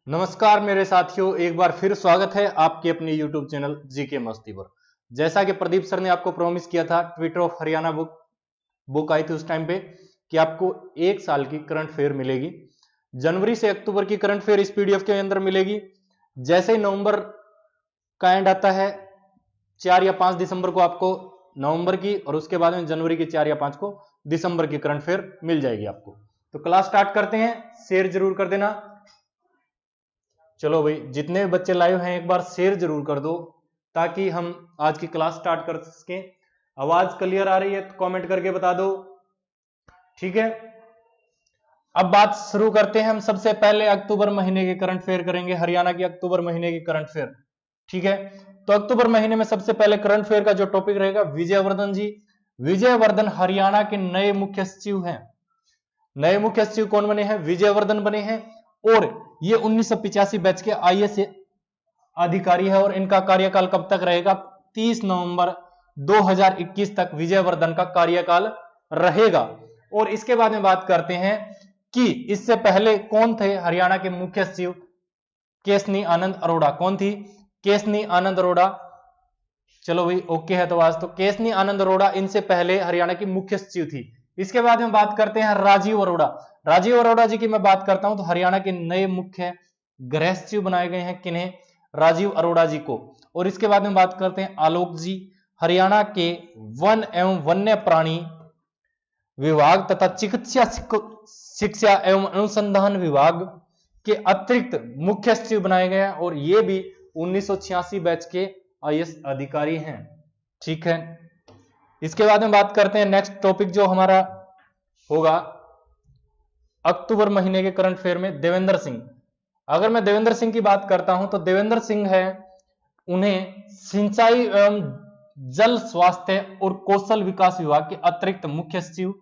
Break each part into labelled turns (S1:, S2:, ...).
S1: नमस्कार मेरे साथियों, एक बार फिर स्वागत है आपके अपने YouTube चैनल जीके मस्ती पर। जैसा कि प्रदीप सर ने आपको प्रॉमिस किया था, ट्विटर ऑफ हरियाणा बुक आई थी उस टाइम पे कि आपको एक साल की करंट अफेयर मिलेगी। जनवरी से अक्टूबर की करंट अफेयर इस पीडीएफ के अंदर मिलेगी। जैसे ही नवंबर का एंड आता है 4 या 5 दिसंबर को आपको नवंबर की, और उसके बाद में जनवरी की 4 या 5 को दिसंबर की करंट अफेयर मिल जाएगी आपको। तो क्लास स्टार्ट करते हैं, शेयर जरूर कर देना। चलो भाई, जितने बच्चे लाइव हैं एक बार शेयर जरूर कर दो ताकि हम आज की क्लास स्टार्ट कर सकें। आवाज क्लियर आ रही है तो कमेंट करके बता दो, ठीक है। अब बात शुरू करते हैं। हम सबसे पहले अक्टूबर महीने की करंट अफेयर करेंगे, हरियाणा की अक्टूबर महीने की करंट अफेयर, ठीक है। तो अक्टूबर महीने में सबसे पहले करंट अफेयर का जो टॉपिक रहेगा, विजयवर्धन जी। विजयवर्धन हरियाणा के नए मुख्य सचिव हैं। नए मुख्य सचिव कौन बने हैं? विजयवर्धन बने हैं। और ये 1985 बैच के आईएएस अधिकारी है और इनका कार्यकाल कब तक रहेगा? 30 नवंबर 2021 तक विजयवर्धन का कार्यकाल रहेगा। और इसके बाद में बात करते हैं कि इससे पहले कौन थे हरियाणा के मुख्य सचिव? केशनी आनंद अरोड़ा। कौन थी? केशनी आनंद अरोड़ा। चलो भाई ओके है। तो आज तो केशनी आनंद अरोड़ा इनसे पहले हरियाणा की मुख्य सचिव थी। इसके बाद में बात करते हैं राजीव अरोड़ा। राजीव अरोड़ा जी की मैं बात करता हूं तो हरियाणा के नए मुख्य गृह सचिव बनाए गए हैं। किन्हें? राजीव अरोड़ा जी को। और इसके बाद में बात करते हैं आलोक जी। हरियाणा के वन एवं वन्य प्राणी विभाग तथा चिकित्सा शिक्षा एवं अनुसंधान विभाग के अतिरिक्त मुख्य सचिव बनाए गए हैं और ये भी 1986 बैच के आईएएस अधिकारी हैं, ठीक है। इसके बाद में बात करते हैं नेक्स्ट टॉपिक जो हमारा होगा अक्टूबर महीने के करंट अफेयर में, देवेंद्र सिंह। अगर मैं देवेंद्र सिंह की बात करता हूं तो देवेंद्र सिंह है, उन्हें सिंचाई एवं जल स्वास्थ्य और कौशल विकास विभाग के अतिरिक्त मुख्य सचिव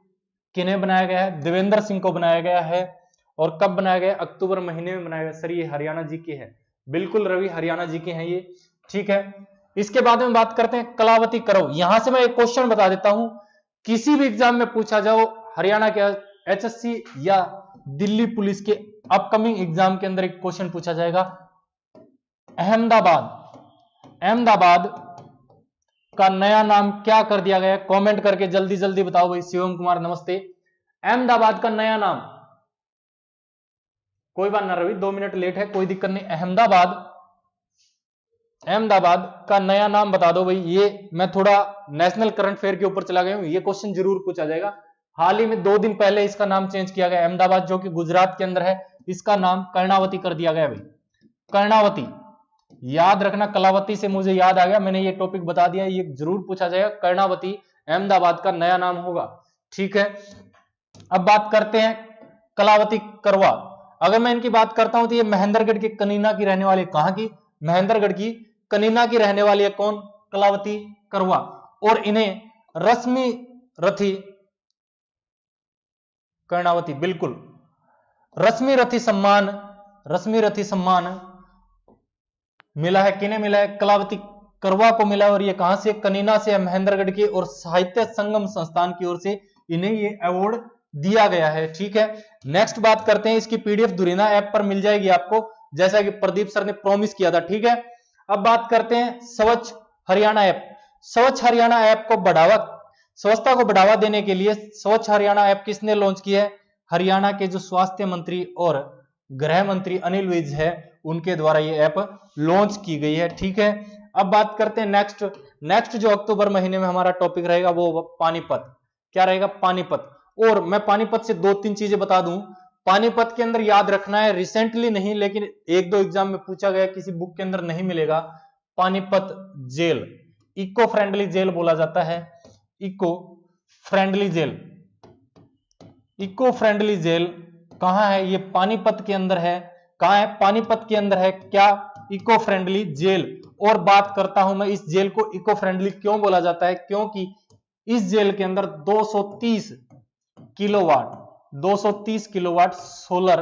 S1: किन्हें बनाया गया है? देवेंद्र सिंह को बनाया गया है। और कब बनाया गया? अक्टूबर महीने में बनाया गया। सर ये हरियाणा जी के हैं। बिल्कुल रवि, हरियाणा जी के हैं ये, ठीक है। इसके बाद में बात करते हैं कलावती करव। यहां से मैं एक क्वेश्चन बता देता हूं, किसी भी एग्जाम में पूछा जाओ, हरियाणा के एचएससी या दिल्ली पुलिस के अपकमिंग एग्जाम के अंदर एक क्वेश्चन पूछा जाएगा, अहमदाबाद का नया नाम क्या कर दिया गया? कमेंट करके जल्दी जल्दी बताओ भाई। शिवम कुमार नमस्ते। अहमदाबाद का नया नाम, कोई बात ना रवि, 2 मिनट लेट है, कोई दिक्कत नहीं। अहमदाबाद का नया नाम बता दो भाई। ये मैं थोड़ा नेशनल करंट अफेयर के ऊपर चला गया हूं, ये क्वेश्चन जरूर पूछा जाएगा। हाल ही में 2 दिन पहले इसका नाम चेंज किया गया। अहमदाबाद जो कि गुजरात के अंदर है, इसका नाम कर्णावती कर दिया गया भाई। कर्णावती याद रखना, कलावती से मुझे याद आ गया, मैंने ये टॉपिक बता दिया, ये जरूर पूछा जाएगा। कर्णावती अहमदाबाद का नया नाम होगा, ठीक है। अब बात करते हैं कलावती करवा। अगर मैं इनकी बात करता हूं तो ये महेंद्रगढ़ के कनीना की रहने वाली। कहां की? महेंद्रगढ़ की कनीना की रहने वाली है। कौन? कलावती करवा। और इन्हें रश्मि रथी कर्णावती, बिल्कुल रश्मि रथी सम्मान मिला है। किन्हें मिला है? कलावती करवा को मिला है। और ये कहां से? कनीना से, महेंद्रगढ़ की और साहित्य संगम संस्थान की ओर से इन्हें ये अवार्ड दिया गया है, ठीक है। नेक्स्ट बात करते हैं, इसकी पीडीएफ धुरीना ऐप पर मिल जाएगी आपको, जैसा कि प्रदीप सर ने प्रॉमिस किया था, ठीक है। अब बात करते हैं स्वच्छ हरियाणा ऐप। स्वच्छ हरियाणा ऐप को स्वच्छता को बढ़ावा देने के लिए स्वच्छ हरियाणा ऐप किसने लॉन्च किया है? हरियाणा के जो स्वास्थ्य मंत्री और गृह मंत्री अनिल विज है, उनके द्वारा ये ऐप लॉन्च की गई है, ठीक है। अब बात करते हैं नेक्स्ट जो अक्टूबर महीने में हमारा टॉपिक रहेगा वो पानीपत। क्या रहेगा? पानीपत। और मैं पानीपत से 2-3 चीजें बता दूं। पानीपत के अंदर याद रखना है, रिसेंटली नहीं लेकिन 1-2 एग्जाम में पूछा गया, किसी बुक के अंदर नहीं मिलेगा। Panipat jail eco friendly jail बोला जाता है। इको फ्रेंडली जेल कहां है? ये पानीपत के अंदर है। कहां है? पानीपत के अंदर है। क्या? Eco friendly jail. और बात करता हूं मैं, इस जेल को इको फ्रेंडली क्यों बोला जाता है? क्योंकि इस जेल के अंदर 230 किलोवाट सोलर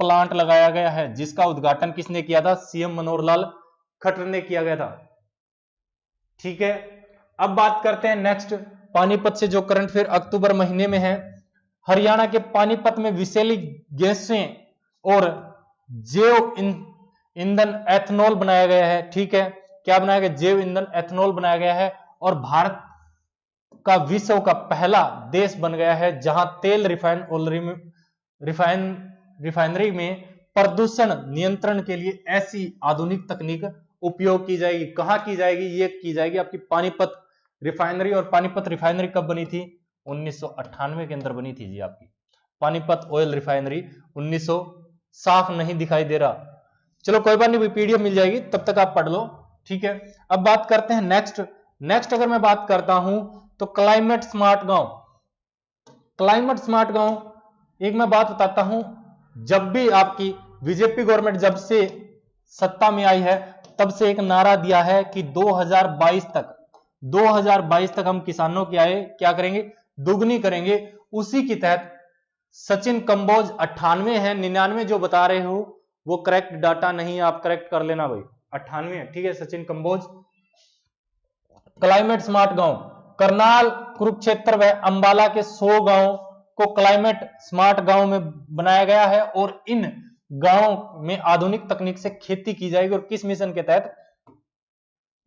S1: प्लांट लगाया गया है, जिसका उद्घाटन किसने किया था? सीएम मनोहर लाल खट्टर ने किया गया था, ठीक है। अब बात करते हैं नेक्स्ट पानीपत से जो करंट अफेयर अक्टूबर महीने में है। हरियाणा के पानीपत में विषैली गैसें और जैव ईंधन एथेनॉल बनाया गया है। ठीक है, क्या बनाया गया? जैव ईंधन एथेनॉल बनाया गया है। और भारत का विश्व का पहला देश बन गया है जहां तेल रिफाइनरी में प्रदूषण नियंत्रण के लिए ऐसी आधुनिक तकनीक उपयोग की जाएगी। कहां की जाएगी? ये की जाएगी आपकी पानीपत रिफाइनरी। और पानीपत रिफाइनरी कब बनी थी? 1998 के अंदर बनी थी जी आपकी पानीपत ऑयल रिफाइनरी। 1900 साफ नहीं दिखाई दे रहा, चलो कोई बात नहीं, पीडीएफ मिल जाएगी, तब तक आप पढ़ लो। ठीक है, अब बात करते हैं नेक्स्ट अगर मैं बात करता हूं तो क्लाइमेट स्मार्ट गांव। क्लाइमेट स्मार्ट गांव एक मैं बात बताता हूं, जब भी आपकी बीजेपी गवर्नमेंट जब से सत्ता में आई है तब से एक नारा दिया है कि 2022 तक हम किसानों की आय क्या करेंगे? दुगनी करेंगे। उसी के तहत सचिन कंबोज 98 है, 99 जो बता रहे हो वो करेक्ट डाटा नहीं है, आप करेक्ट कर लेना भाई, 98 है। ठीक है, सचिन कंबोज। क्लाइमेट स्मार्ट गांव करनाल, कुरुक्षेत्र व अंबाला के 100 गांव को क्लाइमेट स्मार्ट गांव में बनाया गया है और इन गांवों में आधुनिक तकनीक से खेती की जाएगी। और किस मिशन के तहत?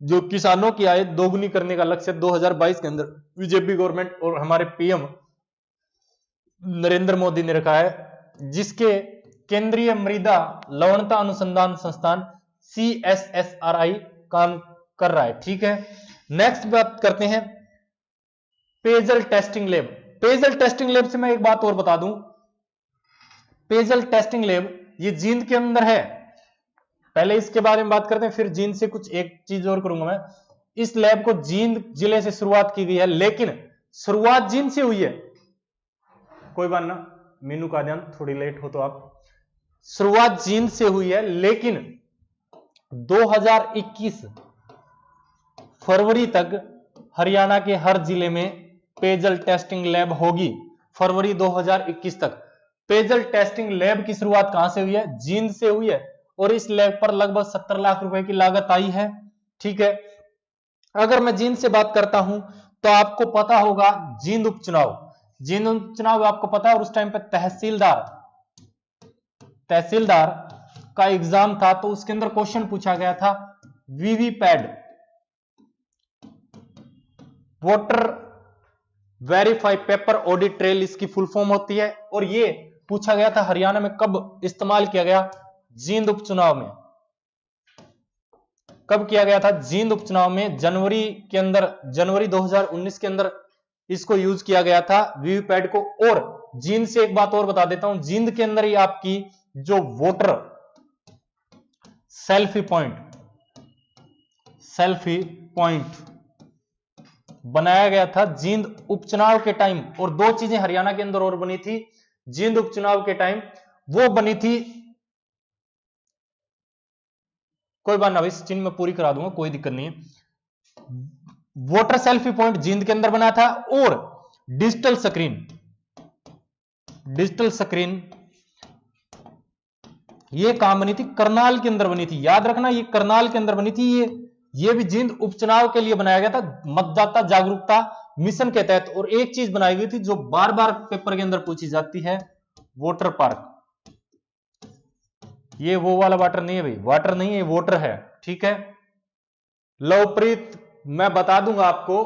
S1: जो किसानों की आय दोगुनी करने का लक्ष्य 2022 के अंदर बीजेपी गवर्नमेंट और हमारे पीएम नरेंद्र मोदी ने रखा है, जिसके केंद्रीय मृदा लवणता अनुसंधान संस्थान CSSRI काम कर रहा है। ठीक है, नेक्स्ट बात करते हैं पेयजल टेस्टिंग लैब। पेयजल टेस्टिंग लैब से मैं एक बात और बता दूं, पेयजल टेस्टिंग लैब ये जींद के अंदर है। पहले इसके बारे में बात करते हैं, फिर जींद से कुछ एक चीज और करूंगा मैं। इस लैब को जींद जिले से शुरुआत की गई है, लेकिन शुरुआत जींद से हुई है। कोई बात ना, मीनू का ध्यान थोड़ी लेट हो तो आप, शुरुआत जींद से हुई है, लेकिन 2021 फरवरी तक हरियाणा के हर जिले में पेयजल टेस्टिंग लैब होगी। फरवरी 2021 तक पेयजल टेस्टिंग लैब की शुरुआत कहां से हुई है? जींद से हुई है। और इस लैब पर लगभग 70 लाख रुपए की लागत आई है। ठीक है, अगर मैं जींद से बात करता हूं तो आपको पता होगा जींद उपचुनाव आपको पता है। और उस टाइम पे तहसीलदार का एग्जाम था, तो उसके अंदर क्वेश्चन पूछा गया था VVPAT voter verify paper audit trail, इसकी फुल फॉर्म होती है। और ये पूछा गया था हरियाणा में कब इस्तेमाल किया गया? जींद उपचुनाव में। कब किया गया था? जींद उपचुनाव में जनवरी 2019 के अंदर इसको यूज किया गया था वीवीपैट को। और जींद से एक बात और बता देता हूं, जींद के अंदर ही आपकी जो वोटर सेल्फी पॉइंट बनाया गया था जींद उपचुनाव के टाइम। और दो चीजें हरियाणा के अंदर और बनी थी जींद उपचुनाव के टाइम, वो बनी थी, कोई बात ना भाई, चिन्ह में पूरी करा दूंगा, कोई दिक्कत नहीं है। वोटर सेल्फी पॉइंट जींद के अंदर बना था। और डिजिटल स्क्रीन ये कहां बनी थी? करनाल के अंदर बनी थी। याद रखना, ये करनाल के अंदर बनी थी। ये भी जींद उपचुनाव के लिए बनाया गया था, मतदाता जागरूकता मिशन के तहत। और एक चीज बनाई गई थी जो बार बार पेपर के अंदर पूछी जाती है, वोटर पार्क। ये वो वाला वाटर नहीं है भाई, वाटर नहीं है, ये वोटर है। ठीक है, लवप्रीत मैं बता दूंगा आपको,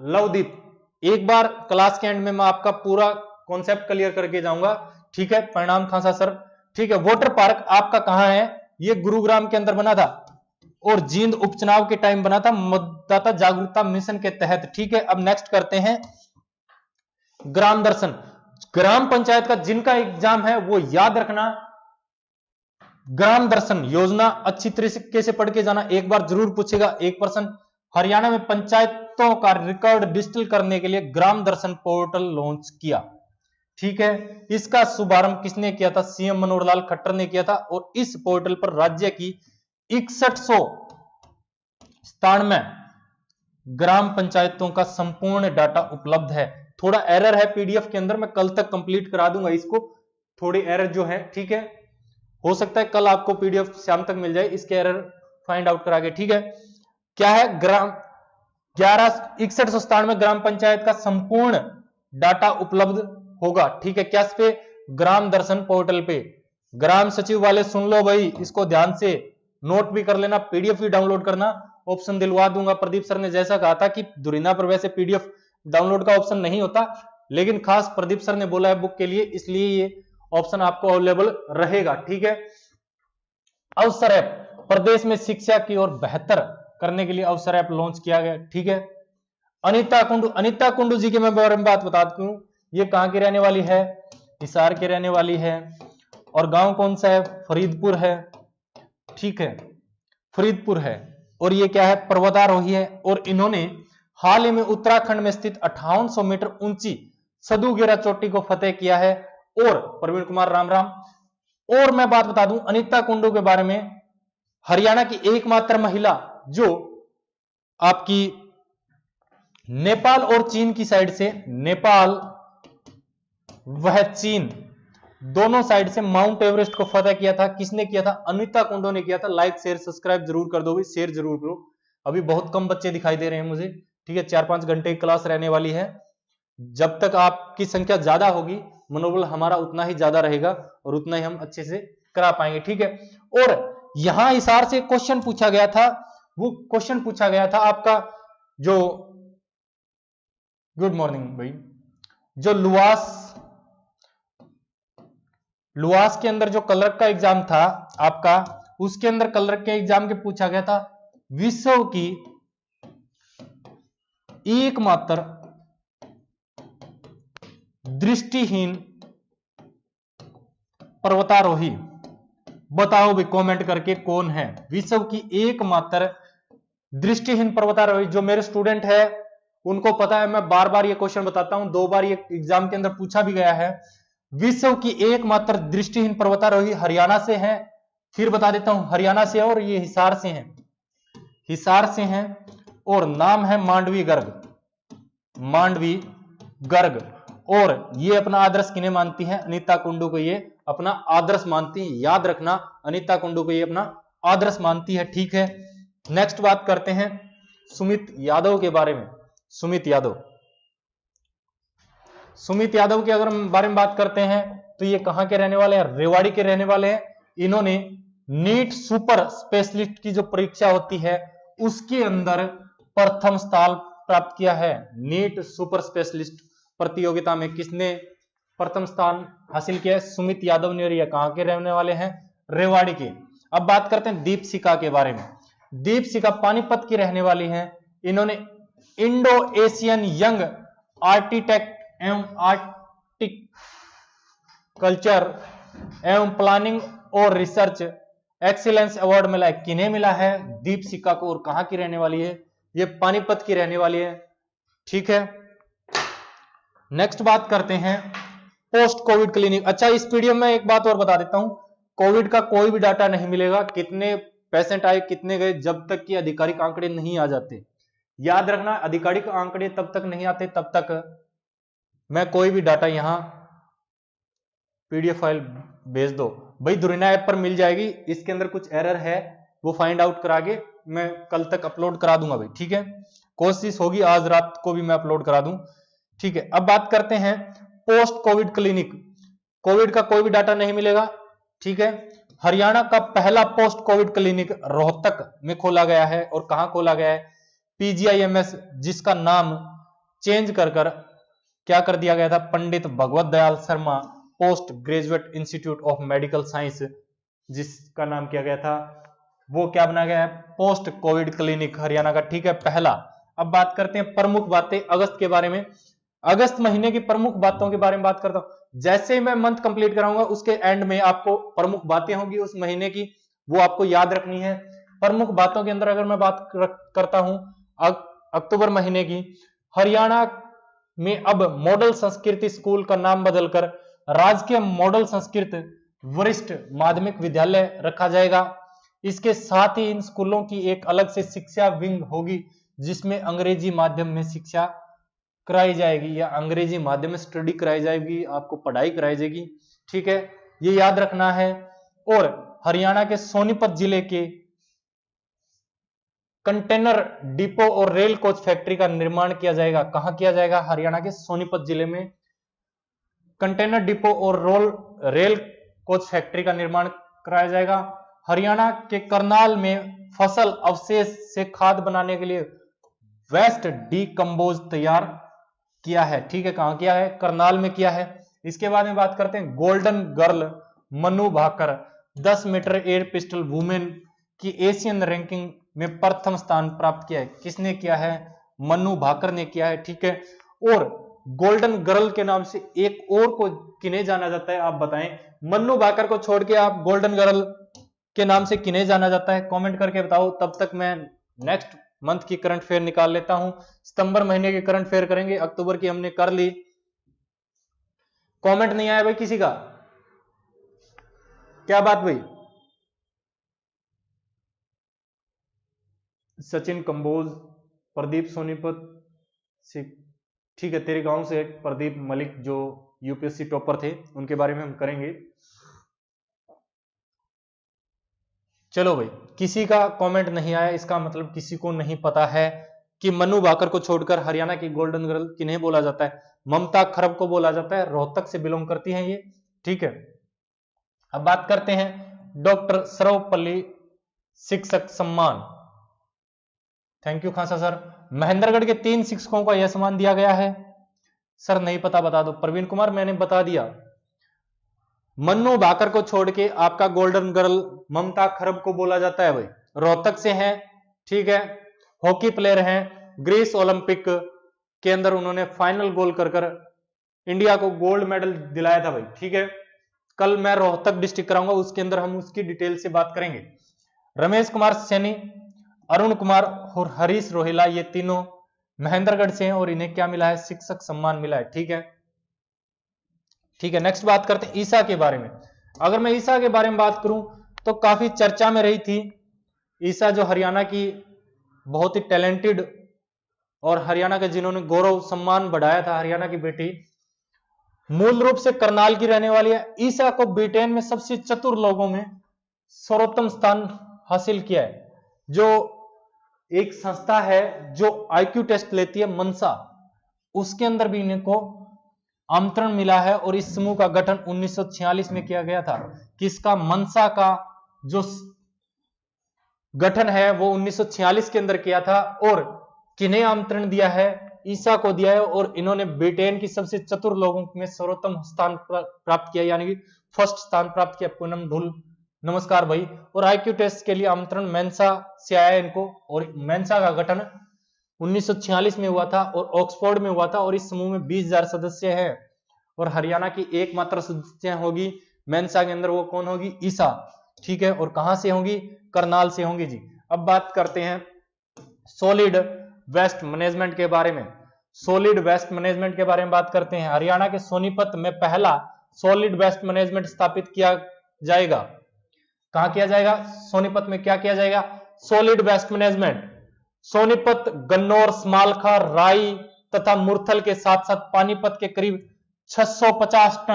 S1: लवदीप एक बार क्लास के एंड में मैं आपका पूरा कॉन्सेप्ट क्लियर करके जाऊंगा। ठीक है, परिणाम खासा सर। ठीक है, वोटर पार्क आपका कहां है? ये गुरुग्राम के अंदर बना था और जींद उपचुनाव के टाइम बना था मतदाता जागरूकता मिशन के तहत। ठीक है, अब नेक्स्ट करते हैं ग्राम दर्शन। ग्राम पंचायत का जिनका एग्जाम है वो याद रखना, ग्राम दर्शन योजना अच्छी तरीके से पढ़ के जाना, एक बार जरूर पूछेगा 1%। हरियाणा में पंचायतों का रिकॉर्ड डिजिटल करने के लिए ग्राम दर्शन पोर्टल लॉन्च किया। ठीक है, इसका शुभारंभ किसने किया था? सीएम मनोहर लाल खट्टर ने किया था। और इस पोर्टल पर राज्य की 6197 ग्राम पंचायतों का संपूर्ण डाटा उपलब्ध है। थोड़ा एरर है पीडीएफ के अंदर, मैं कल तक कंप्लीट करा दूंगा इसको, थोड़ी एरर जो है। ठीक है, हो सकता है कल आपको पीडीएफ शाम तक मिल जाए इसके एरर फाइंड आउट करा के। ठीक है, क्या है? 6197 ग्राम पंचायत का संपूर्ण डाटा उपलब्ध होगा। ठीक है, क्या पे? ग्राम दर्शन पोर्टल पे। ग्राम सचिव वाले सुन लो भाई, इसको ध्यान से नोट भी कर लेना, पीडीएफ भी डाउनलोड करना, ऑप्शन दिलवा दूंगा। प्रदीप सर ने जैसा कहा था कि दुरिना पर वैसे पीडीएफ डाउनलोड का ऑप्शन नहीं होता, लेकिन खास प्रदीप सर ने बोला है बुक के लिए, इसलिए ये ऑप्शन आपको अवेलेबल रहेगा। ठीक है, अवसर ऐप प्रदेश में शिक्षा की ओर बेहतर करने के लिए अवसर ऐप लॉन्च किया गया। ठीक है, अनिता कुंडू जी के मैं बारे में बात बता दूं, ये कहां की रहने वाली है, हिसार के रहने वाली है, और गांव कौन सा है, फरीदपुर है। ठीक है, फरीदपुर है, और ये क्या है, पर्वतारोही है, और इन्होंने हाल ही में उत्तराखंड में स्थित 5800 मीटर ऊंची सदुगेरा चोटी को फतेह किया है। और प्रवीण कुमार राम। और मैं बात बता दूं अनिता कुंडू के बारे में, हरियाणा की एकमात्र महिला जो आपकी नेपाल और चीन की साइड से, नेपाल वह चीन दोनों साइड से माउंट एवरेस्ट को फतेह किया था। किसने किया था, अनिता कुंडू ने किया था। लाइक शेयर सब्सक्राइब जरूर कर दो भाई, शेयर जरूर करो। अभी बहुत कम बच्चे दिखाई दे रहे हैं मुझे। ठीक है, 4-5 घंटे की क्लास रहने वाली है। जब तक आपकी संख्या ज्यादा होगी, मनोबल हमारा उतना ही ज्यादा रहेगा और उतना ही हम अच्छे से करा पाएंगे। ठीक है, और यहां हिसार से क्वेश्चन पूछा गया था, वो क्वेश्चन पूछा गया था आपका जो, गुड मॉर्निंग भाई, जो लुआस के अंदर जो कलर का एग्जाम था आपका, उसके अंदर कलर के एग्जाम के पूछा गया था विश्व की एकमात्र दृष्टिहीन पर्वतारोही। बताओ भी कमेंट करके कौन है विश्व की एकमात्र दृष्टिहीन पर्वतारोही। जो मेरे स्टूडेंट है उनको पता है, मैं बार बार ये क्वेश्चन बताता हूं, 2 बार ये एग्जाम के अंदर पूछा भी गया है। विश्व की एकमात्र दृष्टिहीन पर्वतारोही हरियाणा से है। फिर बता देता हूं, हरियाणा से, और ये हिसार से हैं, हिसार से हैं, और नाम है मांडवी गर्ग। और ये अपना आदर्श किन्हें मानती है, अनिता कुंडू को ये अपना आदर्श मानती है। याद रखना, अनिता कुंडू को ये अपना आदर्श मानती है। ठीक है, नेक्स्ट बात करते हैं सुमित यादव के बारे में। सुमित यादव के अगर बारे में बात करते हैं तो ये कहां के रहने वाले हैं, रेवाड़ी के रहने वाले हैं। इन्होंने नीट सुपर स्पेशलिस्ट की जो परीक्षा होती है उसके अंदर प्रथम स्थान प्राप्त किया है। नीट सुपर स्पेशलिस्ट प्रतियोगिता में किसने प्रथम स्थान हासिल किया है, सुमित यादव ने। और ये कहां के रहने वाले हैं, रेवाड़ी के। अब बात करते हैं दीपशिखा के बारे में। दीपशिखा पानीपत की रहने वाली हैं। इन्होंने इंडो एशियन यंग आर्किटेक्ट एवं आर्टिकल्चर एवं प्लानिंग और रिसर्च एक्सीलेंस अवार्ड मिला है। किन्हें मिला है, दीपशिखा को। और कहां की रहने वाली है, ये पानीपत की रहने वाली है। ठीक है, नेक्स्ट बात करते हैं पोस्ट कोविड क्लिनिक। अच्छा, इस पीडीएफ में एक बात और बता देता हूं, कोविड का कोई भी डाटा नहीं मिलेगा, कितने पेशेंट आए कितने गए, जब तक कि आधिकारिक आंकड़े नहीं आ जाते। याद रखना, आधिकारिक आंकड़े तब तक नहीं आते तब तक मैं कोई भी डाटा यहां पीडीएफ फाइल भेज दो भाई, दुरिना ऐप पर मिल जाएगी। इसके अंदर कुछ एरर है वो फाइंड आउट करा के मैं कल तक अपलोड करा दूंगा भाई। ठीक है, कोशिश होगी आज रात को भी मैं अपलोड करा दूं। ठीक है, अब बात करते हैं पोस्ट कोविड क्लिनिक। कोविड का कोई भी डाटा नहीं मिलेगा। ठीक है, हरियाणा का पहला पोस्ट कोविड क्लिनिक रोहतक में खोला गया है। और कहां खोला गया है, पीजीआईएमएस, जिसका नाम चेंज कर क्या कर दिया गया था, Pandit Bhagwat Dayal Sharma post graduate institute of medical science, जिसका नाम किया गया था, वो क्या बना गया है, पोस्ट कोविड क्लिनिक हरियाणा का। ठीक है, पहला। अब बात करते हैं प्रमुख बातें अगस्त के बारे में। अगस्त महीने की प्रमुख बातों के बारे में बात करता हूं। जैसे ही मैं मंथ कंप्लीट कराऊंगा उसके एंड में आपको प्रमुख बातें होंगी उस महीने की, वो आपको याद रखनी है। प्रमुख बातों के अंदर अगर मैं बात करता हूं अक्टूबर महीने की, हरियाणा में अब मॉडल संस्कृति स्कूल का नाम बदलकर राजकीय मॉडल संस्कृत वरिष्ठ माध्यमिक विद्यालय रखा जाएगा। इसके साथ ही इन स्कूलों की एक अलग से शिक्षा विंग होगी जिसमें अंग्रेजी माध्यम में शिक्षा कराई जाएगी, या अंग्रेजी माध्यम में स्टडी कराई जाएगी, आपको पढ़ाई कराई जाएगी। ठीक है, ये याद रखना है। और हरियाणा के सोनीपत जिले के कंटेनर डिपो और रेल कोच फैक्ट्री का निर्माण किया जाएगा। कहां किया जाएगा, हरियाणा के सोनीपत जिले में कंटेनर डिपो और रेल कोच फैक्ट्री का निर्माण कराया जाएगा। हरियाणा के करनाल में फसल अवशेष से खाद बनाने के लिए वेस्ट डीकम्पोज तैयार किया है। ठीक है, कहां किया है? करनाल में किया है। इसके बाद में बात करते हैं golden girl Manu Bhaker 10 metre air pistol women की एशियन रैंकिंग में प्रथम स्थान प्राप्त किया है। किसने किया है? मनु भाकर ने किया है। ठीक है, और गोल्डन गर्ल के नाम से एक और को किन्हें जाना जाता है, आप बताएं। मनु भाकर को छोड़ के आप गोल्डन गर्ल के नाम से किन्हें जाना जाता है, कमेंट करके बताओ। तब तक मैं नेक्स्ट मंथ की करंट फेयर निकाल लेता हूं। सितंबर महीने की करंट फेयर करेंगे, अक्टूबर की हमने कर ली। कमेंट नहीं आया भाई किसी का? क्या बात भाई? सचिन कंबोज, प्रदीप सोनीपत से, ठीक है, तेरे गांव से प्रदीप मलिक जो यूपीएससी टॉपर थे, उनके बारे में हम करेंगे। चलो भाई, किसी का कमेंट नहीं आया, इसका मतलब किसी को नहीं पता है कि मनु भाकर को छोड़कर हरियाणा की गोल्डन गर्ल किन्हें बोला जाता है। ममता खरब को बोला जाता है, रोहतक से बिलोंग करती हैं ये। ठीक है, अब बात करते हैं डॉक्टर सर्वपल्ली शिक्षक सम्मान। थैंक यू खासा सर। महेंद्रगढ़ के 3 शिक्षकों को यह सम्मान दिया गया है। सर नहीं पता, बता दो। प्रवीण कुमार, मैंने बता दिया। मन्नू भाकर को छोड़ के आपका गोल्डन गर्ल ममता खरब को बोला जाता है भाई, रोहतक से हैं। ठीक है, हॉकी प्लेयर हैं, ग्रीस ओलंपिक के अंदर उन्होंने फाइनल गोल कर इंडिया को गोल्ड मेडल दिलाया था भाई। ठीक है, कल मैं रोहतक डिस्ट्रिक्ट कराऊंगा, उसके अंदर हम उसकी डिटेल से बात करेंगे। रमेश कुमार सैनी, अरुण कुमार और हरीश रोहिला, ये तीनों महेंद्रगढ़ से हैं और इन्हें क्या मिला है? शिक्षक सम्मान मिला है। ठीक है, ठीक है, नेक्स्ट बात करते हैं ईसा के बारे में। अगर मैं ईसा के बारे में बात करूं तो काफी चर्चा में रही थी। ईसा जो हरियाणा की बहुत ही टैलेंटेड और हरियाणा के जिन्होंने गौरव सम्मान बढ़ाया था, हरियाणा की बेटी, मूल रूप से करनाल की रहने वाली है। ईसा को ब्रिटेन में सबसे चतुर लोगों में सर्वोत्तम स्थान हासिल किया है। जो एक संस्था है जो आईक्यू टेस्ट लेती है, मनसा, उसके अंदर भी इनको आमंत्रण मिला है और इस समूह का गठन 1946 में किया गया था। किसका? मनसा का जो गठन है वो 1946 के अंदर किया था। और किन्हें आमंत्रण दिया है? ईसा को दिया है। और इन्होंने ब्रिटेन की सबसे चतुर लोगों में सर्वोत्तम स्थान प्राप्त किया, यानी कि फर्स्ट स्थान प्राप्त किया। पूनम ढुल, नमस्कार भाई। और आईक्यू टेस्ट के लिए आमंत्रण मेंसा से आया इनको, और मेंसा का गठन 1946 में हुआ था और ऑक्सफोर्ड में हुआ था। और इस समूह में 20,000 सदस्य हैं और हरियाणा की एकमात्र सदस्य होगी मेंसा के अंदर, वो कौन होगी? ईसा। ठीक है, और कहां से होंगी? करनाल से होंगी जी। अब बात करते हैं सॉलिड वेस्ट मैनेजमेंट के बारे में। सॉलिड वेस्ट मैनेजमेंट के बारे में बात करते हैं। हरियाणा के सोनीपत में पहला सॉलिड वेस्ट मैनेजमेंट स्थापित किया जाएगा। कहां किया जाएगा? सोनीपत में क्या किया जाएगा? Solid waste management. Sonipat, Ganaur, Samalkha, Rai तथा मुरथल के साथ साथ पानीपत के करीब 650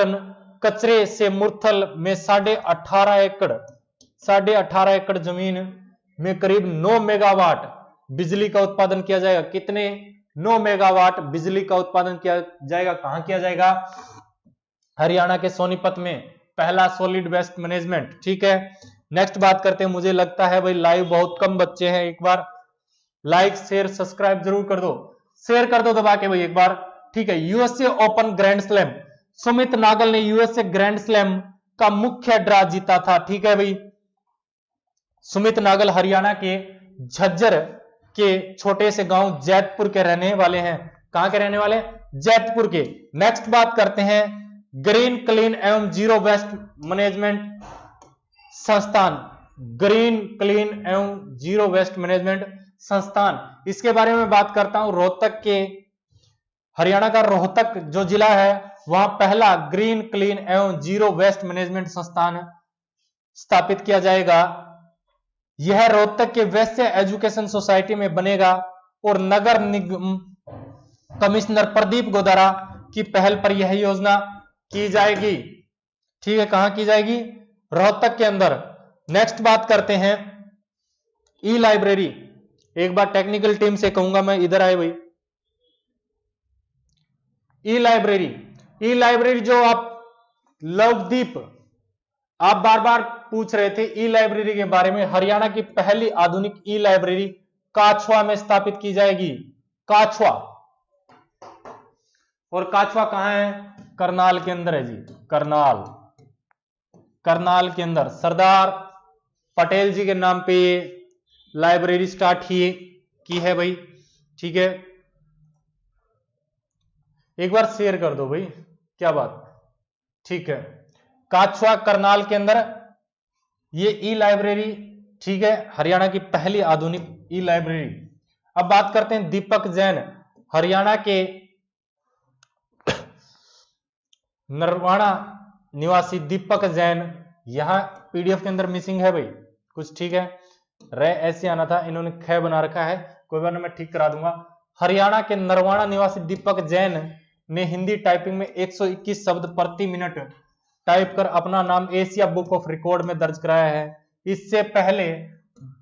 S1: टन कचरे से मुरथल में 18.5 एकड़ जमीन में करीब 9 मेगावाट बिजली का उत्पादन किया जाएगा। कितने? 9 मेगावाट बिजली का उत्पादन किया जाएगा। कहां किया जाएगा? हरियाणा के सोनीपत में पहला सॉलिड वेस्ट मैनेजमेंट। ठीक है, नेक्स्ट बात करते हैं। मुझे लगता है भाई लाइव बहुत कम बच्चे हैं, एक बार लाइक शेयर सब्सक्राइब जरूर कर दो, शेयर कर दो दबा के भाई एक बार। ठीक है, USA open grand slam, Sumit Nagal ने यूएसए ग्रैंड स्लैम का मुख्य ड्रा जीता था। ठीक है भाई, सुमित नागल हरियाणा के झज्जर के छोटे से गांव जैतपुर के रहने वाले हैं। कहां के रहने वाले? जैतपुर के। नेक्स्ट बात करते हैं ग्रीन क्लीन एवं जीरो वेस्ट मैनेजमेंट संस्थान। ग्रीन क्लीन एवं जीरो वेस्ट मैनेजमेंट संस्थान, इसके बारे में बात करता हूं। रोहतक के, हरियाणा का रोहतक जो जिला है, वहां पहला ग्रीन क्लीन एवं जीरो वेस्ट मैनेजमेंट संस्थान स्थापित किया जाएगा। यह रोहतक के वैश्य एजुकेशन सोसाइटी में बनेगा और नगर निगम कमिश्नर प्रदीप गोदारा की पहल पर यह योजना की जाएगी। ठीक है, कहां की जाएगी? रोहतक के अंदर। नेक्स्ट बात करते हैं ई लाइब्रेरी। एक बार टेक्निकल टीम से कहूंगा मैं, इधर आए भाई। ई लाइब्रेरी ई लाइब्रेरी जो आप लवदीप आप बार बार पूछ रहे थे ई लाइब्रेरी के बारे में, हरियाणा की पहली आधुनिक ई लाइब्रेरी काछवा में स्थापित की जाएगी। काछवा, और काछवा कहां है? करनाल के अंदर है जी, करनाल, करनाल के अंदर सरदार पटेल जी के नाम पे ये लाइब्रेरी स्टार्ट की है भाई। ठीक है, एक बार शेयर कर दो भाई, क्या बात। ठीक है, काछवा करनाल के अंदर ये ई लाइब्रेरी, ठीक है, हरियाणा की पहली आधुनिक ई लाइब्रेरी। अब बात करते हैं दीपक जैन, हरियाणा के नरवाड़ा निवासी दीपक जैन, यहां पीडीएफ के अंदर मिसिंग है भाई कुछ, ठीक है, रे ऐसे आना था, इन्होंने ख बना रखा है, कोई बात नहीं मैं ठीक करा दूंगा। हरियाणा के नरवाड़ा निवासी दीपक जैन ने हिंदी टाइपिंग में 121 शब्द प्रति मिनट टाइप कर अपना नाम एशिया बुक ऑफ रिकॉर्ड में दर्ज कराया है। इससे पहले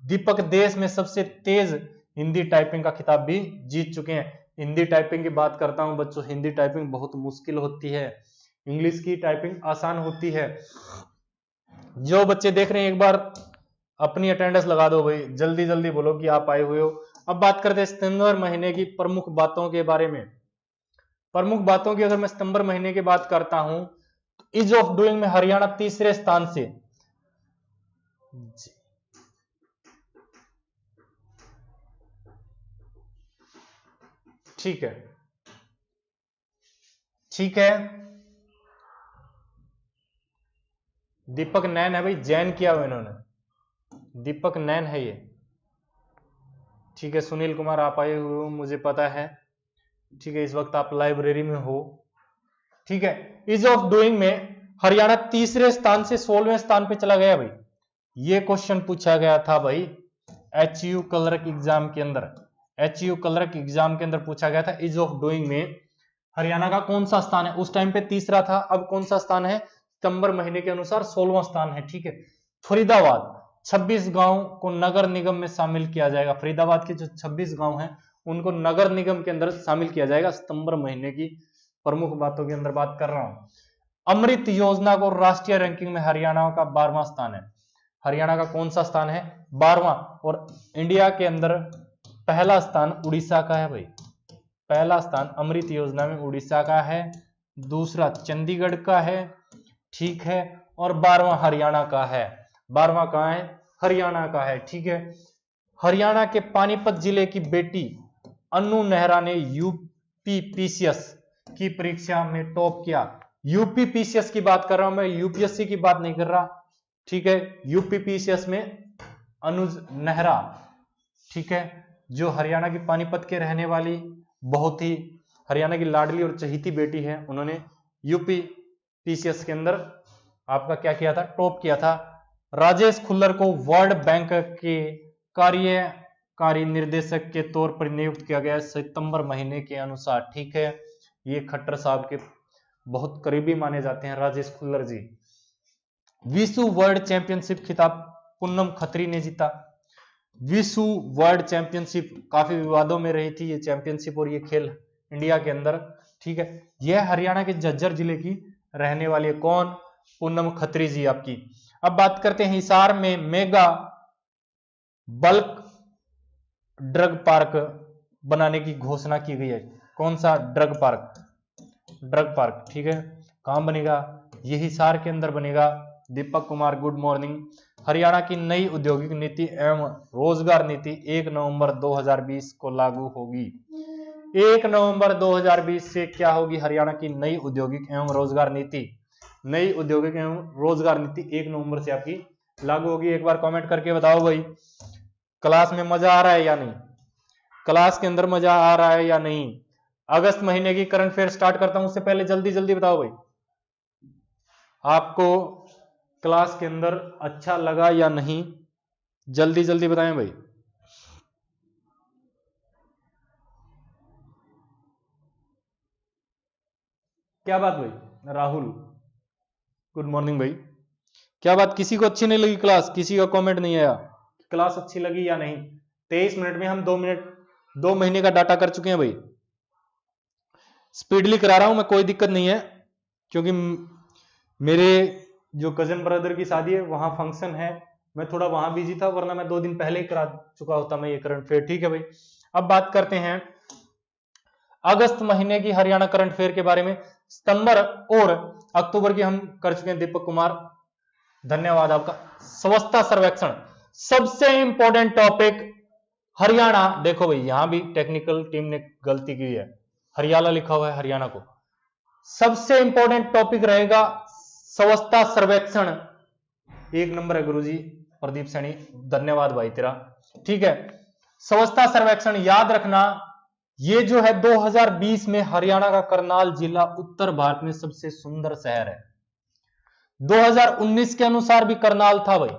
S1: दीपक देश में सबसे तेज हिंदी टाइपिंग का खिताब भी जीत चुके हैं। हिंदी टाइपिंग की बात करता हूं बच्चों, हिंदी टाइपिंग बहुत मुश्किल होती है, इंग्लिश की टाइपिंग आसान होती है। जो बच्चे देख रहे हैं एक बार अपनी अटेंडेंस लगा दो भाई, जल्दी जल्दी बोलो कि आप आए हुए हो। अब बात करते हैं सितंबर महीने की प्रमुख बातों के बारे में। प्रमुख बातों की अगर मैं सितंबर महीने की बात करता हूं, ईज ऑफ डूइंग में हरियाणा तीसरे स्थान से, ठीक है, ठीक है, दीपक नैन है भाई, जैन किया हुआ इन्होंने, दीपक नैन है ये, ठीक है। सुनील कुमार आप आए हुए हो मुझे पता है, ठीक है, इस वक्त आप लाइब्रेरी में हो, ठीक है। ईज ऑफ डूइंग में हरियाणा तीसरे स्थान से 16वें स्थान पे चला गया भाई। ये क्वेश्चन पूछा गया था भाई एचयू क्लर्क एग्जाम के अंदर, एचयू क्लर्क एग्जाम के अंदर पूछा गया था ईज ऑफ डूइंग में हरियाणा का कौन सा स्थान है। उस टाइम पे तीसरा था, अब कौन सा स्थान है? सितंबर महीने के अनुसार 16वां स्थान है, ठीक है। फरीदाबाद 26 गांव को नगर निगम में शामिल किया जाएगा। फरीदाबाद के जो 26 गांव हैं उनको नगर निगम के अंदर शामिल किया जाएगा। सितंबर महीने की प्रमुख बातों के अंदर बात कर रहा हूं। अमृत योजना को राष्ट्रीय रैंकिंग में हरियाणा का 12वां स्थान है। हरियाणा का कौन सा स्थान है? 12वां। और इंडिया के अंदर पहला स्थान उड़ीसा का है भाई, पहला स्थान अमृत योजना में उड़ीसा का है, दूसरा चंडीगढ़ का है, ठीक है, और 12वां हरियाणा का है। 12वां कहां है? हरियाणा का है, ठीक है। हरियाणा के पानीपत जिले की बेटी अनु नेहरा ने यूपीपीसीएस की परीक्षा में टॉप किया। यूपीपीसीएस की बात कर रहा हूं मैं, यूपीएससी की बात नहीं कर रहा, ठीक है। यूपीपीसीएस में अनुज नेहरा, ठीक है, जो हरियाणा की पानीपत के रहने वाली बहुत ही हरियाणा की लाडली और चहीती बेटी है, उन्होंने यूपी पीसीएस के अंदर आपका क्या किया था? टॉप किया था। राजेश खुल्लर को वर्ल्ड बैंक के कार्यकारी निर्देशक के तौर पर नियुक्त किया गया सितंबर महीने के अनुसार, ठीक है। ये खट्टर साहब के बहुत करीबी माने जाते हैं राजेश खुल्लर जी। विश्व वर्ल्ड चैंपियनशिप खिताब पूनम खत्री ने जीता। विश्व वर्ल्ड चैंपियनशिप काफी विवादों में रही थी ये चैंपियनशिप और ये खेल इंडिया के अंदर, ठीक है। यह हरियाणा के झज्जर जिले की रहने वाली है। कौन? पूनम खत्री जी आपकी। अब बात करते हैं हिसार में मेगा बल्क ड्रग पार्क बनाने की घोषणा की गई है। कौन सा ड्रग पार्क? ड्रग पार्क, ठीक है। कहां बनेगा? ये हिसार के अंदर बनेगा। Deepak Kumar good morning. हरियाणा की नई औद्योगिक नीति एवं रोजगार नीति 1 नवंबर 2020 को लागू होगी। 1 नवंबर 2020 से क्या होगी? हरियाणा की नई औद्योगिक एवं रोजगार नीति, नई औद्योगिक एवं रोजगार नीति 1 नवंबर से आपकी लागू होगी। एक बार कमेंट करके बताओ भाई, क्लास में मजा आ रहा है या नहीं? क्लास के अंदर मजा आ रहा है या नहीं? अगस्त महीने की करंट अफेयर स्टार्ट करता हूं, उससे पहले जल्दी जल्दी बताओ भाई, आपको क्लास के अंदर अच्छा लगा या नहीं? जल्दी जल्दी बताएं भाई। क्या बात भाई? राहुल गुड मॉर्निंग भाई। क्या बात, किसी को अच्छी नहीं लगी क्लास? किसी का कमेंट नहीं आया क्लास अच्छी लगी या नहीं? 23 मिनट में हम 2 महीने का डाटा कर चुके हैं भाई। स्पीडली करा रहा हूं मैं, कोई दिक्कत नहीं है। क्योंकि मेरे जो कजन ब्रदर की शादी है वहां फंक्शन है, मैं थोड़ा वहां बिजी था, वरना मैं 2 दिन पहले ही करा चुका होता मैं ये करंट फेयर। ठीक है भाई, अब बात करते हैं अगस्त महीने की हरियाणा करंट फेयर के बारे में। सितंबर और अक्टूबर की हम कर चुके हैं दीपक कुमार, धन्यवाद आपका। स्वच्छता सर्वेक्षण सबसे इंपॉर्टेंट टॉपिक हरियाणा। देखो भाई यहां भी टेक्निकल टीम ने गलती की है, हरियाणा लिखा हुआ है हरियाणा को। सबसे इंपॉर्टेंट टॉपिक रहेगा स्वच्छता सर्वेक्षण। 1 नंबर है गुरुजी प्रदीप सैनी, धन्यवाद भाई तेरा। ठीक है, स्वच्छता सर्वेक्षण याद रखना, ये जो है 2020 में हरियाणा का करनाल जिला उत्तर भारत में सबसे सुंदर शहर है। 2019 के अनुसार भी करनाल था भाई,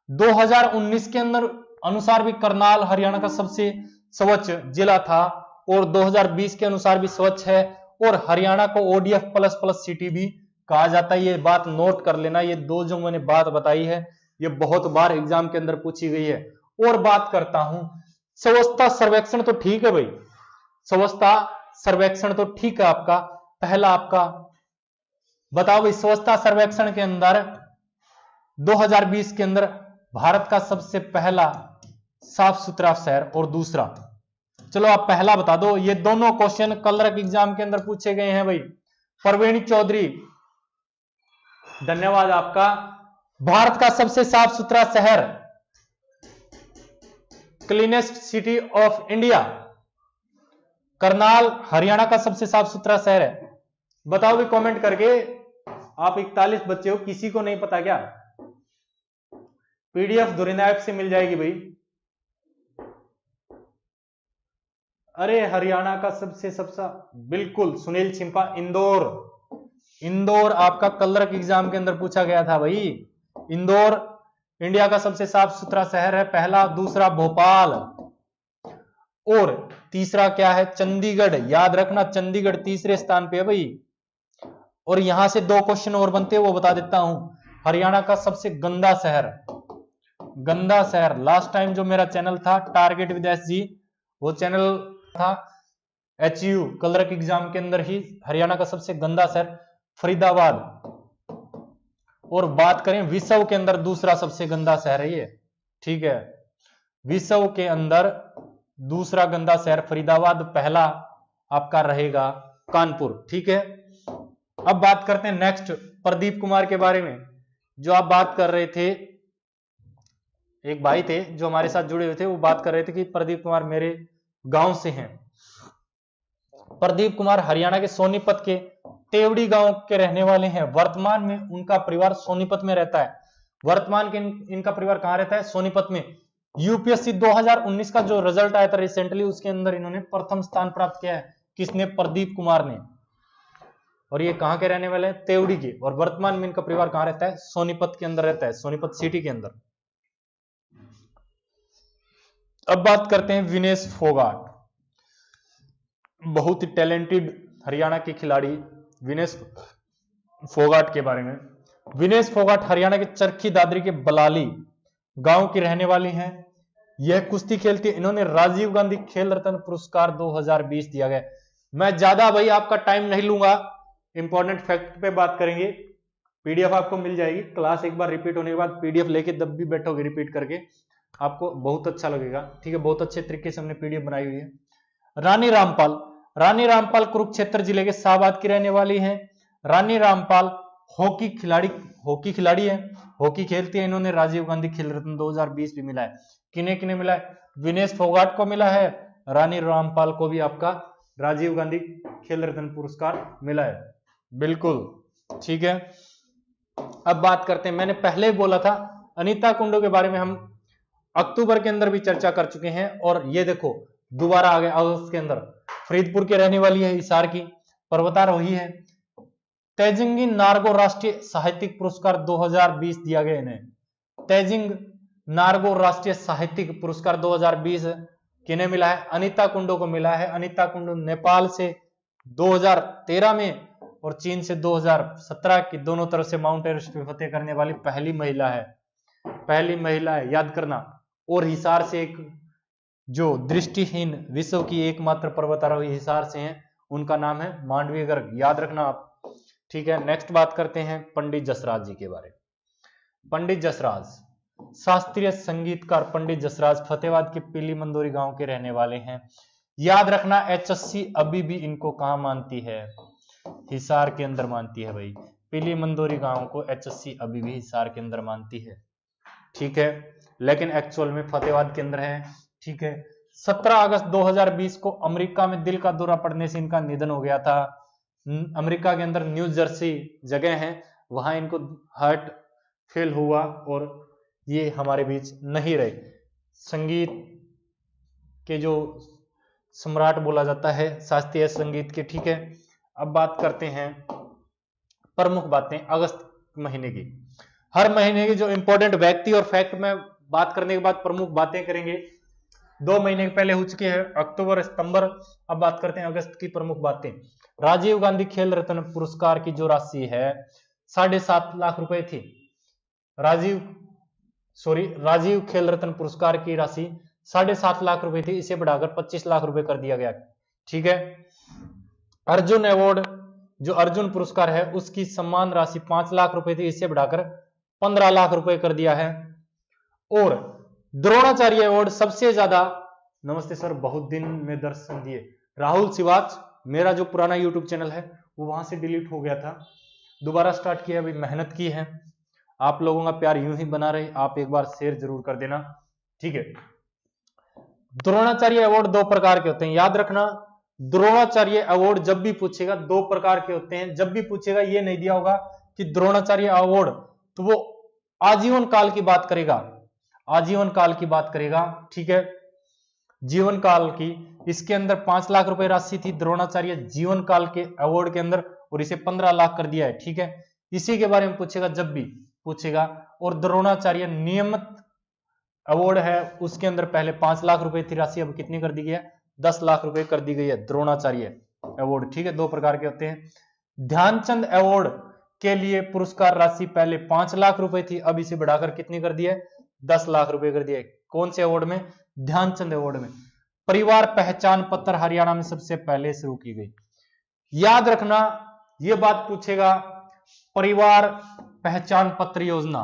S1: 2019 के अंदर अनुसार भी करनाल हरियाणा का सबसे स्वच्छ जिला था, और 2020 के अनुसार भी स्वच्छ है, और हरियाणा को ODF प्लस सिटी भी कहा जाता है। ये बात नोट कर लेना, ये 2 जो मैंने बात बताई है ये बहुत बार एग्जाम के अंदर पूछी गई है। और बात करता हूं स्वच्छता सर्वेक्षण, तो ठीक है भाई, स्वच्छता सर्वेक्षण तो ठीक है आपका। पहला आपका बताओ भाई, स्वच्छता सर्वेक्षण के अंदर 2020 के अंदर भारत का सबसे पहला साफ सुथरा शहर, और दूसरा, चलो आप पहला बता दो। ये दोनों क्वेश्चन क्लर्क एग्जाम के अंदर पूछे गए हैं भाई। प्रवीण चौधरी, धन्यवाद आपका। भारत का सबसे साफ सुथरा शहर, cleanest city of India, Karnal Haryana का सबसे साफ सुथरा शहर है। बताओ भी कमेंट करके। आप 41 बच्चे हो, किसी को नहीं पता क्या? PDF धुरिंदा ऐप से मिल जाएगी भाई। अरे हरियाणा का सबसे बिल्कुल सुनील छिंपा, इंदौर आपका क्लर्क एग्जाम के अंदर पूछा गया था भाई। इंदौर इंडिया का सबसे साफ सुथरा शहर है, पहला। दूसरा भोपाल, और तीसरा क्या है? चंडीगढ़। याद रखना चंडीगढ़ तीसरे स्थान पे है भाई। और यहां से 2 क्वेश्चन और बनते हैं, वो बता देता हूं। हरियाणा का सबसे गंदा शहर, लास्ट टाइम जो मेरा चैनल था टारगेट विद SG, वो चैनल था HU क्लर्क एग्जाम के अंदर ही। हरियाणा का सबसे गंदा शहर फरीदाबाद। और बात करें विश्व के अंदर दूसरा सबसे गंदा शहर है ये, ठीक है, विश्व के अंदर दूसरा गंदा शहर फरीदाबाद, पहला आपका रहेगा कानपुर। ठीक है, अब बात करते हैं नेक्स्ट प्रदीप कुमार के बारे में। जो आप बात कर रहे थे, एक भाई थे जो हमारे साथ जुड़े हुए थे, वो बात कर रहे थे कि प्रदीप कुमार मेरे गांव से हैं। प्रदीप कुमार हरियाणा के सोनीपत के तेवड़ी गांव के रहने वाले हैं। वर्तमान में उनका परिवार सोनीपत में रहता है। वर्तमान के इनका परिवार कहां रहता है? सोनीपत में। UPSC 2019 का जो रिजल्ट आया था रिसेंटली, उसके अंदर इन्होंने प्रथम स्थान प्राप्त किया है। किसने? प्रदीप कुमार ने। और ये कहां के रहने वाले हैं? तेवड़ी के। और वर्तमान में इनका परिवार कहां रहता है? सोनीपत के अंदर रहता है, सोनीपत सिटी के अंदर। अब बात करते हैं विनेश फोगाट, बहुत ही टैलेंटेड हरियाणा के खिलाड़ी विनेश फोगाट के बारे में। विनेश फोगाट हरियाणा के चरखी दादरी के बलाली गांव की रहने वाली हैं। यह कुश्ती खेलती है। इन्होंने राजीव गांधी खेल रत्न पुरस्कार 2020 दिया गया। मैं ज्यादा भाई आपका टाइम नहीं लूंगा, इंपॉर्टेंट फैक्ट पे बात करेंगे। PDF आपको मिल जाएगी। क्लास एक बार रिपीट होने के बाद PDF लेके जब भी बैठोगे रिपीट करके, आपको बहुत अच्छा लगेगा। ठीक है, बहुत अच्छे तरीके से हमने PDF बनाई हुई है। रानी रामपाल कुरुक्षेत्र जिले के शाहबाद की रहने वाली हैं। रानी रामपाल हॉकी खिलाड़ी है, हॉकी खेलती है। इन्होंने राजीव गांधी खेल रत्न 2020 भी मिला है। किन्हें किन्हें मिला है? विनेश फोगाट को मिला है, रानी रामपाल को भी आपका राजीव गांधी खेल रत्न पुरस्कार मिला है। बिल्कुल ठीक है। अब बात करते हैं, मैंने पहले बोला था अनीता कुंडू के बारे में हम अक्टूबर के अंदर भी चर्चा कर चुके हैं, और ये देखो दोबारा आ गए अगस्त के अंदर। फरीदपुर की रहने वाली है, हिसार की पर्वतारोही है। तेजिंग नार्गो राष्ट्रीय साहित्यिक पुरस्कार 2020 दिया गया इन्हें। तेजिंग नार्गो राष्ट्रीय साहित्यिक पुरस्कार 2020 किन्हें मिला है? अनीता कुंडू को मिला है। अनीता कुंडू नेपाल से 2013 में और चीन से 2017 की दोनों तरफ से माउंट एवरेस्ट पे फतेह करने वाली पहली महिला है, याद करना। और हिसार से एक जो दृष्टिहीन विश्व की एकमात्र पर्वतारोही हिसार से हैं, उनका नाम है मांडवी गर्ग, याद रखना आप। ठीक है, नेक्स्ट बात करते हैं पंडित जसराज जी के बारे में। पंडित जसराज शास्त्रीय संगीतकार पंडित जसराज फतेहाबाद के पीली मंदोरी गांव के रहने वाले हैं। याद रखना एचएससी अभी भी इनको कहां मानती है? हिसार के अंदर मानती है भाई। पीली मंदोरी गांव को एचएससी अभी भी हिसार के अंदर मानती है, ठीक है, लेकिन एक्चुअल में फतेहाबाद के अंदर है, ठीक है। 17 अगस्त 2020 को अमेरिका में दिल का दौरा पड़ने से इनका निधन हो गया था। अमेरिका के अंदर न्यू जर्सी जगह है, वहां इनको हार्ट फेल हुआ और ये हमारे बीच नहीं रहे। संगीत के जो सम्राट बोला जाता है शास्त्रीय संगीत के, ठीक है। अब बात करते हैं प्रमुख बातें अगस्त महीने की। हर महीने की जो इंपॉर्टेंट व्यक्ति और फैक्ट में बात करने के बाद प्रमुख बातें करेंगे। 2 महीने पहले हो चुके हैं, अक्टूबर सितंबर। अब बात करते हैं अगस्त की प्रमुख बातें। राजीव गांधी खेल रत्न पुरस्कार की जो राशि है 7.5 लाख रुपए थी। राजीव खेल रत्न पुरस्कार की राशि 7.5 लाख रुपए थी, इसे बढ़ाकर 25 लाख रुपए कर दिया गया, ठीक है। अर्जुन अवार्ड जो अर्जुन पुरस्कार है उसकी सम्मान राशि 5 लाख रुपए थी, इसे बढ़ाकर 15 लाख रुपए कर दिया है। और द्रोणाचार्य अवार्ड सबसे ज्यादा, नमस्ते सर बहुत दिन में दर्शन दिए, राहुल शिवाच, मेरा जो पुराना यूट्यूब चैनल है वो वहां से डिलीट हो गया था, दोबारा स्टार्ट किया, अभी मेहनत की है। आप लोगों का प्यार यूं ही बना रहे, आप एक बार शेयर जरूर कर देना, ठीक है। द्रोणाचार्य अवार्ड 2 प्रकार के होते हैं, याद रखना। द्रोणाचार्य अवार्ड जब भी पूछेगा 2 प्रकार के होते हैं। जब भी पूछेगा ये नहीं दिया होगा कि द्रोणाचार्य अवार्ड, तो वो आजीवन काल की बात करेगा, आजीवन काल की बात करेगा, ठीक है, जीवन काल की। इसके अंदर 5 लाख रुपए राशि थी द्रोणाचार्य जीवन काल के अवार्ड के अंदर, और इसे 15 लाख कर दिया है, ठीक है। इसी के बारे में पूछेगा जब भी पूछेगा। और द्रोणाचार्य नियमित अवार्ड है, उसके अंदर पहले 5 लाख रुपए थी राशि, अब कितनी कर दी गई है? 10 लाख रुपए कर दी गई है द्रोणाचार्य अवार्ड, ठीक है। 2 प्रकार के होते हैं। ध्यानचंद अवार्ड के लिए पुरस्कार राशि पहले 5 लाख रुपए थी, अब इसे बढ़ाकर कितनी कर दी है? 10 लाख रुपए कर दिया है। कौन से अवार्ड में? ध्यानचंद अवार्ड में। परिवार पहचान पत्र हरियाणा में सबसे पहले शुरू की गई। याद रखना यह बात पूछेगा, परिवार पहचान पत्र योजना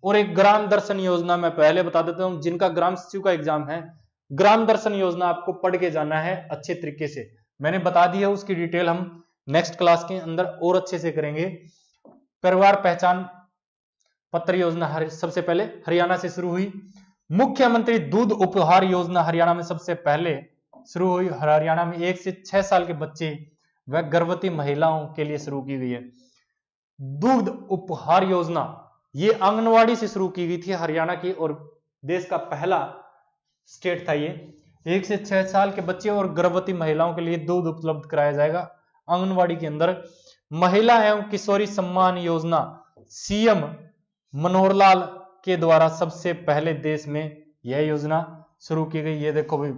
S1: और एक ग्राम दर्शन योजना। मैं पहले बता देता हूं, जिनका ग्राम सचिव का एग्जाम है, ग्राम दर्शन योजना आपको पढ़ के जाना है अच्छे तरीके से। मैंने बता दी है, उसकी डिटेल हम नेक्स्ट क्लास के अंदर और अच्छे से करेंगे। परिवार पहचान पत्र योजना सबसे पहले हरियाणा से शुरू हुई। मुख्यमंत्री दूध उपहार योजना हरियाणा में सबसे पहले शुरू हुई। हरियाणा में 1 से 6 साल के बच्चे व गर्भवती महिलाओं के लिए शुरू की गई है। दूध उपहार योजना ये आंगनवाड़ी से शुरू की गई थी हरियाणा की, और देश का पहला स्टेट था ये। 1 से 6 साल के बच्चे और गर्भवती महिलाओं के लिए दूध उपलब्ध कराया जाएगा आंगनवाड़ी के अंदर। महिला एवं किशोरी सम्मान योजना सीएम मनोहर लाल के द्वारा सबसे पहले देश में यह योजना शुरू की गई। ये देखो भाई,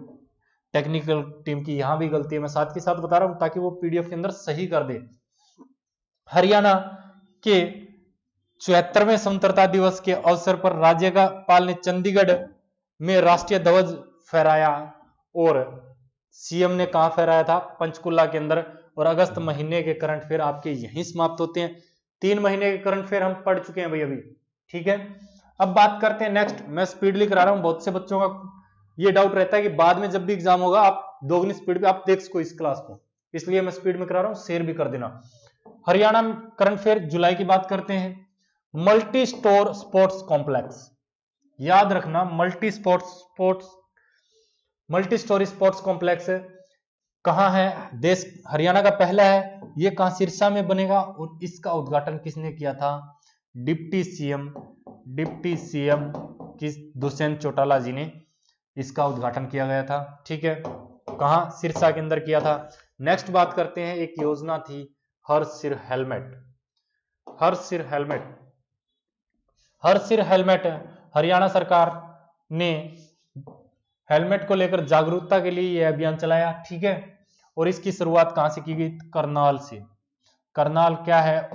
S1: टेक्निकल टीम की यहां भी गलती है, मैं साथ के साथ बता रहा हूं ताकि वो पीडीएफ के अंदर सही कर दे। हरियाणा के 74वें स्वतंत्रता दिवस के अवसर पर राज्यपाल ने चंडीगढ़ में राष्ट्रीय ध्वज फहराया, और सीएम ने कहां फहराया था? पंचकुला के अंदर। और अगस्त महीने के करंट अफेयर आपके यहीं समाप्त होते हैं। 3 महीने के करंट अफेयर हम पढ़ चुके हैं भाई अभी, ठीक है। अब बात करते हैं नेक्स्ट, मैं स्पीडली करा रहा हूं, बहुत से बच्चों का ये डाउट रहता है कि बाद में जब भी एग्जाम होगा आप दोगुनी स्पीड पे आप देख सको इस क्लास को, इसलिए मैं स्पीड में करा रहा हूं, शेयर भी कर देना। हरियाणा में करंट अफेयर जुलाई की बात करते हैं। मल्टी स्टोर स्पोर्ट्स कॉम्प्लेक्स, याद रखना मल्टी स्टोरी स्पोर्ट्स कॉम्प्लेक्स कहां है? देश हरियाणा का पहला है। ये कहां? सिरसा में बनेगा, और इसका उद्घाटन किसने किया था? डिप्टी सीएम किस दुष्यंत चौटाला जी ने इसका उद्घाटन किया गया था, ठीक है। कहां? सिरसा के अंदर किया था। नेक्स्ट बात करते हैं, एक योजना थी हर सिर हेलमेट। हर सिर हेलमेट हरियाणा सरकार ने हेलमेट को लेकर जागरूकता के लिए यह अभियान चलाया, ठीक है। और इसकी शुरुआत कहां से की गई? करनाल से। करनाल क्या है?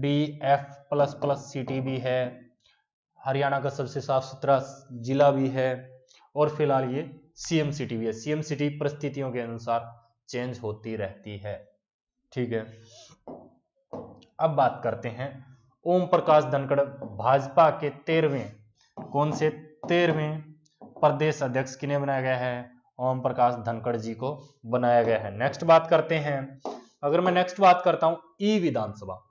S1: ODF++ सिटी भी है, हरियाणा का सबसे साफ सुथरा जिला भी है, और फिलहाल ये सीएम सिटी भी है। सीएम सिटी परिस्थितियों के अनुसार चेंज होती रहती है, ठीक है। अब बात करते हैं ओम प्रकाश धनखड़ भाजपा के 13वें, कौन से 13वें प्रदेश अध्यक्ष किन्हें बनाया गया है? ओम प्रकाश धनखड़ जी को बनाया गया है। नेक्स्ट बात करते हैं, अगर मैं नेक्स्ट बात करता हूं ई विधानसभा,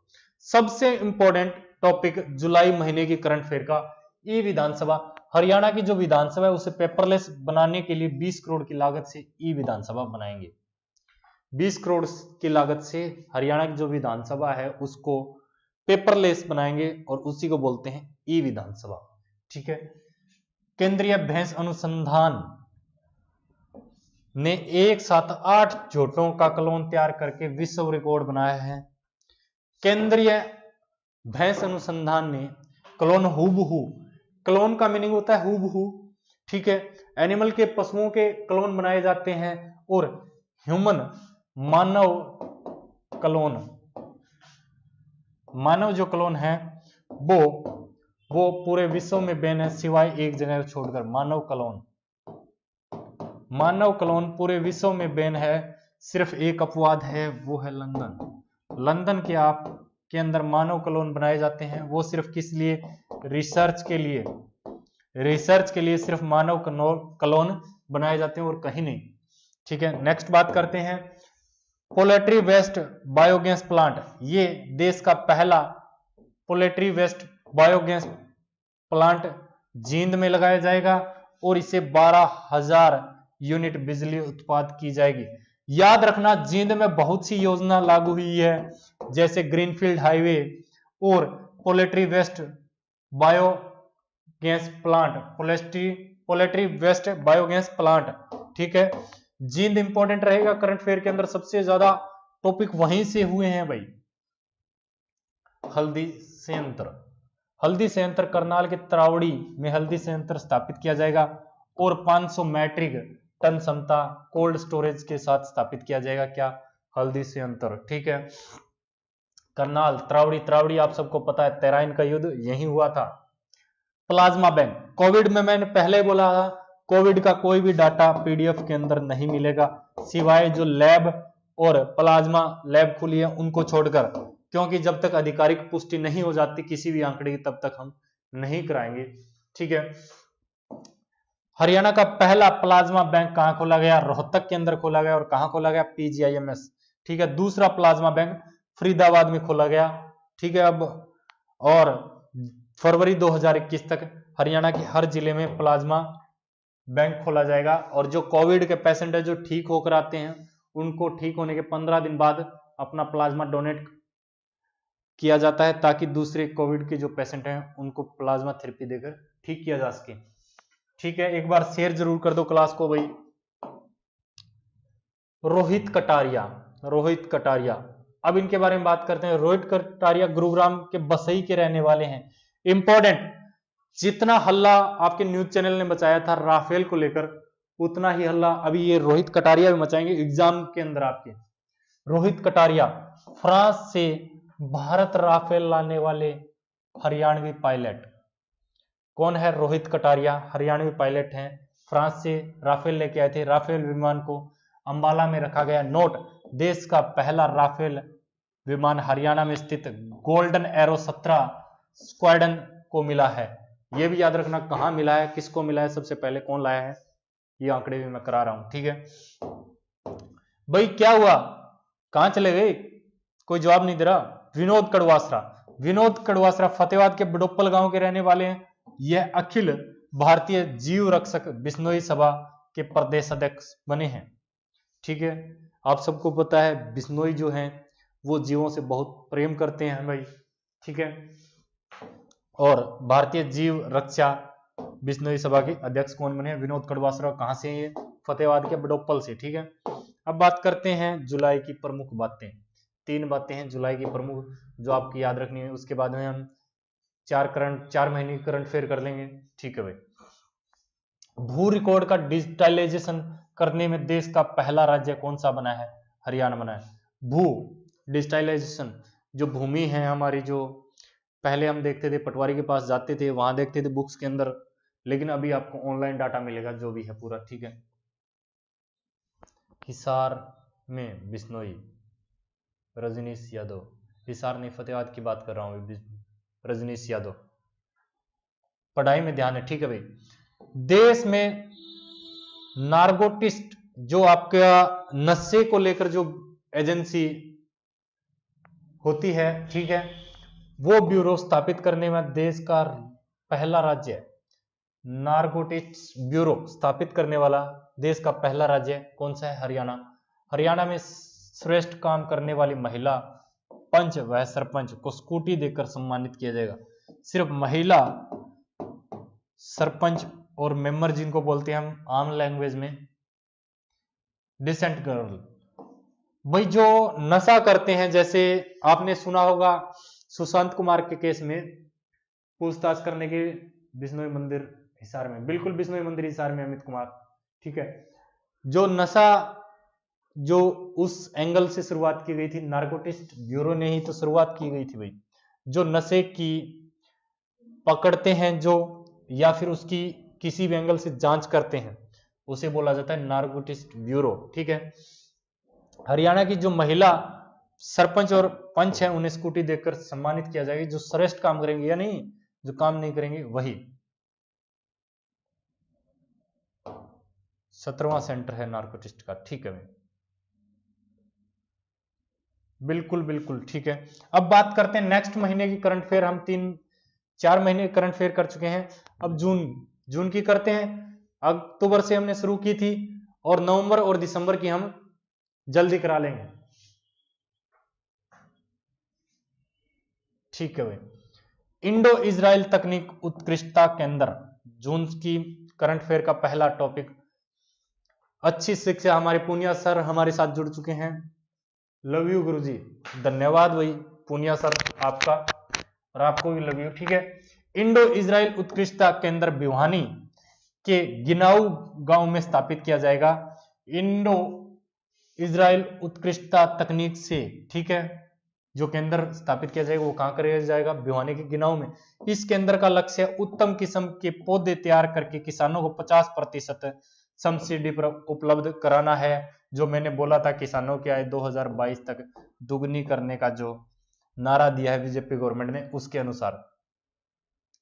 S1: सबसे इंपॉर्टेंट टॉपिक जुलाई महीने की करंट अफेयर का ई विधानसभा। हरियाणा की जो विधानसभा है उसे पेपरलेस बनाने के लिए 20 करोड़ की लागत से ई विधानसभा बनाएंगे। 20 करोड़ की लागत से हरियाणा की जो विधानसभा है उसको पेपरलेस बनाएंगे और उसी को बोलते हैं ई विधानसभा। ठीक है। केंद्रीय भैंस अनुसंधान ने एक साथ 8 झोटों का क्लोन तैयार करके विश्व रिकॉर्ड बनाया है। केंद्रीय भैंस अनुसंधान ने क्लोन हुबहू, क्लोन का मीनिंग होता है हुबहू, ठीक है, एनिमल के पशुओं के क्लोन बनाए जाते हैं और ह्यूमन मानव क्लोन, मानव जो क्लोन है वो पूरे विश्व में बैन है सिवाय एक जगह छोड़कर। मानव क्लोन पूरे विश्व में बैन है, सिर्फ एक अपवाद है वो है लंदन। लंदन के के अंदर मानव क्लोन बनाए जाते हैं, वो सिर्फ किस लिए? रिसर्च के लिए सिर्फ मानव क्लोन बनाए जाते हैं और कहीं नहीं। ठीक है। नेक्स्ट बात करते हैं पोल्ट्री वेस्ट बायोगैस प्लांट, ये देश का पहला poultry waste biogas plant Jind में लगाया जाएगा और इसे 12,000 यूनिट बिजली उत्पाद की जाएगी। याद रखना जींद में बहुत सी योजना लागू हुई है, जैसे ग्रीनफील्ड हाईवे और poultry waste biogas plant, poultry waste biogas plant. ठीक है। जींद इंपॉर्टेंट रहेगा करंट अफेयर के अंदर, सबसे ज्यादा टॉपिक वहीं से हुए हैं भाई। हल्दी संयंत्र करनाल के तरावड़ी में हल्दी संयंत्र स्थापित किया जाएगा और 500 मैट्रिक टन क्षमता कोल्ड स्टोरेज के साथ स्थापित किया जाएगा। क्या? हल्दी संयंत्र। ठीक है। करनाल, तरावड़ी आप सबको पता है, तराइन का युद्ध यही हुआ था। प्लाज्मा बैंक, कोविड में मैंने पहले बोला था कोविड का कोई भी डाटा पीडीएफ के अंदर नहीं मिलेगा सिवाय जो लैब और प्लाज्मा लैब खुली है उनको छोड़कर, क्योंकि जब तक आधिकारिक पुष्टि नहीं हो जाती किसी भी आंकड़े की तब तक हम नहीं कराएंगे। ठीक है। हरियाणा का पहला प्लाज्मा बैंक कहां खोला गया? रोहतक के अंदर खोला गया। और कहां खोला गया? पीजीआईएमएस। ठीक है। दूसरा प्लाज्मा बैंक फरीदाबाद में खोला गया। ठीक है। अब और फरवरी 2021 तक हरियाणा के हर जिले में प्लाज्मा बैंक खोला जाएगा और जो कोविड के पेशेंट है जो ठीक होकर आते हैं उनको ठीक होने के 15 दिन बाद अपना प्लाज्मा डोनेट किया जाता है ताकि दूसरे कोविड के जो पेशेंट हैं उनको प्लाज्मा थेरेपी देकर ठीक किया जा सके। ठीक है। एक बार शेयर जरूर कर दो क्लास को भाई। रोहित कटारिया, अब इनके बारे में बात करते हैं। रोहित कटारिया गुरुग्राम के बसई के रहने वाले हैं। इंपॉर्टेंट, जितना हल्ला आपके न्यूज चैनल ने मचाया था राफेल को लेकर उतना ही हल्ला अभी ये रोहित कटारिया भी मचाएंगे एग्जाम के अंदर आपके। रोहित कटारिया फ्रांस से भारत राफेल लाने वाले हरियाणवी पायलट। कौन है? रोहित कटारिया हरियाणवी पायलट हैं, फ्रांस से राफेल लेके आए थे। राफेल विमान को अंबाला में रखा गया। नोट, देश का पहला राफेल विमान हरियाणा में स्थित गोल्डन एरो 17 स्क्वाड्रन को मिला है। यह भी याद रखना कहां मिला है, किसको मिला है, सबसे पहले कौन लाया है, ये आंकड़े भी मैं करा रहा हूं। ठीक है भाई। क्या हुआ? कहां चले गए? कोई जवाब नहीं दे रहा। विनोद कड़वासरा फतेहाबाद के बडोप्पल गांव के रहने वाले हैं। यह अखिल भारतीय जीव रक्षक बिश्नोई सभा के प्रदेश अध्यक्ष बने हैं। ठीक है। आप सबको पता है बिश्नोई जो हैं वो जीवों से बहुत प्रेम करते हैं भाई। ठीक है। और भारतीय जीव रक्षा बिश्नोई सभा के अध्यक्ष कौन बने? विनोद कड़वासरा। कहां से हैं ये? फतेहाबाद के बडोप्पल से। ठीक है। अब बात करते हैं जुलाई की प्रमुख बातें। 3 बातें हैं जुलाई की प्रमुख जो आपकी याद रखनी है। उसके बाद में हम 4 महीने की करंट अफेयर कर लेंगे। ठीक है भाई। भू रिकॉर्ड का डिजिटलाइजेशन करने में देश का पहला राज्य कौन सा बना है? हरियाणा बना है। भू डिजिटलाइजेशन, जो भूमि है हमारी, जो पहले हम देखते थे पटवारी के पास जाते थे वहां देखते थे बुक्स के अंदर, लेकिन अभी आपको ऑनलाइन डाटा मिलेगा जो भी है पूरा। ठीक है। हिसार में बिश्नोई, रजनीश यादव, हिसार नहीं, फतेहाबाद की बात कर रहा हूँ। रजनीश यादव, पढ़ाई में ध्यान है, ठीक है भाई। देश में नार्कोटिस्ट जो आपका नशे को लेकर जो एजेंसी होती है, ठीक है, वो ब्यूरो स्थापित करने में देश का पहला राज्य है। नार्कोटिक्स ब्यूरो स्थापित करने वाला देश का पहला राज्य कौन सा है? हरियाणा। हरियाणा में श्रेष्ठ काम करने वाली महिला पंच व सरपंच को स्कूटी देकर सम्मानित किया जाएगा। सिर्फ महिला सरपंच और मेंबर, जिनको बोलते हैं हम आम लैंग्वेज में डिसेंट गर्ल, भाई जो नशा करते हैं, जैसे आपने सुना होगा सुशांत कुमार के केस में पूछताछ करने के बिश्नोई मंदिर हिसार में, बिल्कुल बिश्नोई मंदिर हिसार में अमित कुमार, ठीक है। जो नशा जो उस एंगल से शुरुआत की गई थी, नार्कोटिस्ट ब्यूरो ने ही तो शुरुआत की गई थी भाई। जो नशे की पकड़ते हैं जो, या फिर उसकी किसी भी एंगल से जांच करते हैं, उसे बोला जाता है नार्कोटिस्ट ब्यूरो, ठीक है। हरियाणा की जो महिला सरपंच और पंच है, उन्हें स्कूटी देकर सम्मानित किया जाएगा। जो श्रेष्ठ काम करेंगे, या नहीं जो काम नहीं करेंगे वही। 17वां सेंटर है नार्कोटिस्ट का, ठीक है भाई, बिल्कुल बिल्कुल ठीक है। अब बात करते हैं नेक्स्ट महीने की करंट अफेयर। हम 3-4 महीने करंट अफेयर कर चुके हैं, अब जून की करते हैं। अक्टूबर से हमने शुरू की थी और नवंबर और दिसंबर की हम जल्दी करा लेंगे, ठीक है भाई। इंडो इजराइल तकनीक उत्कृष्टता केंद्र, जून की करंट अफेयर का पहला टॉपिक। अच्छी शिक्षा, हमारे पुनिया सर हमारे साथ जुड़ चुके हैं, लव यू गुरुजी, धन्यवाद भाई पुनिया सर आपका, और आपको भी लव यू, ठीक है। इंडो इजराइल उत्कृष्टता केंद्र भिवानी के गिनाऊ गांव में स्थापित किया जाएगा। इंडो इजराइल उत्कृष्टता तकनीक से, ठीक है, जो केंद्र स्थापित किया जाएगा वो कहां किया जाएगा? भिवानी के गिनाऊ में। इस केंद्र का लक्ष्य उत्तम किस्म के पौधे तैयार करके किसानों को 50% सब्सिडी पर उपलब्ध कराना है। जो मैंने बोला था किसानों की आय 2022 तक दुगनी करने का जो नारा दिया है बीजेपी गवर्नमेंट ने, उसके अनुसार,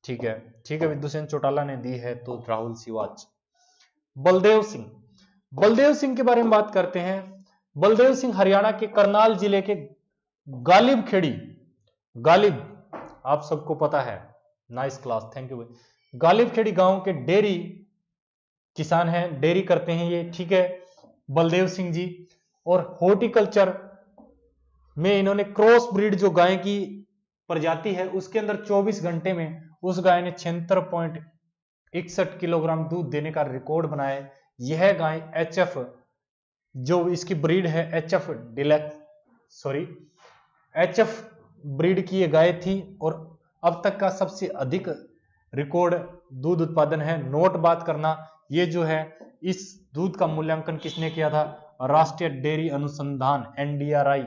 S1: ठीक है, ठीक है। विद्युषेन चौटाला ने दी है तो राहुल सिवाच। बलदेव सिंह के बारे में बात करते हैं। बलदेव सिंह हरियाणा के करनाल जिले के गालिब खेड़ी, गालिब आप सबको पता है, नाइस क्लास, थैंक यू भाई। गालिब खेड़ी गांव के डेयरी किसान हैं, डेयरी करते हैं ये, ठीक है, बलदेव सिंह जी। और हॉर्टिकल्चर में इन्होंने क्रॉस ब्रीड जो गाय की प्रजाति है, उसके अंदर 24 घंटे में उस गाय ने 76.61 किलोग्राम दूध देने का रिकॉर्ड बनाया है। यह गाय HF जो इसकी ब्रीड है, HF ब्रीड की ये गाय थी, और अब तक का सबसे अधिक रिकॉर्ड दूध उत्पादन है। नोट बात करना, ये जो है इस दूध का मूल्यांकन किसने किया था? राष्ट्रीय डेयरी अनुसंधान NDRI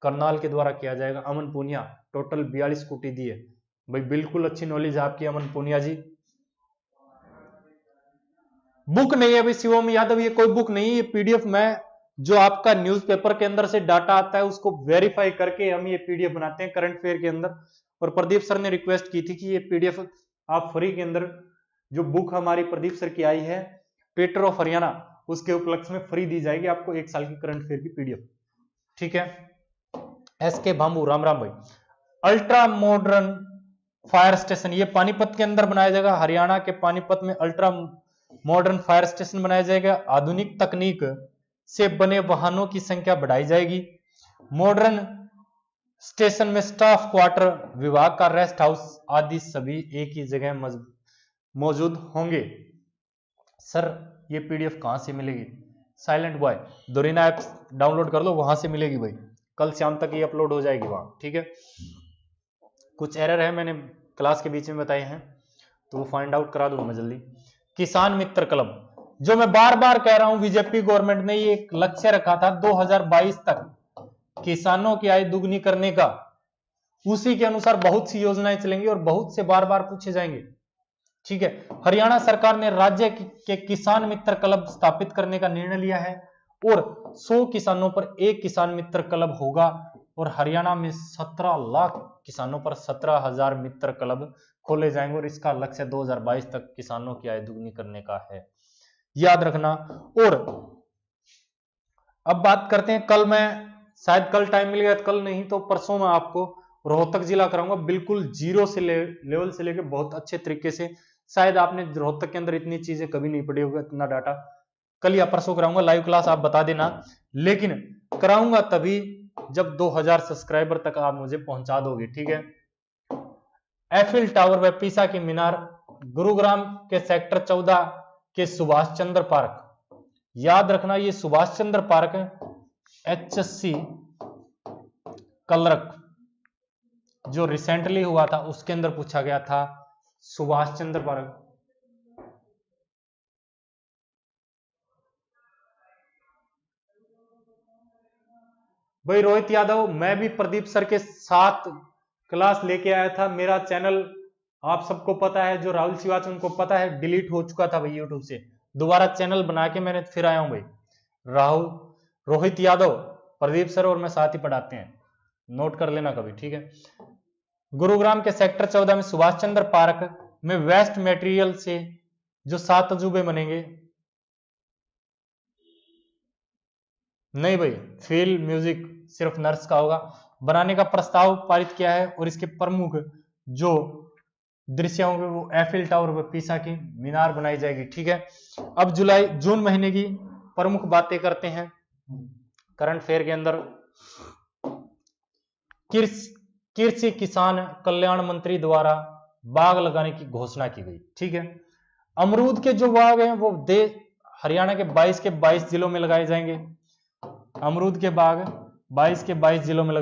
S1: करनाल के द्वारा किया जाएगा। अमन पूनिया टोटल 42 स्कूटी दी है भाई, बिल्कुल अच्छी नॉलेज है आपकी अमन पूनिया जी। बुक नहीं है भाई शिवम यादव, ये कोई बुक नहीं है, ये PDF में जो आपका न्यूज़पेपर के अंदर से डाटा आता है उसको वेरीफाई करके हम ये PDF बनाते हैं करंट अफेयर के अंदर। और प्रदीप सर ने रिक्वेस्ट की थी कि ये PDF आप फ्री के अंदर, जो बुक हमारी प्रदीप सर की आई है पेटर ऑफ हरियाणा, उसके उपलक्ष्य में फ्री दी जाएगी आपको 1 साल की करंट अफेयर की PDF, ठीक है। SK भांबू, राम राम भाई। अल्ट्रा मॉडर्न फायर स्टेशन, ये पानीपत के अंदर बनाया जाएगा। हरियाणा के पानीपत में अल्ट्रा मॉडर्न फायर स्टेशन बनाया जाएगा। आधुनिक तकनीक से बने वाहनों की संख्या बढ़ाई जाएगी। मॉडर्न स्टेशन में स्टाफ क्वार्टर, विभाग का रेस्ट हाउस आदि सभी एक ही जगह मौजूद होंगे। सर ये PDF कहां से मिलेगी? साइलेंट बॉय दोरीना ऐप डाउनलोड कर लो, वहां से मिलेगी भाई, कल शाम तक ये अपलोड हो जाएगी वहां, ठीक है। कुछ एरर है मैंने क्लास के बीच में बताए हैं तो वो फाइंड आउट करा दूंगा मैं जल्दी। किसान मित्र क्लब, जो मैं बार बार कह रहा हूं, बीजेपी गवर्नमेंट ने ये एक लक्ष्य रखा था 2022 तक किसानों की आय दुगनी करने का। उसी के अनुसार बहुत सी योजनाएं चलेंगी और बहुत से बार बार पूछे जाएंगे, ठीक है। हरियाणा सरकार ने राज्य के किसान मित्र क्लब स्थापित करने का निर्णय लिया है और 100 किसानों पर एक किसान मित्र क्लब होगा। और हरियाणा में 17 लाख किसानों पर 17,000 मित्र क्लब खोले जाएंगे और इसका लक्ष्य 2022 तक किसानों की आय दुगनी करने का है, याद रखना। और अब बात करते हैं, कल मैं शायद कल टाइम मिल गया, कल नहीं तो परसों मैं आपको रोहतक जिला कराऊंगा, बिल्कुल जीरो से लेवल से लेके बहुत अच्छे तरीके से। शायद आपने रोहतक के अंदर इतनी चीजें कभी नहीं पढ़ी होगी, इतना डाटा। कल या परसों कराऊंगा लाइव क्लास, आप बता देना, लेकिन कराऊंगा तभी जब 2000 सब्सक्राइबर तक आप मुझे पहुंचा दोगे, ठीक है। एफिल टावर व पीसा की मीनार, गुरुग्राम के सेक्टर 14 के सुभाष चंद्र पार्क, याद रखना ये Subhash Chandra park HSC clerk जो रिसेंटली हुआ था उसके अंदर पूछा गया था, सुभाष चंद्र पार्क। भाई रोहित यादव, मैं भी प्रदीप सर के साथ क्लास लेके आया था, मेरा चैनल आप सबको पता है, जो राहुल शिवाच उनको पता है, डिलीट हो चुका था भाई यूट्यूब से, दोबारा चैनल बना के मैंने फिर आया हूं भाई। राहुल, रोहित यादव, प्रदीप सर और मैं साथ ही पढ़ाते हैं, नोट कर लेना कभी, ठीक है। गुरुग्राम के सेक्टर 14 में सुभाष चंद्र पार्क में वेस्ट मटेरियल से जो 7 अजूबे बनेंगे, नहीं भाई फील्ड म्यूजिक सिर्फ नर्स का होगा, बनाने का प्रस्ताव पारित किया है और इसके प्रमुख जो दृश्य होंगे वो एफिल टावर व पीसा की मीनार बनाई जाएगी, ठीक है। अब जून महीने की प्रमुख बातें करते हैं। करंट फेयर के अंदर कृषि किसान कल्याण मंत्री द्वारा बाग लगाने की घोषणा की गई, ठीक है। अमरूद के जो बाग हैं वो हरियाणा के 22 के 22 जिलों में लगाए जाएंगे। अमरूद के बाग 22 के 22 जिलों में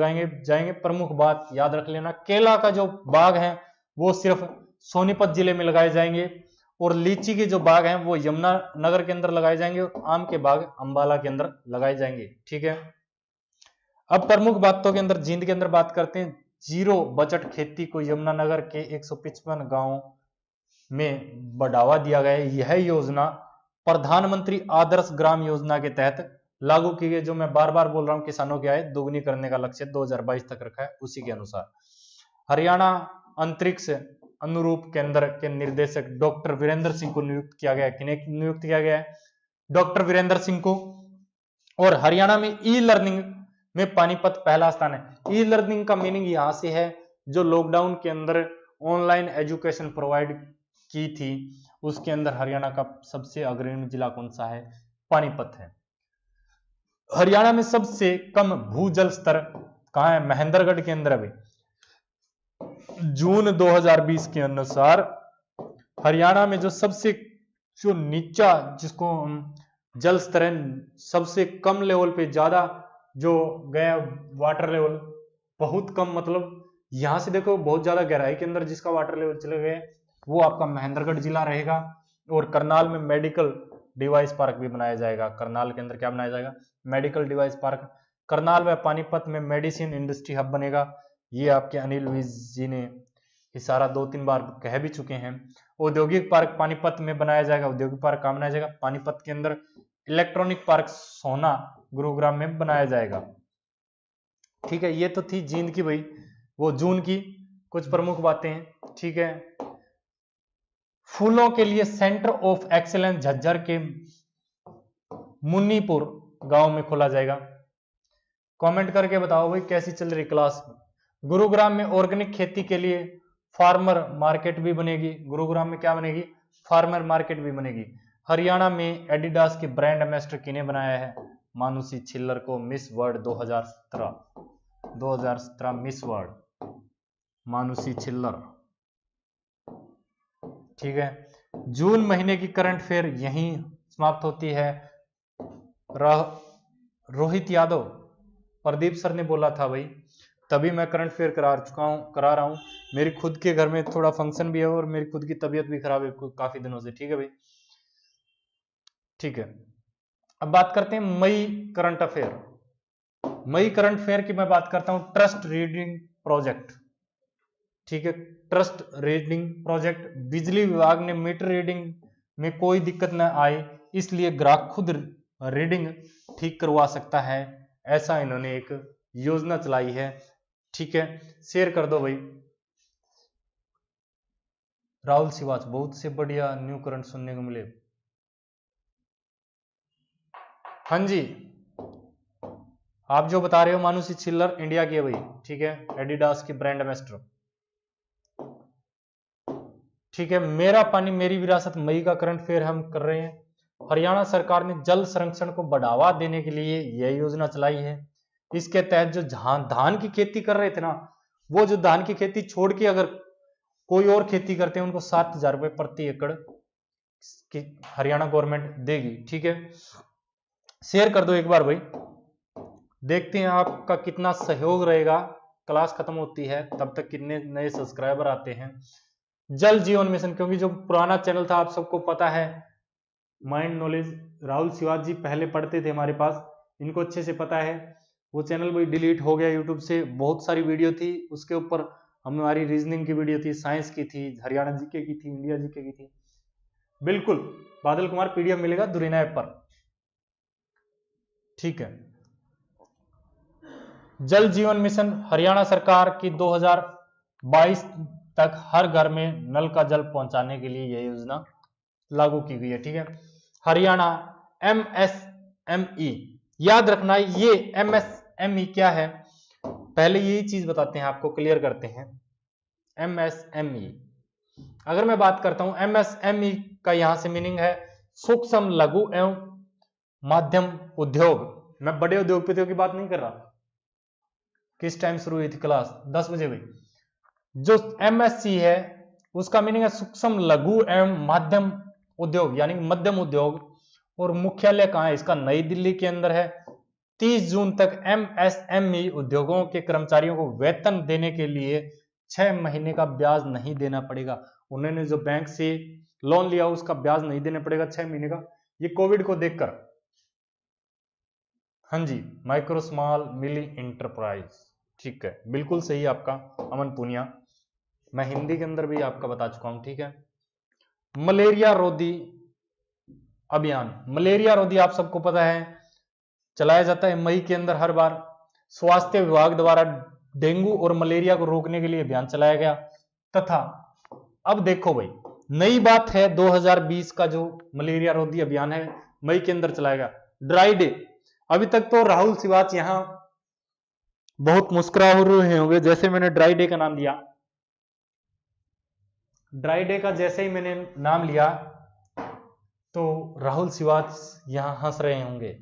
S1: जाएंगे। प्रमुख बात याद रख लेना, केला का जो बाग है वो सिर्फ सोनीपत जिले में लगाए जाएंगे और लीची के जो बाग हैं वो यमुनानगर के अंदर लगाए जाएंगे और आम के बाग अंबाला के अंदर लगाए जाएंगे, ठीक है। अब प्रमुख बातों के अंदर जींद के अंदर बात करते हैं। जीरो बजट खेती को यमुनानगर के 155 गांवों में बढ़ावा दिया गया है। यह योजना प्रधानमंत्री आदर्श ग्राम योजना के तहत लागू की गई, जो मैं बार बार बोल रहा हूं, किसानों की आय दोगुनी करने का लक्ष्य 2022 तक रखा है, उसी के अनुसार। हरियाणा अंतरिक्ष अनुरूप केंद्र के निर्देशक डॉक्टर वीरेंद्र सिंह को नियुक्त किया गया है। किन्हें नियुक्त किया गया है? डॉक्टर वीरेंद्र सिंह को। और हरियाणा में ई लर्निंग में पानीपत पहला स्थान है। ई लर्निंग का मीनिंग यहां से है, जो लॉकडाउन के अंदर ऑनलाइन एजुकेशन प्रोवाइड की थी, उसके अंदर हरियाणा का सबसे अग्रणी जिला कौन सा है? पानीपत है। हरियाणा में सबसे कम भूजल स्तर कहां है? महेंद्रगढ़ के अंदर है। जून 2020 के अनुसार हरियाणा में जो सबसे जो नीचा जिसको जल स्तर है, सबसे कम लेवल पे ज्यादा जो गया वाटर लेवल बहुत कम, मतलब यहां से देखो बहुत ज्यादा गहराई के अंदर जिसका वाटर लेवल चले गए वो आपका महेंद्रगढ़ जिला रहेगा। और करनाल में मेडिकल डिवाइस पार्क भी बनाया जाएगा। करनाल के अंदर क्या बनाया जाएगा? Medical device park. करनाल व पानीपत में मेडिसिन इंडस्ट्री हब बनेगा। ये आपके अनिल विज जी ने इशारा 2-3 बार कह भी चुके हैं। औद्योगिक पार्क पानीपत में बनाया जाएगा। औद्योगिक पार्क कहाँ बनाया जाएगा? पानीपत के अंदर। इलेक्ट्रॉनिक पार्क सोना गुरुग्राम में बनाया जाएगा। ठीक है, ये तो थी जींद की भाई, वो जून की कुछ प्रमुख बातें हैं। ठीक है, फूलों के लिए सेंटर ऑफ एक्सीलेंस झज्जर के मुन्नीपुर गांव में खोला जाएगा। कमेंट करके बताओ भाई कैसी चल रही क्लास। गुरुग्राम में ऑर्गेनिक खेती के लिए फार्मर मार्केट भी बनेगी। गुरुग्राम में क्या बनेगी? फार्मर मार्केट भी बनेगी। हरियाणा में एडिडास के ब्रांड एम्बेसडर किने बनाया है? मानुषी छिल्लर को miss world 2017 miss world Manushi Chhillar. ठीक है, जून महीने की करंट फेयर यहीं समाप्त होती है। रोहित यादव, प्रदीप सर ने बोला था भाई, तभी मैं करंट फेयर करा रहा हूं। मेरी खुद के घर में थोड़ा फंक्शन भी है और मेरी खुद की तबीयत भी खराब है काफी दिनों से। ठीक है भाई, ठीक है। अब बात करते हैं मई करंट अफेयर। मई करंट फेयर की मैं बात करता हूं। Trust reading project. ठीक है, ट्रस्ट रीडिंग प्रोजेक्ट। बिजली विभाग ने मीटर रीडिंग में कोई दिक्कत न आए इसलिए ग्राहक खुद रीडिंग ठीक करवा सकता है, ऐसा इन्होंने एक योजना चलाई है। ठीक है, शेयर कर दो भाई। राहुल सिवाच, बहुत से बढ़िया न्यू करंट सुनने को मिले। हाँ जी, आप जो बता रहे हो मानुषी छिल्लर इंडिया की है भाई। ठीक है, एडिडास की ब्रांड एम्बेसडर। ठीक है, मेरा पानी मेरी विरासत मई का करंट फेयर हम कर रहे हैं। हरियाणा सरकार ने जल संरक्षण को बढ़ावा देने के लिए यह योजना चलाई है। इसके तहत जो धान की खेती कर रहे थे ना, वो जो धान की खेती छोड़ के अगर कोई और खेती करते हैं उनको 7,000 रुपए प्रति एकड़ की हरियाणा गवर्नमेंट देगी। ठीक है, शेयर कर दो एक बार भाई, देखते हैं आपका कितना सहयोग रहेगा। क्लास खत्म होती है तब तक कितने नए सब्सक्राइबर आते हैं। जल जीवन मिशन, क्योंकि जो पुराना चैनल था आप सबको पता है, माइंड नॉलेज राहुल सिवाच जी पहले पढ़ते थे हमारे पास, इनको अच्छे से पता है। वो चैनल भी डिलीट हो गया यूट्यूब से। बहुत सारी वीडियो थी उसके ऊपर, हमारी रीजनिंग की वीडियो थी, साइंस की थी, हरियाणा जीके की थी, इंडिया जीके की थी। बिल्कुल बादल कुमार पीडीएफ मिलेगा दुरीना ऐप पर। ठीक है, जल जीवन मिशन हरियाणा सरकार की 2022 तक हर घर में नल का जल पहुंचाने के लिए यह योजना लागू की गई है। ठीक है, हरियाणा MSME, याद रखना ये MSME क्या है, पहले यही चीज बताते हैं आपको, क्लियर करते हैं। MSME, अगर मैं बात करता हूं MSME का यहां से मीनिंग है सूक्ष्म लघु एवं माध्यम उद्योग। मैं बड़े उद्योगपतियों की बात नहीं कर रहा। किस टाइम शुरू हुई थी क्लास? 10 बजे हुई। जो MSC है उसका मीनिंग है सूक्ष्म लघु एवं माध्यम उद्योग, यानी मध्यम उद्योग। और मुख्यालय कहां है इसका? नई दिल्ली के अंदर है। 30 जून तक MSME उद्योगों के कर्मचारियों को वेतन देने के लिए 6 महीने का ब्याज नहीं देना पड़ेगा। उन्होंने जो बैंक से लोन लिया उसका ब्याज नहीं देना पड़ेगा 6 महीने का, ये कोविड को देखकर। हाँ जी, माइक्रो स्मॉल मिली इंटरप्राइज। ठीक है, बिल्कुल सही आपका अमन पुनिया, मैं हिंदी के अंदर भी आपका बता चुका हूं। ठीक है, मलेरिया रोधी अभियान, मलेरिया रोधी आप सबको पता है चलाया जाता है मई के अंदर हर बार। स्वास्थ्य विभाग द्वारा डेंगू और मलेरिया को रोकने के लिए अभियान चलाया गया। तथा अब देखो भाई, नई बात है 2020 का जो मलेरिया रोधी अभियान है मई के अंदर चलाया गया। ड्राई डे, अभी तक तो राहुल सिवाच यहां बहुत मुस्कुरा रहे होंगे जैसे मैंने ड्राई डे का नाम लिया। ड्राई डे का जैसे ही मैंने नाम लिया तो राहुल सिवाच यहां हंस रहे होंगे।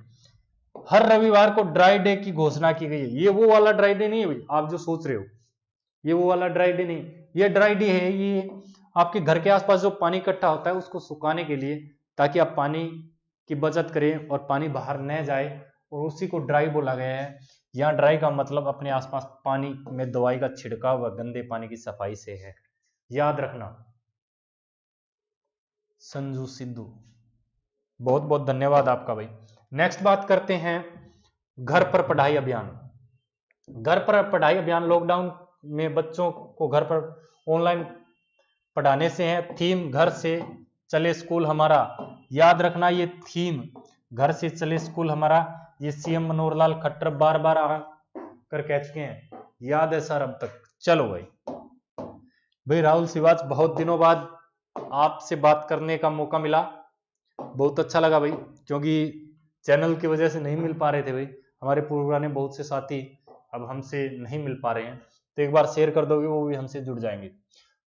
S1: हर रविवार को ड्राई डे की घोषणा की गई है। ये वो वाला ड्राई डे नहीं है भाई आप जो सोच रहे हो, ये वो वाला ड्राई डे नहीं। ये ड्राई डे है, ये आपके घर के आसपास जो पानी इकट्ठा होता है उसको सुखाने के लिए, ताकि आप पानी की बचत करें और पानी बाहर न जाए, और उसी को ड्राई बोला गया है। यहाँ ड्राई का मतलब अपने आसपास पानी में दवाई का छिड़काव व गंदे पानी की सफाई से है, याद रखना। संजू सिद्धू, बहुत बहुत धन्यवाद आपका भाई। नेक्स्ट बात करते हैं घर पर पढ़ाई अभियान। घर पर पढ़ाई अभियान लॉकडाउन में बच्चों को घर पर ऑनलाइन पढ़ाने से है। थीम घर से चले स्कूल हमारा, याद रखना ये थीम घर से चले स्कूल हमारा, ये सीएम मनोहर लाल खट्टर बार बार आकर कह चुके हैं, याद है सर अब तक। चलो भाई राहुल सिवाच, बहुत दिनों बाद आपसे बात करने का मौका मिला, बहुत अच्छा लगा भाई, क्योंकि चैनल की वजह से नहीं मिल पा रहे थे भाई। हमारे पुराने बहुत से साथी अब हमसे नहीं मिल पा रहे हैं, तो एक बार शेयर कर दोगे, वो भी हमसे जुड़ जाएंगे।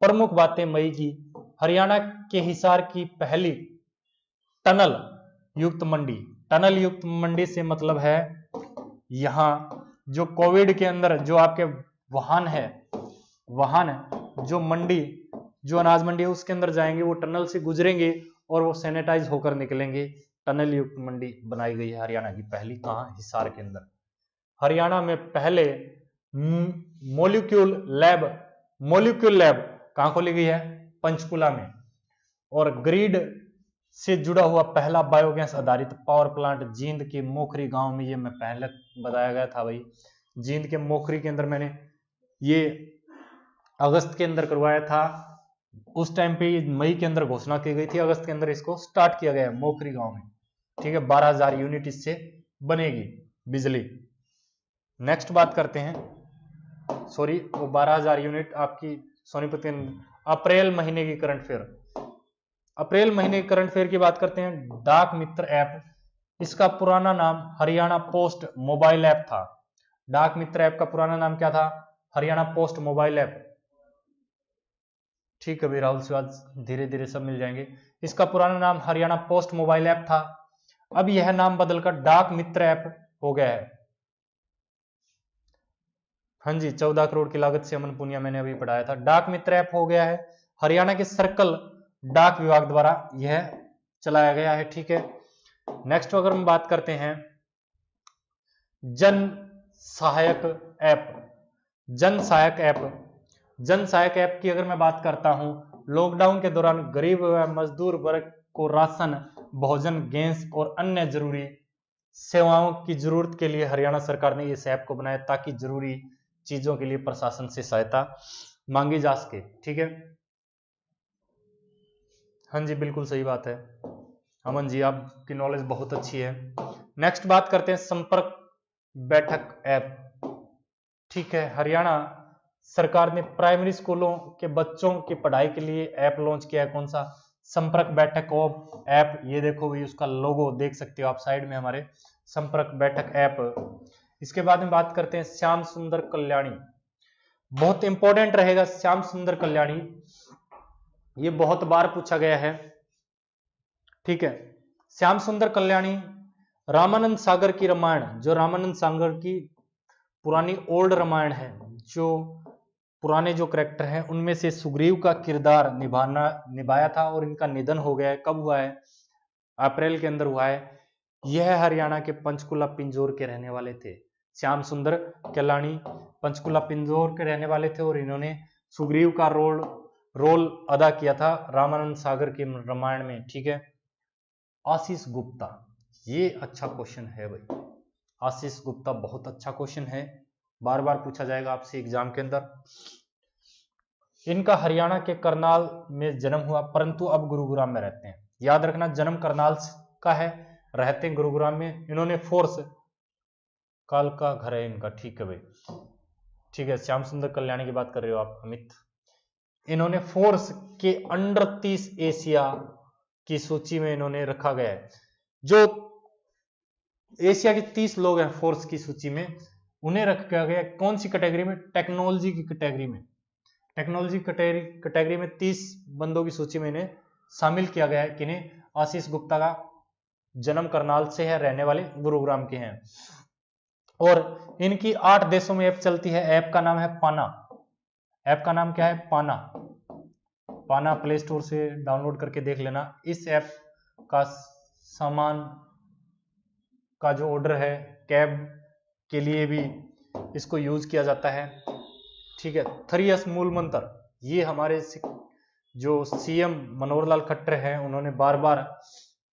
S1: प्रमुख बातें मई की, हरियाणा के हिसार की पहली टनल युक्त मंडी। टनल युक्त मंडी से मतलब है यहां जो कोविड के अंदर जो आपके वाहन है जो मंडी, जो अनाज मंडी है उसके अंदर जाएंगे, वो टनल से गुजरेंगे और वो सैनिटाइज होकर निकलेंगे। टनल युक्त मंडी बनाई गई है हरियाणा की पहली, कहां? हिसार के अंदर। हरियाणा में पहले मोलिक्यूल लैब कहां खोली गई है? पंचकुला में। और ग्रिड से जुड़ा हुआ पहला बायोगैस आधारित पावर प्लांट जींद के मोखरी गांव में, ये मैं पहले बताया गया था भाई, जींद के मोखरी के अंदर मैंने ये अगस्त के अंदर करवाया था। उस टाइम पे मई के अंदर घोषणा की गई थी, अगस्त के अंदर इसको स्टार्ट किया गया है मोखरी गांव में। ठीक है, 12,000 यूनिट इससे बनेगी बिजली। नेक्स्ट बात करते हैं, सॉरी वो 12,000 यूनिट आपकी सोनीपत अप्रैल महीने की करंट फेयर, अप्रैल महीने की करंट फेयर की बात करते हैं। डाक मित्र ऐप, इसका पुराना नाम हरियाणा पोस्ट मोबाइल ऐप था। डाक मित्र ऐप का पुराना नाम क्या था? Haryana post mobile app. ठीक है भाई राहुल शिवाज, धीरे धीरे सब मिल जाएंगे। इसका पुराना नाम हरियाणा पोस्ट मोबाइल ऐप था, अब यह नाम बदलकर डाक मित्र ऐप हो गया है। हाँ जी, 14 करोड़ की लागत से, अमन पुनिया, मैंने अभी पढ़ाया था। डाक मित्र ऐप हो गया है, हरियाणा के सर्कल डाक विभाग द्वारा यह चलाया गया है। ठीक है, नेक्स्ट अगर हम बात करते हैं जन सहायक ऐप, जन सहायक ऐप, जन सहायक ऐप की अगर मैं बात करता हूं, लॉकडाउन के दौरान गरीब व मजदूर वर्ग को राशन, भोजन, गैस और अन्य जरूरी सेवाओं की जरूरत के लिए हरियाणा सरकार ने इस ऐप को बनाया ताकि जरूरी चीजों के लिए प्रशासन से सहायता मांगी जा सके। ठीक है, हाँ जी बिल्कुल सही बात है अमन जी, आपकी नॉलेज बहुत अच्छी है। नेक्स्ट बात करते हैं संपर्क बैठक ऐप। ठीक है, हरियाणा सरकार ने प्राइमरी स्कूलों के बच्चों की पढ़ाई के लिए ऐप लॉन्च किया है। कौन सा? संपर्क बैठक ऐप। ये देखो भी, उसका लोगो देख सकते हो आप साइड में हमारे, संपर्क बैठक ऐप। इसके बाद में बात करते हैं श्याम सुंदर कल्याणी, बहुत इंपॉर्टेंट रहेगा श्याम सुंदर कल्याणी, ये बहुत बार पूछा गया है। ठीक है, श्याम सुंदर कल्याणी रामानंद सागर की रामायण, जो रामानंद सागर की पुरानी ओल्ड रामायण है, जो पुराने जो करेक्टर हैं उनमें से सुग्रीव का किरदार निभाया था और इनका निधन हो गया है। कब हुआ है? अप्रैल के अंदर हुआ है। यह हरियाणा के पंचकुला पिंजौर के रहने वाले थे। श्याम सुंदर कल्याणी पंचकुला पिंजौर के रहने वाले थे और इन्होंने सुग्रीव का रोल अदा किया था रामानंद सागर के रामायण में। ठीक है, आशीष गुप्ता, ये अच्छा क्वेश्चन है भाई, आशीष गुप्ता बहुत अच्छा क्वेश्चन है, बार बार पूछा जाएगा आपसे एग्जाम के अंदर। इनका हरियाणा के करनाल में जन्म हुआ, परंतु अब गुरुग्राम में रहते हैं। याद रखना, जन्म करनाल का है, रहते हैं गुरुग्राम में। इन्होंने फोर्स, काल का घर है इनका। ठीक है भाई, ठीक है, श्याम सुंदर कल्याणी की बात कर रहे हो आप अमित। इन्होंने फोर्स के अंडर 30 एशिया की सूची में इन्होंने रखा गया है। जो एशिया के 30 लोग हैं फोर्स की सूची में, उन्हें रखा गया कौन सी कैटेगरी में? टेक्नोलॉजी की कैटेगरी में। टेक्नोलॉजी कैटेगरी में 30 बंदों की सूची में इन्हें शामिल किया गया है। किन्हें? आशीष गुप्ता का जन्म करनाल से है, रहने वाले गुरुग्राम के हैं। और इनकी 8 देशों में ऐप चलती है। ऐप का नाम है पाना। ऐप का नाम क्या है? पाना। पाना प्ले स्टोर से डाउनलोड करके देख लेना। इस ऐप का सामान का जो ऑर्डर है, कैब के लिए भी इसको यूज किया जाता है। ठीक है, 3S मूल मंत्र, ये हमारे जो सीएम मनोहर लाल खट्टर हैं, उन्होंने बार बार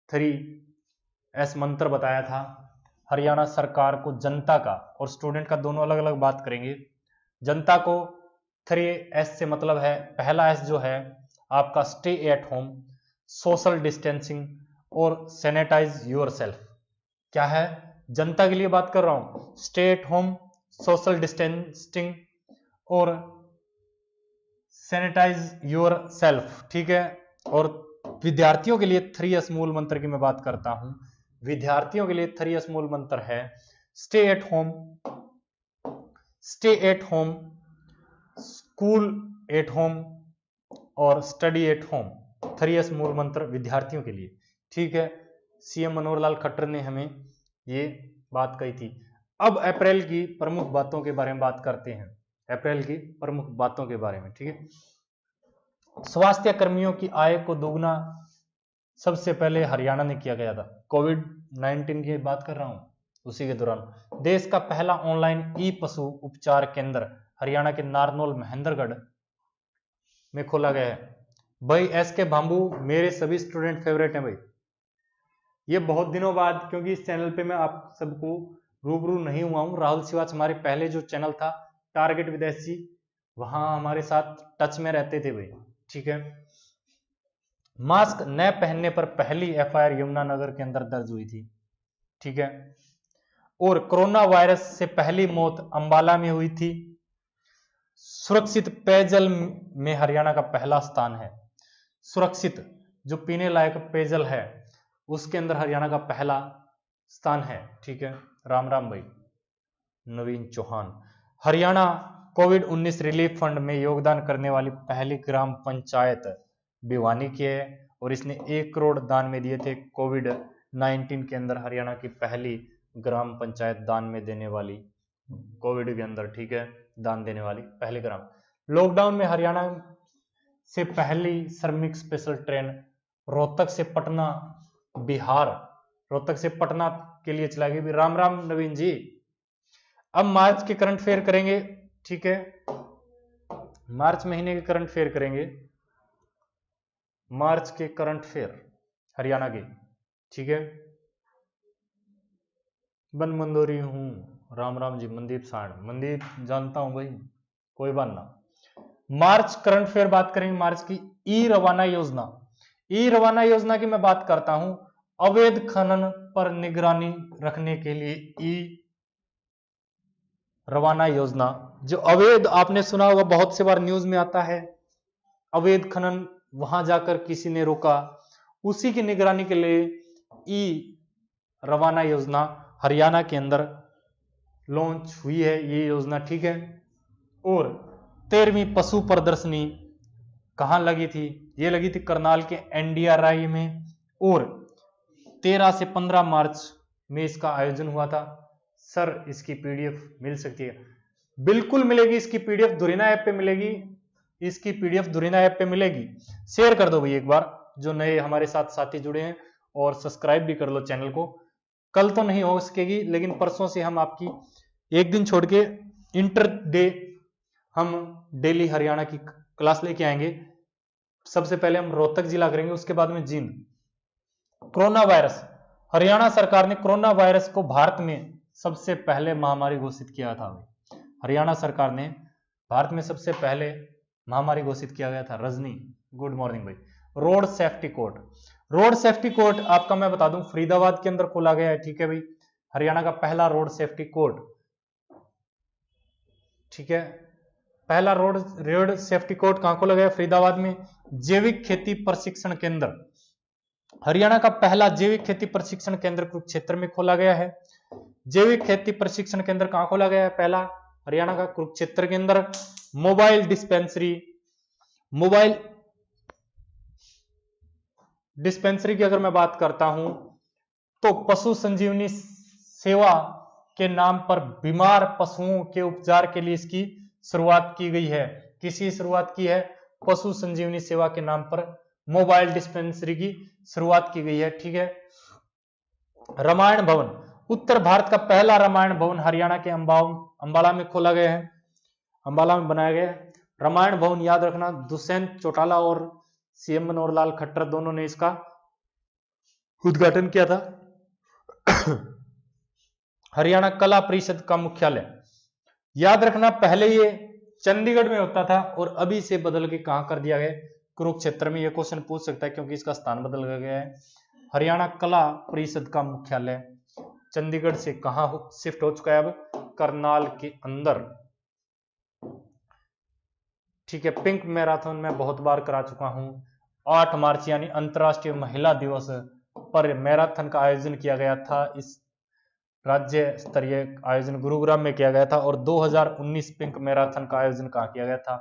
S1: 3S मंत्र बताया था। हरियाणा सरकार को जनता का और स्टूडेंट का दोनों अलग अलग बात करेंगे। जनता को 3S से मतलब है, पहला S जो है आपका stay at home, social distancing और सैनिटाइज योरसेल्फ। क्या है? जनता के लिए बात कर रहा हूं, stay at home, social distancing और सैनिटाइज योर सेल्फ। ठीक है, और विद्यार्थियों के लिए 3S मूल मंत्र की मैं बात करता हूं। विद्यार्थियों के लिए 3S मूल मंत्र है stay at home, stay at home, school at home और स्टडी एट होम। 3S मूल मंत्र विद्यार्थियों के लिए। ठीक है, सीएम मनोहर लाल खट्टर ने हमें ये बात कही थी। अब अप्रैल की प्रमुख बातों के बारे में बात करते हैं, अप्रैल की प्रमुख बातों के बारे में। ठीक है, स्वास्थ्य कर्मियों की आय को दोगुना सबसे पहले हरियाणा ने किया गया था। कोविड-19 की बात कर रहा हूं, उसी के दौरान देश का पहला ऑनलाइन ई पशु उपचार केंद्र हरियाणा के नारनौल महेंद्रगढ़ में खोला गया है। भाई SK भांबू मेरे सभी स्टूडेंट फेवरेट हैं भाई। ये बहुत दिनों बाद, क्योंकि इस चैनल पे मैं आप सबको रूबरू नहीं हुआ हूं। राहुल शिवाच हमारे पहले जो चैनल था टारगेट विदेशी, वहां हमारे साथ टच में रहते थे भाई। ठीक है, मास्क न पहनने पर पहली FIR यमुनानगर के अंदर दर्ज हुई थी। ठीक है, और कोरोना वायरस से पहली मौत अंबाला में हुई थी। सुरक्षित पेयजल में हरियाणा का पहला स्थान है। सुरक्षित जो पीने लायक पेयजल है उसके अंदर हरियाणा का पहला स्थान है। ठीक है, राम राम भाई नवीन चौहान। हरियाणा कोविड-19 रिलीफ फंड में योगदान करने वाली पहली ग्राम पंचायत भिवानी की है और इसने 1 करोड़ दान में दिए थे। कोविड-19 के अंदर हरियाणा की पहली ग्राम पंचायत दान में देने वाली, कोविड के अंदर, ठीक है, दान देने वाली पहली ग्राम। लॉकडाउन में हरियाणा से पहली श्रमिक स्पेशल ट्रेन रोहतक से पटना बिहार, रोहतक से पटना के लिए चलाई गई। राम राम नवीन जी। अब मार्च के करंट फेयर करेंगे। ठीक है, मार्च महीने के करंट फेयर करेंगे, मार्च के करंट फेयर हरियाणा के। ठीक है, बन मंदोरी हूं, राम राम जी। मनदीप साण, मनदीप जानता हूं भाई, कोई बात ना। मार्च करंट फेयर बात करेंगे मार्च की। ई रवाना योजना, ई रवाना योजना की मैं बात करता हूं। अवैध खनन पर निगरानी रखने के लिए ई रवाना योजना, जो अवैध, आपने सुना होगा बहुत से बार न्यूज में आता है, अवैध खनन वहां जाकर किसी ने रोका, उसी की निगरानी के लिए ई रवाना योजना हरियाणा के अंदर लॉन्च हुई है ये योजना। ठीक है, और 13वीं पशु प्रदर्शनी कहां लगी थी? ये लगी थी करनाल के एनडीआरआई में और 13 से 15 मार्च में इसका आयोजन हुआ था। सर इसकी पीडीएफ मिल सकती है? बिल्कुल मिलेगी, इसकी पीडीएफ धुरीना ऐप पे मिलेगी, इसकी पीडीएफ धुरीना ऐप पे मिलेगी। शेयर कर दो भाई एक बार, जो नए हमारे साथ साथी जुड़े हैं, और सब्सक्राइब भी कर लो चैनल को। कल तो नहीं हो सकेगी, लेकिन परसों से हम आपकी एक दिन छोड़ के इंटर डे हम डेली हरियाणा की क्लास लेके आएंगे। सबसे पहले हम रोहतक जिला करेंगे, उसके बाद में जींद। कोरोना वायरस, हरियाणा सरकार ने कोरोना वायरस को भारत में सबसे पहले महामारी घोषित किया था। हरियाणा सरकार ने भारत में सबसे पहले महामारी घोषित किया गया था। रजनी, गुड मॉर्निंग भाई। Road safety court, road safety court आपका मैं बता दूं फरीदाबाद के अंदर खोला गया है। ठीक है भाई, हरियाणा का पहला रोड सेफ्टी कोर्ट। ठीक है, पहला रोड सेफ्टी कोर्ट कहां खोला गया? फरीदाबाद में। जैविक खेती प्रशिक्षण केंद्र, हरियाणा का पहला जैविक खेती प्रशिक्षण केंद्र कुरुक्षेत्र में खोला गया है। जैविक खेती प्रशिक्षण केंद्र कहां खोला गया है? पहला हरियाणा का कुरुक्षेत्र के अंदर। मोबाइल डिस्पेंसरी, मोबाइल डिस्पेंसरी की अगर मैं बात करता हूं तो पशु संजीवनी सेवा के नाम पर बीमार पशुओं के उपचार के लिए इसकी शुरुआत की गई है। किसकी शुरुआत की है? पशु संजीवनी सेवा के नाम पर मोबाइल डिस्पेंसरी की शुरुआत की गई है। ठीक है, रामायण भवन, उत्तर भारत का पहला रामायण भवन हरियाणा के अंबाला में खोला गया है, अंबाला में बनाया गया है। रामायण भवन याद रखना, दुष्यंत चौटाला और सीएम मनोहर लाल खट्टर दोनों ने इसका उद्घाटन किया था। हरियाणा कला परिषद का मुख्यालय, याद रखना पहले ये चंडीगढ़ में होता था और अभी से बदल के कहां कर दिया गया? कुरुक्षेत्र में। यह क्वेश्चन पूछ सकता है क्योंकि इसका स्थान बदल गया है। हरियाणा कला परिषद का मुख्यालय चंडीगढ़ से कहां शिफ्ट हो चुका है? अब करनाल के अंदर। ठीक है, पिंक मैराथन मैं बहुत बार करा चुका हूं। 8 मार्च यानी अंतर्राष्ट्रीय महिला दिवस पर मैराथन का आयोजन किया गया था। इस राज्य स्तरीय आयोजन गुरुग्राम में किया गया था। और 2019 पिंक मैराथन का आयोजन कहां किया गया था?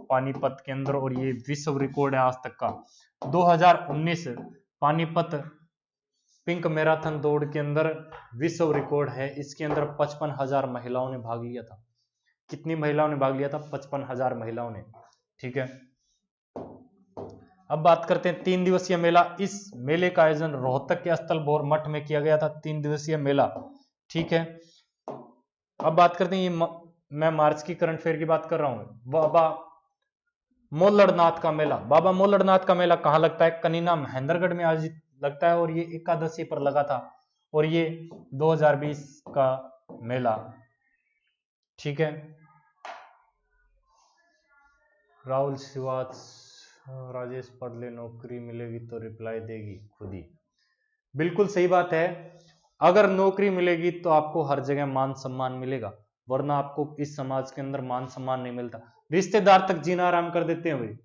S1: पानीपत के अंदर, और ये विश्व रिकॉर्ड है आज तक का। 2019 पानीपत पिंक मैराथन दौड़ के अंदर विश्व रिकॉर्ड है। इसके अंदर 55,000 महिलाओं ने भाग लिया था। कितनी महिलाओं ने भाग लिया था? 55,000 महिलाओं ने। ठीक है, अब बात करते हैं 3 दिवसीय मेला। इस मेले का आयोजन रोहतक के स्थल भोर मठ में किया गया था। 3 दिवसीय मेला। ठीक है, अब बात करते हैं, ये मैं मार्च की करंट फेयर की बात कर रहा हूं। बाबा मोल्लड़नाथ का मेला, बाबा मोल्लड़नाथ का मेला कहां लगता है? कनीना महेंद्रगढ़ में आयोजित लगता है और ये एकादशी पर लगा था और ये 2020 का मेला। ठीक है, राहुल राजेश पढ़ ले, नौकरी मिलेगी तो रिप्लाई देगी खुद ही। बिल्कुल सही बात है। अगर नौकरी मिलेगी तो आपको हर जगह मान सम्मान मिलेगा, वरना आपको इस समाज के अंदर मान सम्मान नहीं मिलता। रिश्तेदार तक जीना आराम कर देते हैं भाई,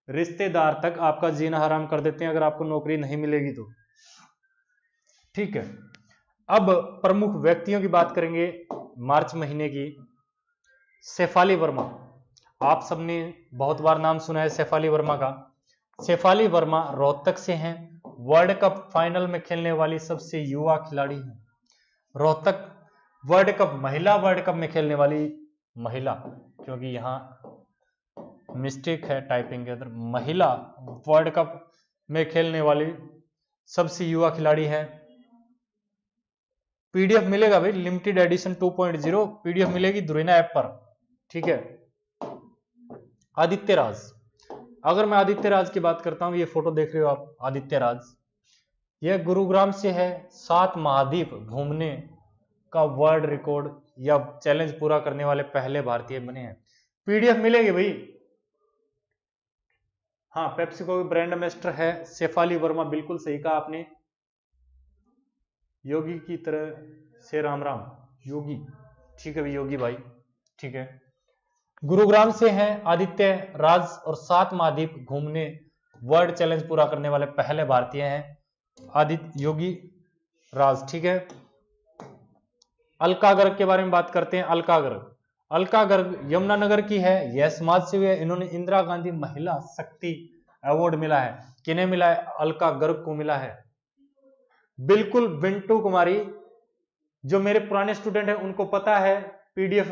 S1: रिश्तेदार तक आपका जीना हराम कर देते हैं अगर आपको नौकरी नहीं मिलेगी तो। ठीक है, अब प्रमुख व्यक्तियों की बात करेंगे मार्च महीने की। शेफाली वर्मा, आप सबने बहुत बार नाम सुना है शेफाली वर्मा का। शेफाली वर्मा रोहतक से हैं, वर्ल्ड कप फाइनल में खेलने वाली सबसे युवा खिलाड़ी हैं। रोहतक वर्ल्ड कप, महिला वर्ल्ड कप में खेलने वाली महिला, क्योंकि यहां मिस्टेक है टाइपिंग के अंदर, महिला वर्ल्ड कप में खेलने वाली सबसे युवा खिलाड़ी है। पीडीएफ मिलेगा भाई, लिमिटेड एडिशन 2.0 पीडीएफ मिलेगी दुरीना ऐप पर। ठीक है, आदित्य राज, अगर मैं आदित्य राज की बात करता हूं, ये फोटो देख रहे हो आप, आदित्य राज, यह गुरुग्राम से है। 7 महाद्वीप घूमने का वर्ल्ड रिकॉर्ड या चैलेंज पूरा करने वाले पहले भारतीय बने हैं। पीडीएफ मिलेगी भाई। हाँ, पेप्सिको की ब्रांड एम्बेसडर है शेफाली वर्मा, बिल्कुल सही कहा आपने। योगी की तरह से राम राम, योगी, ठीक है भाई, योगी भाई, ठीक है। गुरुग्राम से हैं आदित्य राज और 7 महाद्वीप घूमने वर्ल्ड चैलेंज पूरा करने वाले पहले भारतीय हैं आदित्य योगी राज। ठीक है, अलका गर्ग के बारे में बात करते हैं। अलका गर्ग, अलका गर्ग यमुनानगर की है, यह समाज सेवी है। इन्होंने इंदिरा गांधी महिला शक्ति अवार्ड मिला है। किन्हें मिला है? अलका गर्ग को मिला है। बिल्कुल बिंटू कुमारी, जो मेरे पुराने स्टूडेंट हैं उनको पता है, पीडीएफ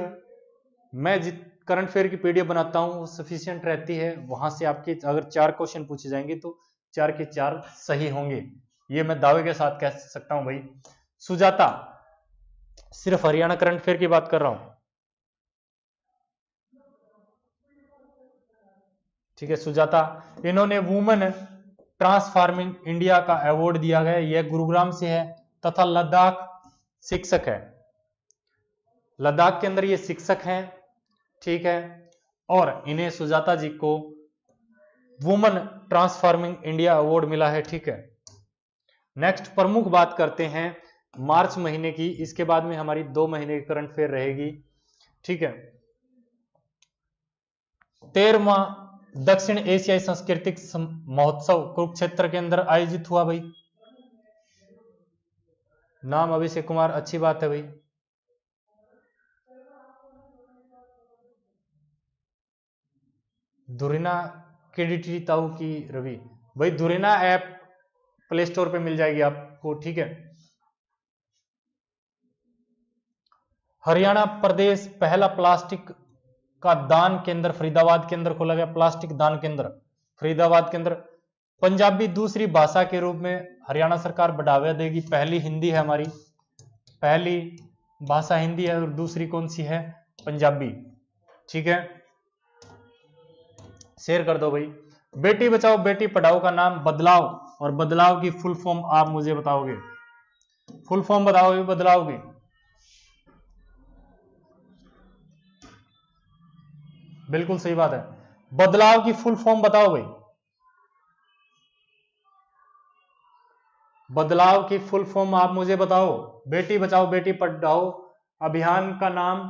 S1: मैं करंट अफेयर की पीडीएफ बनाता हूं वो सफिशिएंट रहती है। वहां से आपके अगर 4 क्वेश्चन पूछे जाएंगे तो 4 के 4 सही होंगे, ये मैं दावे के साथ कह सकता हूं भाई। सुजाता, सिर्फ हरियाणा करंट अफेयर की बात कर रहा हूं, ठीक है। सुजाता, इन्होंने वुमेन ट्रांसफॉर्मिंग इंडिया का अवार्ड दिया गया, यह गुरुग्राम से है तथा लद्दाख शिक्षक है। लद्दाख के अंदर ये शिक्षक हैं, ठीक है। और इन्हें सुजाता जी को वुमेन ट्रांसफॉर्मिंग इंडिया अवार्ड मिला है, ठीक है। नेक्स्ट प्रमुख बात करते हैं मार्च महीने की, इसके बाद में हमारी 2 महीने की करंट अफेयर रहेगी, ठीक है। 13वां दक्षिण एशियाई सांस्कृतिक महोत्सव कुरुक्षेत्र के अंदर आयोजित हुआ भाई। नाम अभिषेक कुमार, अच्छी बात है भाई। धुरिना केडीटी ताऊ की रवि, भाई धुरिना ऐप प्ले स्टोर पे मिल जाएगी आपको, ठीक है। हरियाणा प्रदेश पहला प्लास्टिक का दान केंद्र फरीदाबाद के अंदर खोला गया, प्लास्टिक दान केंद्र फरीदाबाद के अंदर। पंजाबी दूसरी भाषा के रूप में हरियाणा सरकार बढ़ावा देगी। पहली हिंदी है हमारी, पहली भाषा हिंदी है और दूसरी कौन सी है? पंजाबी, ठीक है। शेयर कर दो भाई। बेटी बचाओ बेटी पढ़ाओ का नाम बदलाव, और बदलाव की फुल फॉर्म आप मुझे बताओगे, फुल फॉर्म बताओगे बदलाव की। बिल्कुल सही बात है, बदलाव की फुल फॉर्म बताओ भाई, बदलाव की फुल फॉर्म आप मुझे बताओ। बेटी बचाओ बेटी पढ़ाओ अभियान का नाम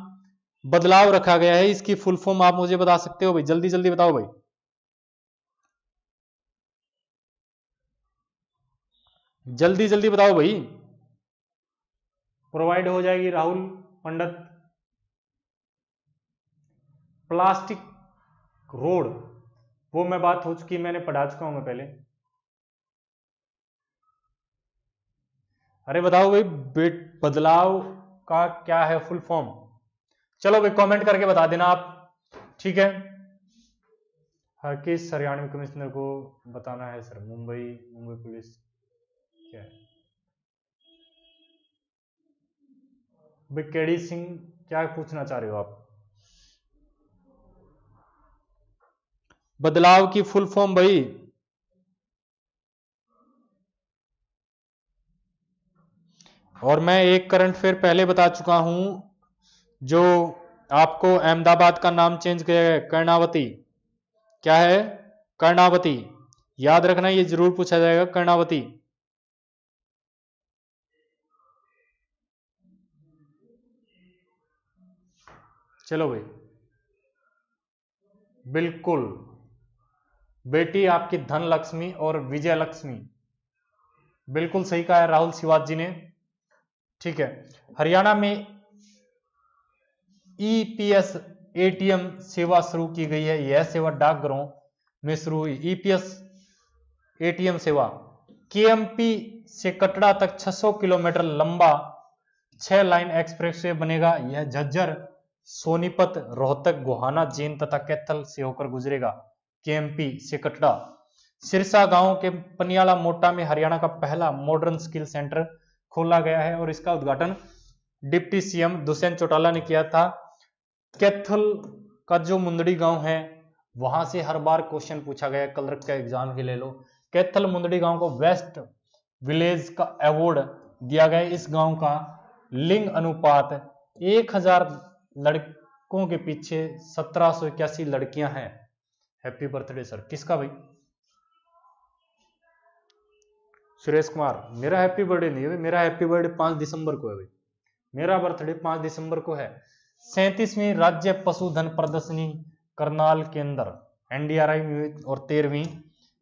S1: बदलाव रखा गया है, इसकी फुल फॉर्म आप मुझे बता सकते हो भाई, जल्दी जल्दी बताओ भाई, जल्दी जल्दी बताओ भाई। प्रोवाइड हो जाएगी राहुल पंडित। प्लास्टिक रोड, वो मैं बात हो चुकी, मैंने पढ़ा चुका हूं मैं पहले। अरे बताओ भाई, बदलाव का क्या है फुल फॉर्म? चलो भाई कमेंट करके बता देना आप, ठीक है। हर किस हरियाणवी कमिश्नर को बताना है सर? मुंबई पुलिस क्या है भाई? केडी सिंह, क्या पूछना चाह रहे हो आप? बदलाव की फुल फॉर्म भाई, और मैं एक करंट अफेयर पहले बता चुका हूं, जो आपको अहमदाबाद का नाम चेंज किया गया, कर्णावती। क्या है? कर्णावती, याद रखना, ये जरूर पूछा जाएगा, कर्णावती। चलो भाई, बिल्कुल बेटी आपकी धन लक्ष्मी और विजय लक्ष्मी, बिल्कुल सही कहा है राहुल शिवाज जी ने। ठीक है, हरियाणा में ईपीएस एटीएम सेवा शुरू की गई है। यह सेवा डाकघरों में शुरू हुई। ईपीएस एटीएम सेवा केएमपी से कटरा तक 600 किलोमीटर लंबा 6 लाइन एक्सप्रेसवे बनेगा। यह झज्जर, सोनीपत, रोहतक, गोहाना, जींद तथा कैथल से होकर गुजरेगा। केएमपी से कटरा। सिरसा गांव के पनियाला मोटा में हरियाणा का पहला मॉडर्न स्किल सेंटर खोला गया है और इसका उद्घाटन डिप्टी सीएम दुष्यंत चौटाला ने किया था। कैथल का जो मुंदड़ी गांव है वहां से हर बार क्वेश्चन पूछा गया, क्लर्क का एग्जाम ही ले लो। कैथल मुंदड़ी गांव को बेस्ट विलेज का अवार्ड दिया गया। इस गांव का लिंग अनुपात 1000 लड़कों के पीछे 1781 लड़कियां हैं। Happy birthday sir. किसका भाई? सुरेश कुमार। मेरा हैप्पी बर्थडे नहीं है, मेरा हैप्पी बर्थडे 5 दिसंबर को है भाई। मेरा बर्थडे 5 दिसंबर को है। 37वीं राज्य पशुधन प्रदर्शनी करनाल के अंदर एनडीआरआई में और 13वीं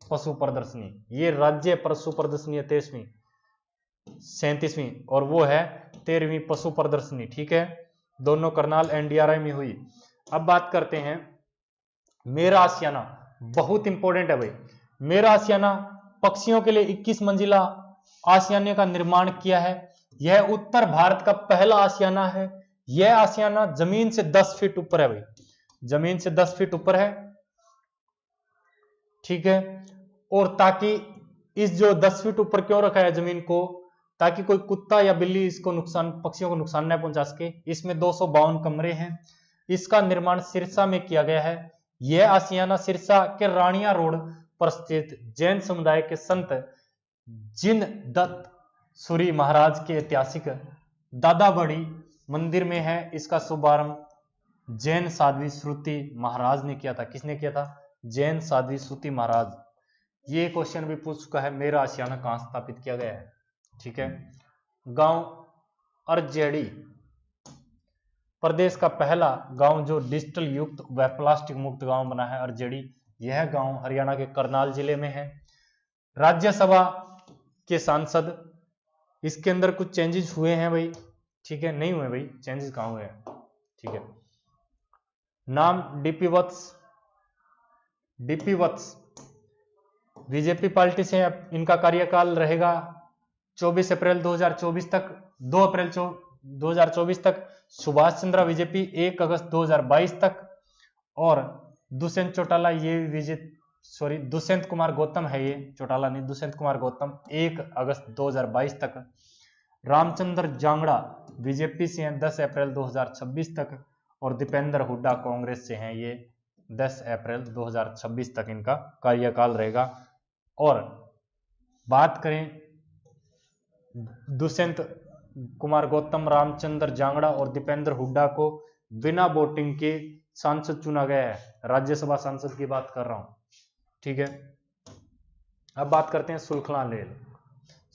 S1: पशु प्रदर्शनी। ये राज्य पशु प्रदर्शनी है 23वीं, 37वीं और वो है 13वीं पशु प्रदर्शनी। ठीक है, दोनों करनाल एनडीआरआई में हुई। अब बात करते हैं मेरा आशियाना, बहुत इंपॉर्टेंट है भाई। मेरा आशियाना पक्षियों के लिए 21 मंजिला आशियाने का निर्माण किया है। यह उत्तर भारत का पहला आशियाना है। यह आशियाना जमीन से 10 फीट ऊपर है भाई, जमीन से 10 फीट ऊपर है। ठीक है, और ताकि इस जो 10 फीट ऊपर क्यों रखा है जमीन को, ताकि कोई कुत्ता या बिल्ली इसको नुकसान, पक्षियों को नुकसान न पहुंचा सके। इसमें 252 कमरे हैं। इसका निर्माण सिरसा में किया गया है। यह आशियाना सिरसा के रानिया रोड पर स्थित जैन समुदाय के संत जिन दत्त सूरी महाराज के ऐतिहासिक दादाबड़ी मंदिर में है। इसका शुभारंभ जैन साध्वी श्रुति महाराज ने किया था। किसने किया था? जैन साध्वी श्रुति महाराज। ये क्वेश्चन भी पूछ चुका है, मेरा आशियाना कहां स्थापित किया गया है। ठीक है, गांव अरजेड़ी प्रदेश का पहला गांव जो डिजिटल युक्त व प्लास्टिक मुक्त गांव बना है, अरजेड़ी। यह गांव हरियाणा के करनाल जिले में है। राज्यसभा के सांसद, इसके अंदर कुछ चेंजेस हुए हैं भाई। ठीक है, नहीं हुए भाई, चेंजेस कहां हुए हैं। ठीक है, नाम डीपी वत्स बीजेपी पार्टी से इनका कार्यकाल रहेगा 24 अप्रैल 2024 तक, 2 अप्रैल 2024 तक। सुभाष चंद्र बीजेपी 1 अगस्त 2022 तक। और दुष्यंत चौटाला, दुष्यंत कुमार गौतम है, ये चौटाला नहीं, दुष्यंत कुमार गौतम 1 अगस्त 2022 तक। रामचंद्र जांगड़ा बीजेपी से हैं 10 अप्रैल 2026 तक। और दीपेंद्र हुड्डा कांग्रेस से हैं, ये 10 अप्रैल 2026 तक इनका कार्यकाल रहेगा। और बात करें दुष्यंत कुमार गौतम, रामचंद्र जांगड़ा और दीपेंद्र हुड्डा को बिना वोटिंग के सांसद चुना गया है। राज्यसभा सांसद की बात कर रहा हूं। ठीक है, अब बात करते हैं सुलखना लेक।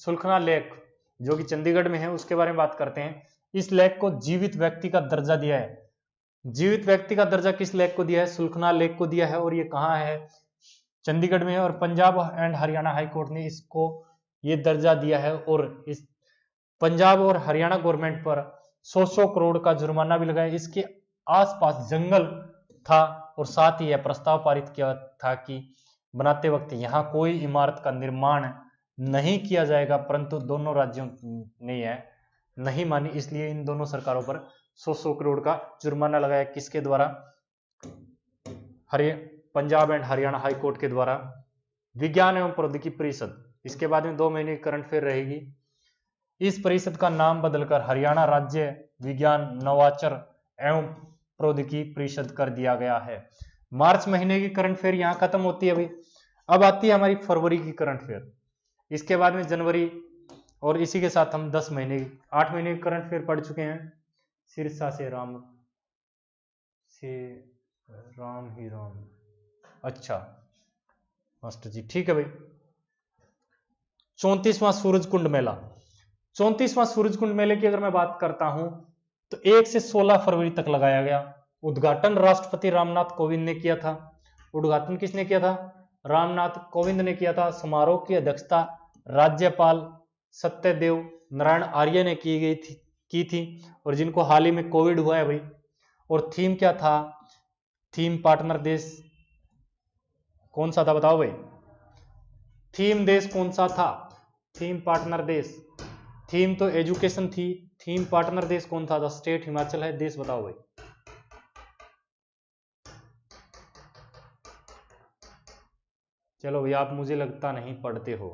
S1: सुलखना लेक जो कि चंडीगढ़ में है, उसके बारे में बात करते हैं। इस लेक को जीवित व्यक्ति का दर्जा दिया है। जीवित व्यक्ति का दर्जा किस लेक को दिया है? सुलखना लेक को दिया है। और ये कहां है? चंडीगढ़ में है। और Punjab and Haryana high court ने इसको ये दर्जा दिया है। और इस पंजाब और हरियाणा गवर्नमेंट पर 100 करोड़ का जुर्माना भी लगाया। इसके आसपास जंगल था और साथ ही यह प्रस्ताव पारित किया था कि बनाते वक्त यहां कोई इमारत का निर्माण नहीं किया जाएगा, परंतु दोनों राज्यों ने यह नहीं मानी, इसलिए इन दोनों सरकारों पर 100 करोड़ का जुर्माना लगाया। किसके द्वारा? Punjab and Haryana high court के द्वारा। विज्ञान एवं प्रौद्योगिकी परिषद, इसके बाद में 2 महीने की करंट अफेयर रहेगी। इस परिषद का नाम बदलकर हरियाणा राज्य विज्ञान नवाचार एवं प्रौद्योगिकी परिषद कर दिया गया है। मार्च महीने की करंट अफेयर यहां खत्म होती है भाई। अब आती है हमारी फरवरी की करंट अफेयर, इसके बाद में जनवरी, और इसी के साथ हम 8 महीने की करंट अफेयर पढ़ चुके हैं। सिरसा से राम ही राम। अच्छा मास्टर जी, ठीक है भाई। 34वां सूरजकुंड मेला। 34वां सूरजकुंड मेले की अगर मैं बात करता हूं तो 1 से 16 फरवरी तक लगाया गया। उद्घाटन राष्ट्रपति रामनाथ कोविंद ने किया था। उद्घाटन किसने किया था? रामनाथ कोविंद ने किया था। समारोह की अध्यक्षता राज्यपाल सत्यदेव नारायण आर्य ने की थी और जिनको हाल ही में कोविड हुआ है भाई। और थीम क्या था? थीम पार्टनर देश कौन सा था बताओ भाई? थीम देश कौन सा था? थीम पार्टनर देश, थीम तो एजुकेशन थी, थीम पार्टनर देश कौन था? स्टेट हिमाचल है, देश बताओ भाई। चलो भाई, आप मुझे लगता नहीं पढ़ते हो।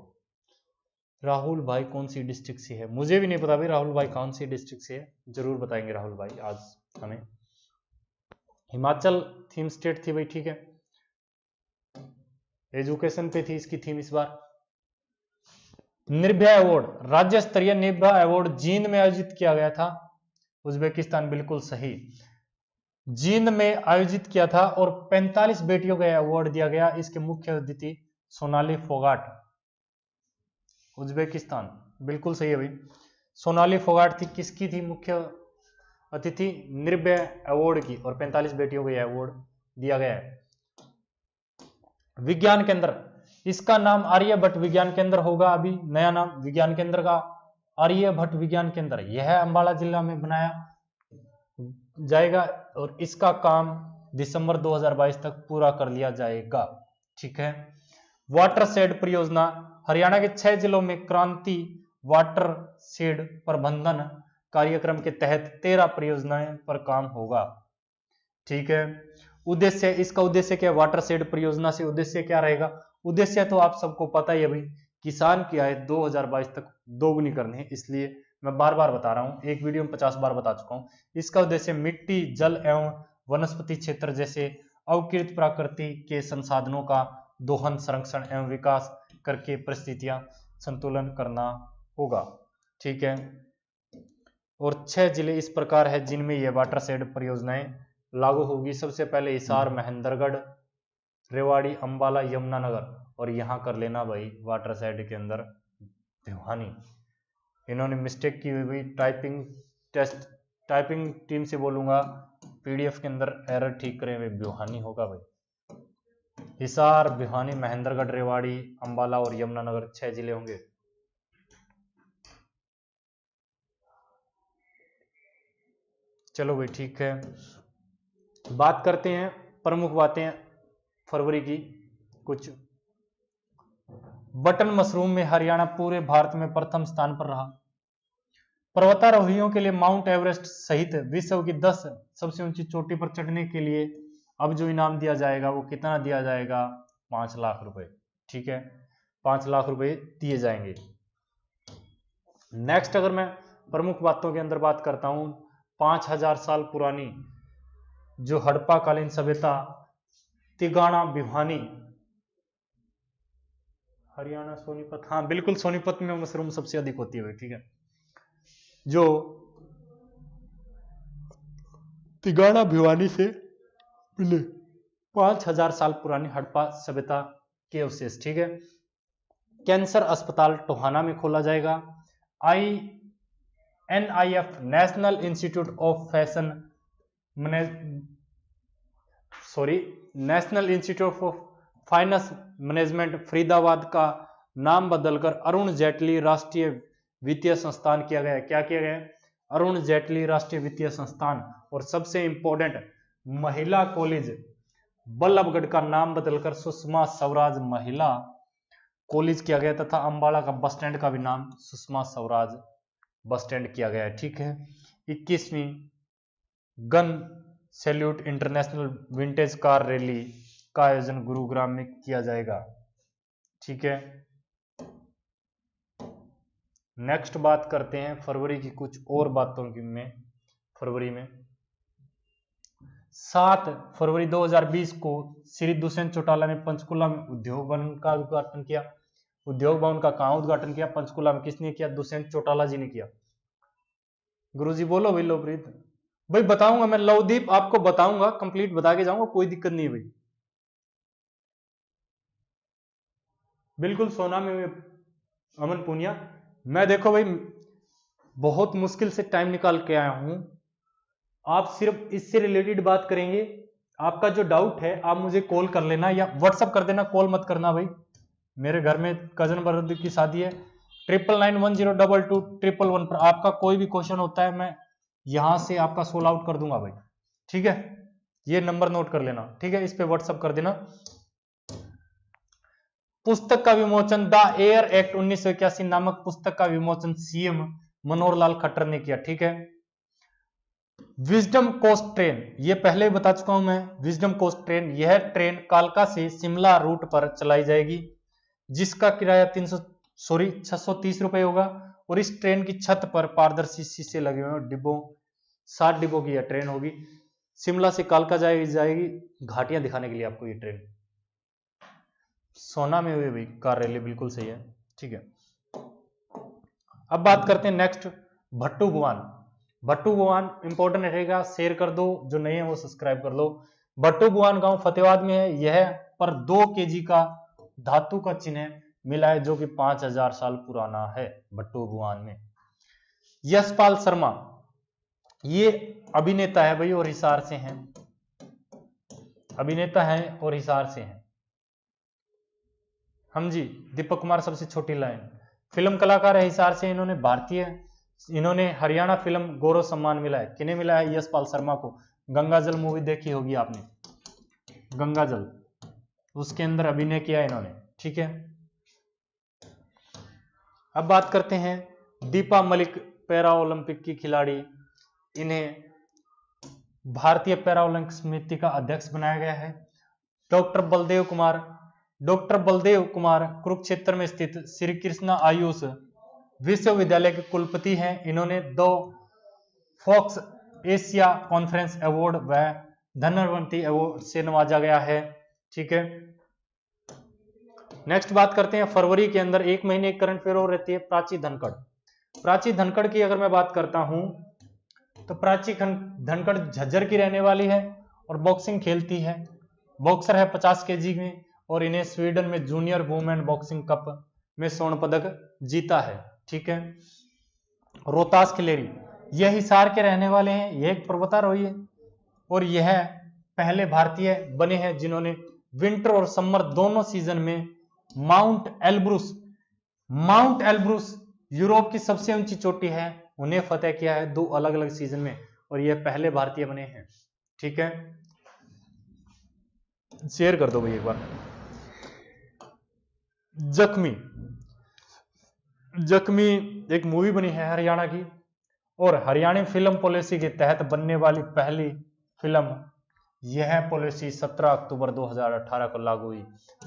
S1: राहुल भाई कौन सी डिस्ट्रिक्ट से है? मुझे भी नहीं पता भाई राहुल भाई कौन सी डिस्ट्रिक्ट से है, जरूर बताएंगे राहुल भाई आज हमें। हिमाचल थीम स्टेट थी भाई, ठीक है। एजुकेशन पे थी इसकी थीम इस बार। निर्भया अवार्ड, राज्य स्तरीय निर्भया अवार्ड जींद में आयोजित किया गया था। उज्बेकिस्तान, बिल्कुल सही, जींद में आयोजित किया था और 45 बेटियों को अवार्ड दिया गया। इसके मुख्य अतिथि सोनाली फोगाट, उज्बेकिस्तान, बिल्कुल सही है भाई। सोनाली फोगाट थी, किसकी थी मुख्य अतिथि? निर्भया अवार्ड की, और 45 बेटियों को यह अवार्ड दिया गया है। विज्ञान केंद्र, इसका नाम आर्यभट्ट विज्ञान केंद्र होगा। अभी नया नाम विज्ञान केंद्र का आर्यभट्ट विज्ञान केंद्र, यह अंबाला जिला में बनाया जाएगा और इसका काम दिसंबर 2022 तक पूरा कर लिया जाएगा, ठीक है। वाटर शेड परियोजना, हरियाणा के 6 जिलों में क्रांति वाटर शेड प्रबंधन कार्यक्रम के तहत 13 परियोजनाएं पर काम होगा, ठीक है। उद्देश्य, इसका उद्देश्य क्या है? वाटर शेड परियोजना से उद्देश्य क्या रहेगा? उद्देश्य तो आप सबको पता ही है भाई, किसान की आय 2022 तक दोगुनी करनी है, इसलिए मैं बार बार बता रहा हूं, एक वीडियो में 50 बार बता चुका हूं। इसका उद्देश्य मिट्टी, जल एवं वनस्पति क्षेत्र जैसे अवकृत प्रकृति के संसाधनों का दोहन, संरक्षण एवं विकास करके परिस्थितियां संतुलन करना होगा, ठीक है। और 6 जिले इस प्रकार है जिनमें यह वाटर शेड परियोजनाएं लागू होगी। सबसे पहले हिसार, महेंद्रगढ़, रेवाड़ी, अंबाला, यमुनानगर, और यहां कर लेना भाई वाटर शेड के अंदर भिवानी। इन्होंने मिस्टेक की हुई, टाइपिंग टेस्ट, टाइपिंग टीम से बोलूंगा पीडीएफ के अंदर एरर ठीक करें भाई, भिवानी होगा भाई। हिसार, भिवानी, महेंद्रगढ़, रेवाड़ी, अंबाला और यमुनानगर 6 जिले होंगे। चलो भाई ठीक है, बात करते हैं प्रमुख बातें फरवरी की कुछ। बटन मशरूम में हरियाणा पूरे भारत में प्रथम स्थान पर रहा। पर्वतारोहियों के लिए माउंट एवरेस्ट सहित विश्व की 10 सबसे ऊंची चोटी पर चढ़ने के लिए अब जो इनाम दिया जाएगा वो कितना दिया जाएगा? 5 लाख रुपए, ठीक है, 5 लाख रुपए दिए जाएंगे। नेक्स्ट अगर मैं प्रमुख बातों के अंदर बात करता हूं, 5000 साल पुरानी जो हड़प्पा कालीन सभ्यता तिगाना भिवानी, हरियाणा सोनीपत, हाँ बिल्कुल सोनीपत में मशरूम सबसे अधिक होती है, ठीक है। जो तिगाना भिवानी से मिले 5000 साल पुरानी हड़प्पा सभ्यता के अवशेष, ठीक है। कैंसर अस्पताल टोहाना में खोला जाएगा। NIF national institute of fashion national institute of finance management Faridabad का नाम बदलकर अरुण जेटली राष्ट्रीय वित्तीय संस्थान किया गया। क्या किया गया? अरुण जेटली राष्ट्रीय वित्तीय संस्थान। और सबसे इंपॉर्टेंट, महिला कॉलेज बल्लभगढ़ का नाम बदलकर सुषमा स्वराज महिला कॉलेज किया गया तथा अंबाला का बस स्टैंड का भी नाम सुषमा स्वराज बस स्टैंड किया गया है, ठीक है। 21वीं gun salute international vintage car rally का आयोजन गुरुग्राम में किया जाएगा, ठीक है। नेक्स्ट बात करते हैं फरवरी की कुछ और बातों की में। फरवरी में 7 फरवरी 2020 को श्री दुष्यंत चौटाला ने पंचकुला में उद्योग भवन का उद्घाटन किया। उद्योग भवन का कहां उद्घाटन किया? पंचकुला में। किसने किया? दुष्यंत चौटाला जी ने किया। गुरुजी बोलो भाई। लवप्रीत भाई बताऊंगा मैं, लवदीप आपको बताऊंगा, कंप्लीट बता के जाऊंगा, कोई दिक्कत नहीं है भाई। बिल्कुल सोना में अमन पुनिया, मैं देखो भाई बहुत मुश्किल से टाइम निकाल के आया हूं आप सिर्फ इससे रिलेटेड बात करेंगे। आपका जो डाउट है आप मुझे कॉल कर लेना या व्हाट्सअप कर देना, कॉल मत करना भाई। मेरे घर में कजन ब्रदर की शादी है, 9991022111 पर आपका कोई भी क्वेश्चन होता है मैं यहां से आपका सोल्व आउट कर दूंगा भाई। ठीक है, ये नंबर नोट कर लेना। ठीक है, इस पे व्हाट्सअप कर देना। पुस्तक का विमोचन द एयर एक्ट 1981 नामक पुस्तक का विमोचन सीएम मनोहर लाल खट्टर ने किया। ठीक है, विजडम कोस्ट ट्रेन, ये पहले ही बता चुका हूं मैं। विजडम कोस्ट ट्रेन, यह ट्रेन कालका से शिमला रूट पर चलाई जाएगी, जिसका किराया 630 रुपए होगा। और इस ट्रेन की छत पर पारदर्शी शीशे लगे हुए हैं। डिब्बों 7 डिब्बों की यह ट्रेन होगी, शिमला से कालका जाएगी घाटियां दिखाने के लिए आपको ये ट्रेन। सोना में हुई भाई कार रैली, बिल्कुल सही है। ठीक है, अब बात करते हैं नेक्स्ट, भट्टू बुआन। भट्टू बुआन इंपॉर्टेंट रहेगा, शेयर कर दो, जो नहीं है वो सब्सक्राइब कर लो। भट्टू बुआन गांव फतेहाबाद में है। यह पर 2 kg का धातु का चिन्ह मिला है, जो कि 5000 साल पुराना है भट्टू बुआन में। यशपाल शर्मा, ये अभिनेता है भाई और हिसार से हैं, अभिनेता है और हिसार से हैं हम जी। दीपक कुमार सबसे छोटी लाइन, फिल्म कलाकार है हिसार से, इन्होंने भारतीय, इन्होंने हरियाणा फिल्म गौरव सम्मान मिला है। किन्हें मिला है? यशपाल शर्मा को। गंगाजल मूवी देखी होगी आपने, गंगाजल, उसके अंदर अभिनय किया इन्होंने। ठीक है, अब बात करते हैं दीपा मलिक, पैरा ओलंपिक की खिलाड़ी। इन्हें भारतीय पैरा ओलंपिक समिति का अध्यक्ष बनाया गया है। डॉक्टर बलदेव कुमार कुरुक्षेत्र में स्थित श्री कृष्णा आयुष विश्वविद्यालय के कुलपति हैं। इन्होंने 2 फॉक्स एशिया कॉन्फ्रेंस अवार्ड व धनवंती अवार्ड से नवाजा गया है। ठीक है, नेक्स्ट बात करते हैं फरवरी के अंदर 1 महीने करंट अफेयर और रहती है प्राची धनखड़। प्राची धनखड़ की अगर मैं बात करता हूं तो प्राची धनखड़ झज्जर की रहने वाली है और बॉक्सिंग खेलती है, बॉक्सर है 50 kg में, और इन्हें स्वीडन में जूनियर वुमेन बॉक्सिंग कप में स्वर्ण पदक जीता है। ठीक है, रोहतास खिलेरी, यह हिसार के रहने वाले हैं, यह एक पर्वतारोही है और यह पहले भारतीय बने हैं जिन्होंने विंटर और समर दोनों सीजन में माउंट एल्ब्रूस यूरोप की सबसे ऊंची चोटी है, उन्हें फतेह किया है 2 अलग अलग सीजन में, और यह पहले भारतीय बने हैं। ठीक है, शेयर कर दो भाई एक बार। जख्मी एक मूवी बनी है हरियाणा की, और हरियाणा फिल्म पॉलिसी के तहत बनने वाली पहली फिल्म यह पॉलिसी 17 अक्टूबर 2018 को लागू हुई।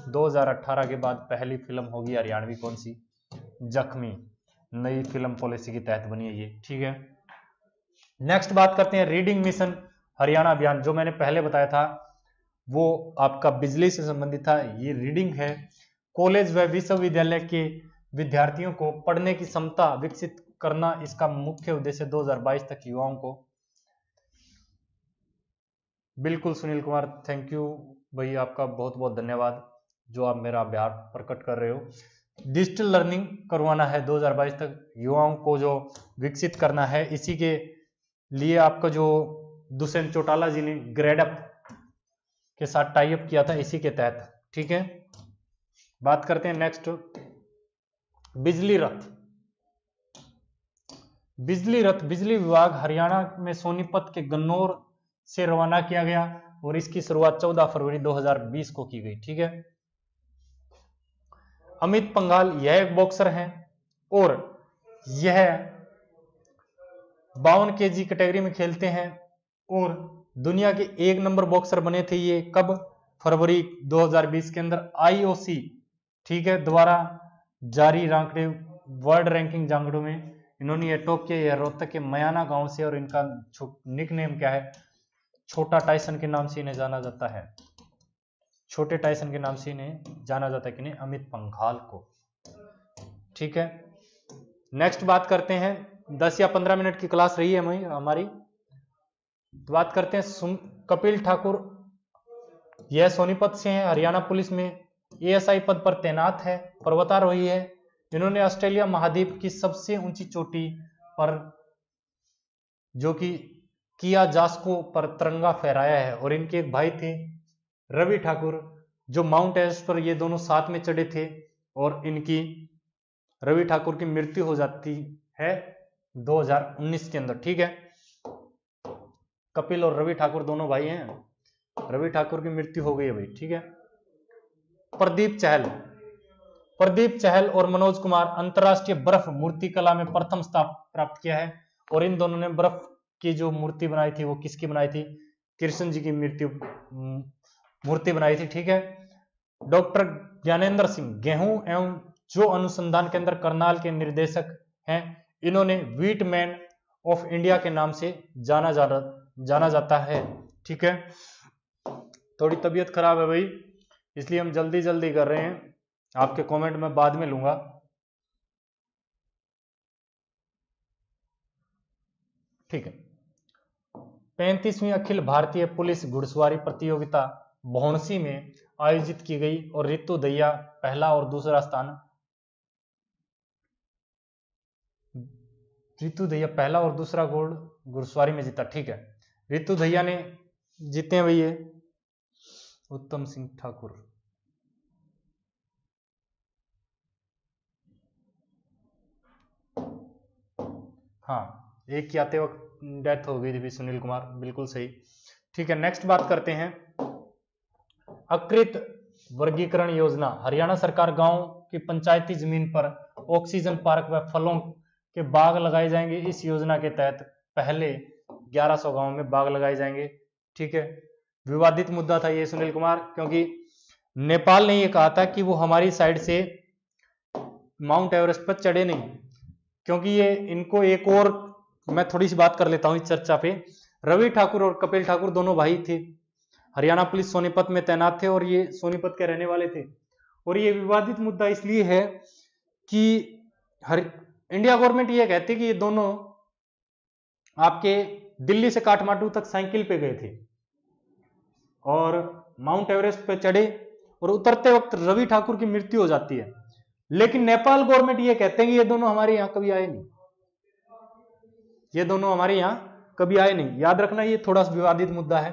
S1: 2018 के बाद पहली फिल्म होगी हरियाणवी, कौन सी? जख्मी, नई फिल्म पॉलिसी के तहत बनी है ये। ठीक है, नेक्स्ट बात करते हैं रीडिंग मिशन हरियाणा अभियान। जो मैंने पहले बताया था वो आपका बिजली से संबंधित था, ये रीडिंग है। कॉलेज व विश्वविद्यालय के विद्यार्थियों को पढ़ने की क्षमता विकसित करना इसका मुख्य उद्देश्य 2022 तक युवाओं को। बिल्कुल सुनील कुमार, थैंक यू भाई, आपका बहुत बहुत धन्यवाद जो आप मेरा आभार प्रकट कर रहे हो। डिजिटल लर्निंग करवाना है 2022 तक युवाओं को, जो विकसित करना है, इसी के लिए आपका जो दुष्यंत चौटाला जी ने ग्रेडअप के साथ टाई अप किया था, इसी के तहत। ठीक है, बात करते हैं नेक्स्ट बिजली रथ। बिजली विभाग हरियाणा में सोनीपत के गन्नौर से रवाना किया गया और इसकी शुरुआत 14 फरवरी 2020 को की गई। ठीक है, अमित पंघाल, यह एक बॉक्सर हैं और यह 52 kg कैटेगरी में खेलते हैं और दुनिया के 1 नंबर बॉक्सर बने थे ये कब? फरवरी 2020 के अंदर IOC, ठीक है, द्वारा जारी रैंकड़े वर्ल्ड रैंकिंग जांगड़ों में इन्होंने ये टॉप किया। यह रोहतक के मयाना गांव से, और इनका निक नेम क्या है? छोटा टाइसन के नाम से इन्हें जाना जाता है, छोटे टाइसन के नाम से इन्हें जाना जाता है, किन्हें? अमित पंघाल को। ठीक है, नेक्स्ट बात करते हैं, 10 या 15 मिनट की क्लास रही है हमारी। तो बात करते हैं कपिल ठाकुर, यह सोनीपत से हैं, हरियाणा पुलिस में ASI पद पर तैनात है, पर्वतारोही है। इन्होंने ऑस्ट्रेलिया महाद्वीप की सबसे ऊंची चोटी पर, जो कि किया जास्को पर तिरंगा फहराया है। और इनके एक भाई थे रवि ठाकुर, जो माउंट एवरेस्ट पर ये दोनों साथ में चढ़े थे, और इनकी रवि ठाकुर की मृत्यु हो जाती है 2019 के अंदर। ठीक है, कपिल और रवि ठाकुर दोनों भाई हैं, रवि ठाकुर की मृत्यु हो गई है भाई। ठीक है, प्रदीप चहल और मनोज कुमार अंतरराष्ट्रीय बर्फ मूर्ति कला में प्रथम स्थान प्राप्त किया है। और इन दोनों ने बर्फ की जो मूर्ति बनाई थी वो किसकी बनाई थी? कृष्ण जी की मूर्ति बनाई थी। ठीक है, डॉक्टर ज्ञानेंद्र सिंह गेहूं एवं जो अनुसंधान केंद्र करनाल के निर्देशक हैं, इन्होंने व्हीट मैन ऑफ इंडिया के नाम से जाना जाता है। ठीक है, थोड़ी तबीयत खराब है भाई, इसलिए हम जल्दी कर रहे हैं, आपके कमेंट में बाद में लूंगा। ठीक है, 35वीं अखिल भारतीय पुलिस घुड़सवारी प्रतियोगिता भौंसी में आयोजित की गई और रितु दहिया पहला और दूसरा स्थान गोल्ड घुड़सवारी में जीता। ठीक है, रितु दहिया ने जीते हैं भैया उत्तम सिंह ठाकुर। हाँ, एक की आते वक्त डेथ हो गई थी सुनील कुमार, बिल्कुल सही। ठीक है, नेक्स्ट बात करते हैं अकृत वर्गीकरण योजना। हरियाणा सरकार गांव की पंचायती जमीन पर ऑक्सीजन पार्क व फलों के बाग लगाए जाएंगे। इस योजना के तहत पहले 1100 गांव में बाग लगाए जाएंगे। ठीक है, विवादित मुद्दा था ये सुनील कुमार, क्योंकि नेपाल ने ये कहा था कि वो हमारी साइड से माउंट एवरेस्ट पर चढ़े नहीं, क्योंकि ये इनको एक और मैं थोड़ी सी बात कर लेता हूं इस चर्चा पे। रवि ठाकुर और कपिल ठाकुर दोनों भाई थे, हरियाणा पुलिस सोनीपत में तैनात थे और ये सोनीपत के रहने वाले थे। और ये विवादित मुद्दा इसलिए है कि इंडिया गवर्नमेंट ये कहती है कि ये दोनों आपके दिल्ली से काठमांडू तक साइकिल पे गए थे और माउंट एवरेस्ट पे चढ़े, और उतरते वक्त रवि ठाकुर की मृत्यु हो जाती है। लेकिन नेपाल गवर्नमेंट ये कहते हैं कि ये दोनों हमारे यहां कभी आए नहीं, ये दोनों हमारे यहां कभी आए नहीं। याद रखना, ये थोड़ा सा विवादित मुद्दा है।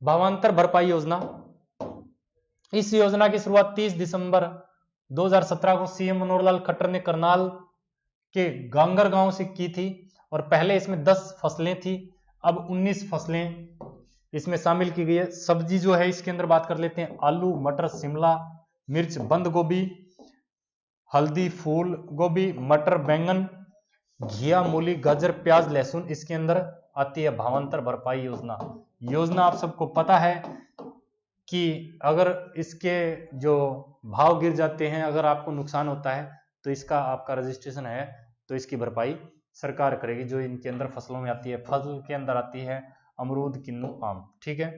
S1: भावांतर भरपाई योजना, इस योजना की शुरुआत 30 दिसंबर 2017 को सीएम मनोहर लाल खट्टर ने करनाल के गांगर गांव से की थी। और पहले इसमें 10 फसलें थी, अब 19 फसलें इसमें शामिल की गई है। सब्जी जो है इसके अंदर बात कर लेते हैं, आलू, मटर, शिमला मिर्च, बंद गोभी, हल्दी, फूल गोभी, मटर, बैंगन, घिया, मूली, गाजर, प्याज, लहसुन इसके अंदर आती है भावांतर भरपाई योजना। योजना आप सबको पता है कि अगर इसके जो भाव गिर जाते हैं, अगर आपको नुकसान होता है तो इसका आपका रजिस्ट्रेशन है तो इसकी भरपाई सरकार करेगी, जो इनके अंदर फसलों में आती है। फसल के अंदर आती है अमरूद, किन्नू, आम। ठीक है,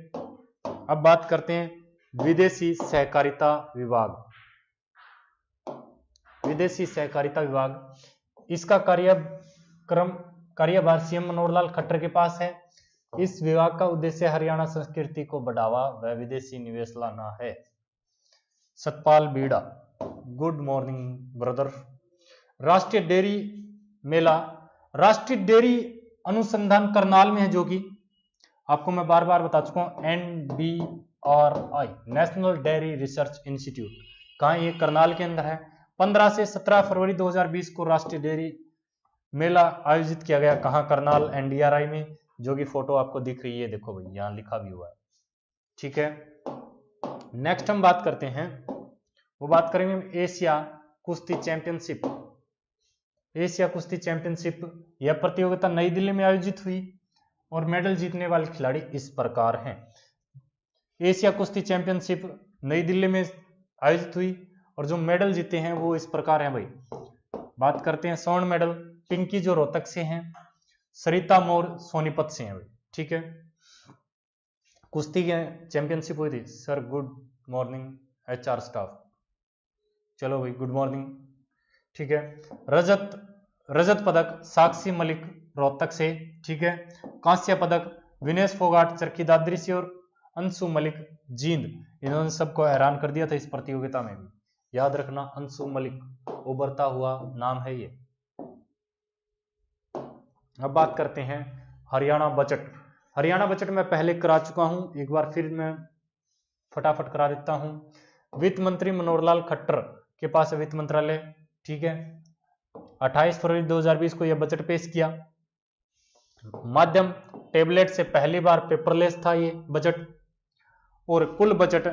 S1: अब बात करते हैं विदेशी सहकारिता विभाग। विदेशी सहकारिता विभाग, इसका कार्यभार सीएम मनोहर लाल खट्टर के पास है। इस विभाग का उद्देश्य हरियाणा संस्कृति को बढ़ावा व विदेशी निवेश लाना है। सतपाल बीड़ा, गुड मॉर्निंग ब्रदर। राष्ट्रीय डेयरी मेला, राष्ट्रीय डेयरी अनुसंधान करनाल में है, जो कि आपको मैं बार बार बता चुका हूं, NDRI national dairy research institute. कहां? ये करनाल के अंदर है। 15 से 17 फरवरी 2020 को राष्ट्रीय डेयरी मेला आयोजित किया गया। कहां? करनाल, NDRI में, जो कि फोटो आपको दिख रही है, देखो भाई यहां लिखा भी हुआ है। ठीक है, नेक्स्ट हम बात करते हैं, वो बात करेंगे एशिया कुश्ती चैंपियनशिप। एशिया कुश्ती चैंपियनशिप, यह प्रतियोगिता नई दिल्ली में आयोजित हुई और मेडल जीतने वाले खिलाड़ी इस प्रकार हैं। एशिया कुश्ती चैंपियनशिप नई दिल्ली में आयोजित हुई और जो मेडल जीते हैं वो इस प्रकार हैं भाई। बात करते हैं स्वर्ण मेडल, पिंकी जो रोहतक से हैं, सरिता मोर सोनीपत से हैं भाई। ठीक है, कुश्ती के चैंपियनशिप हुई थी। Sir good morning HR staff, चलो भाई गुड मॉर्निंग। ठीक है, रजत पदक साक्षी मलिक रोहतक से। ठीक है, कांस्य पदक विनेश फोगाट चरखी दादरी से और अंशु मलिक जींद। इन्होंने सबको हैरान कर दिया था इस प्रतियोगिता में भी, याद रखना अंशु मलिक उभरता हुआ नाम है ये। अब बात करते हैं हरियाणा बजट। हरियाणा बजट मैं पहले करा चुका हूं, एक बार फिर मैं फटाफट करा देता हूं। वित्त मंत्री मनोहर लाल खट्टर के पास है वित्त मंत्रालय, ठीक है। 28 फरवरी 2020 को यह बजट पेश किया। माध्यम टेबलेट से पहली बार पेपरलेस था ये बजट, और कुल बजट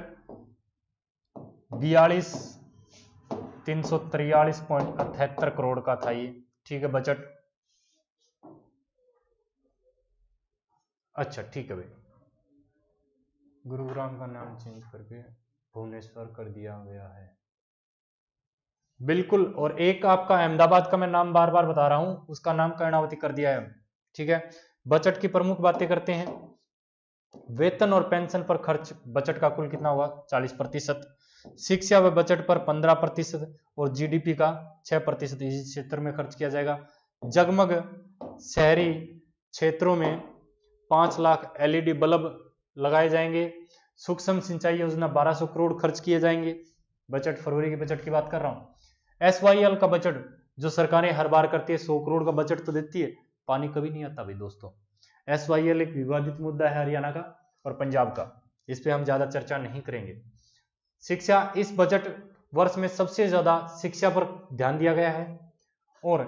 S1: 343.78 करोड़ का था ये, ठीक है बजट। अच्छा ठीक है भाई, गुरुग्राम का नाम चेंज करके भुवनेश्वर कर दिया गया है, बिल्कुल। और एक आपका अहमदाबाद का मैं नाम बार बार बता रहा हूं, उसका नाम कर्णावती कर दिया है, ठीक है। बजट की प्रमुख बातें करते हैं। वेतन और पेंशन पर खर्च बजट का कुल कितना हुआ, 40%। शिक्षा व बजट पर 15% और जीडीपी का 6% इसी क्षेत्र में खर्च किया जाएगा। जगमग शहरी क्षेत्रों में 5 लाख एलईडी बल्ब लगाए जाएंगे। सूक्ष्म सिंचाई योजना 1200 करोड़ खर्च किए जाएंगे। बजट फरवरी के बजट की बात कर रहा हूं। SYL का बजट जो सरकारें हर बार करती है, 100 करोड़ का बजट तो देती है, पानी कभी नहीं आता भाई दोस्तों। SYL एक विवादित मुद्दा है हरियाणा का और पंजाब का, इस पे हम ज्यादा चर्चा नहीं करेंगे। शिक्षा, इस बजट वर्ष में सबसे ज्यादा शिक्षा पर ध्यान दिया गया है और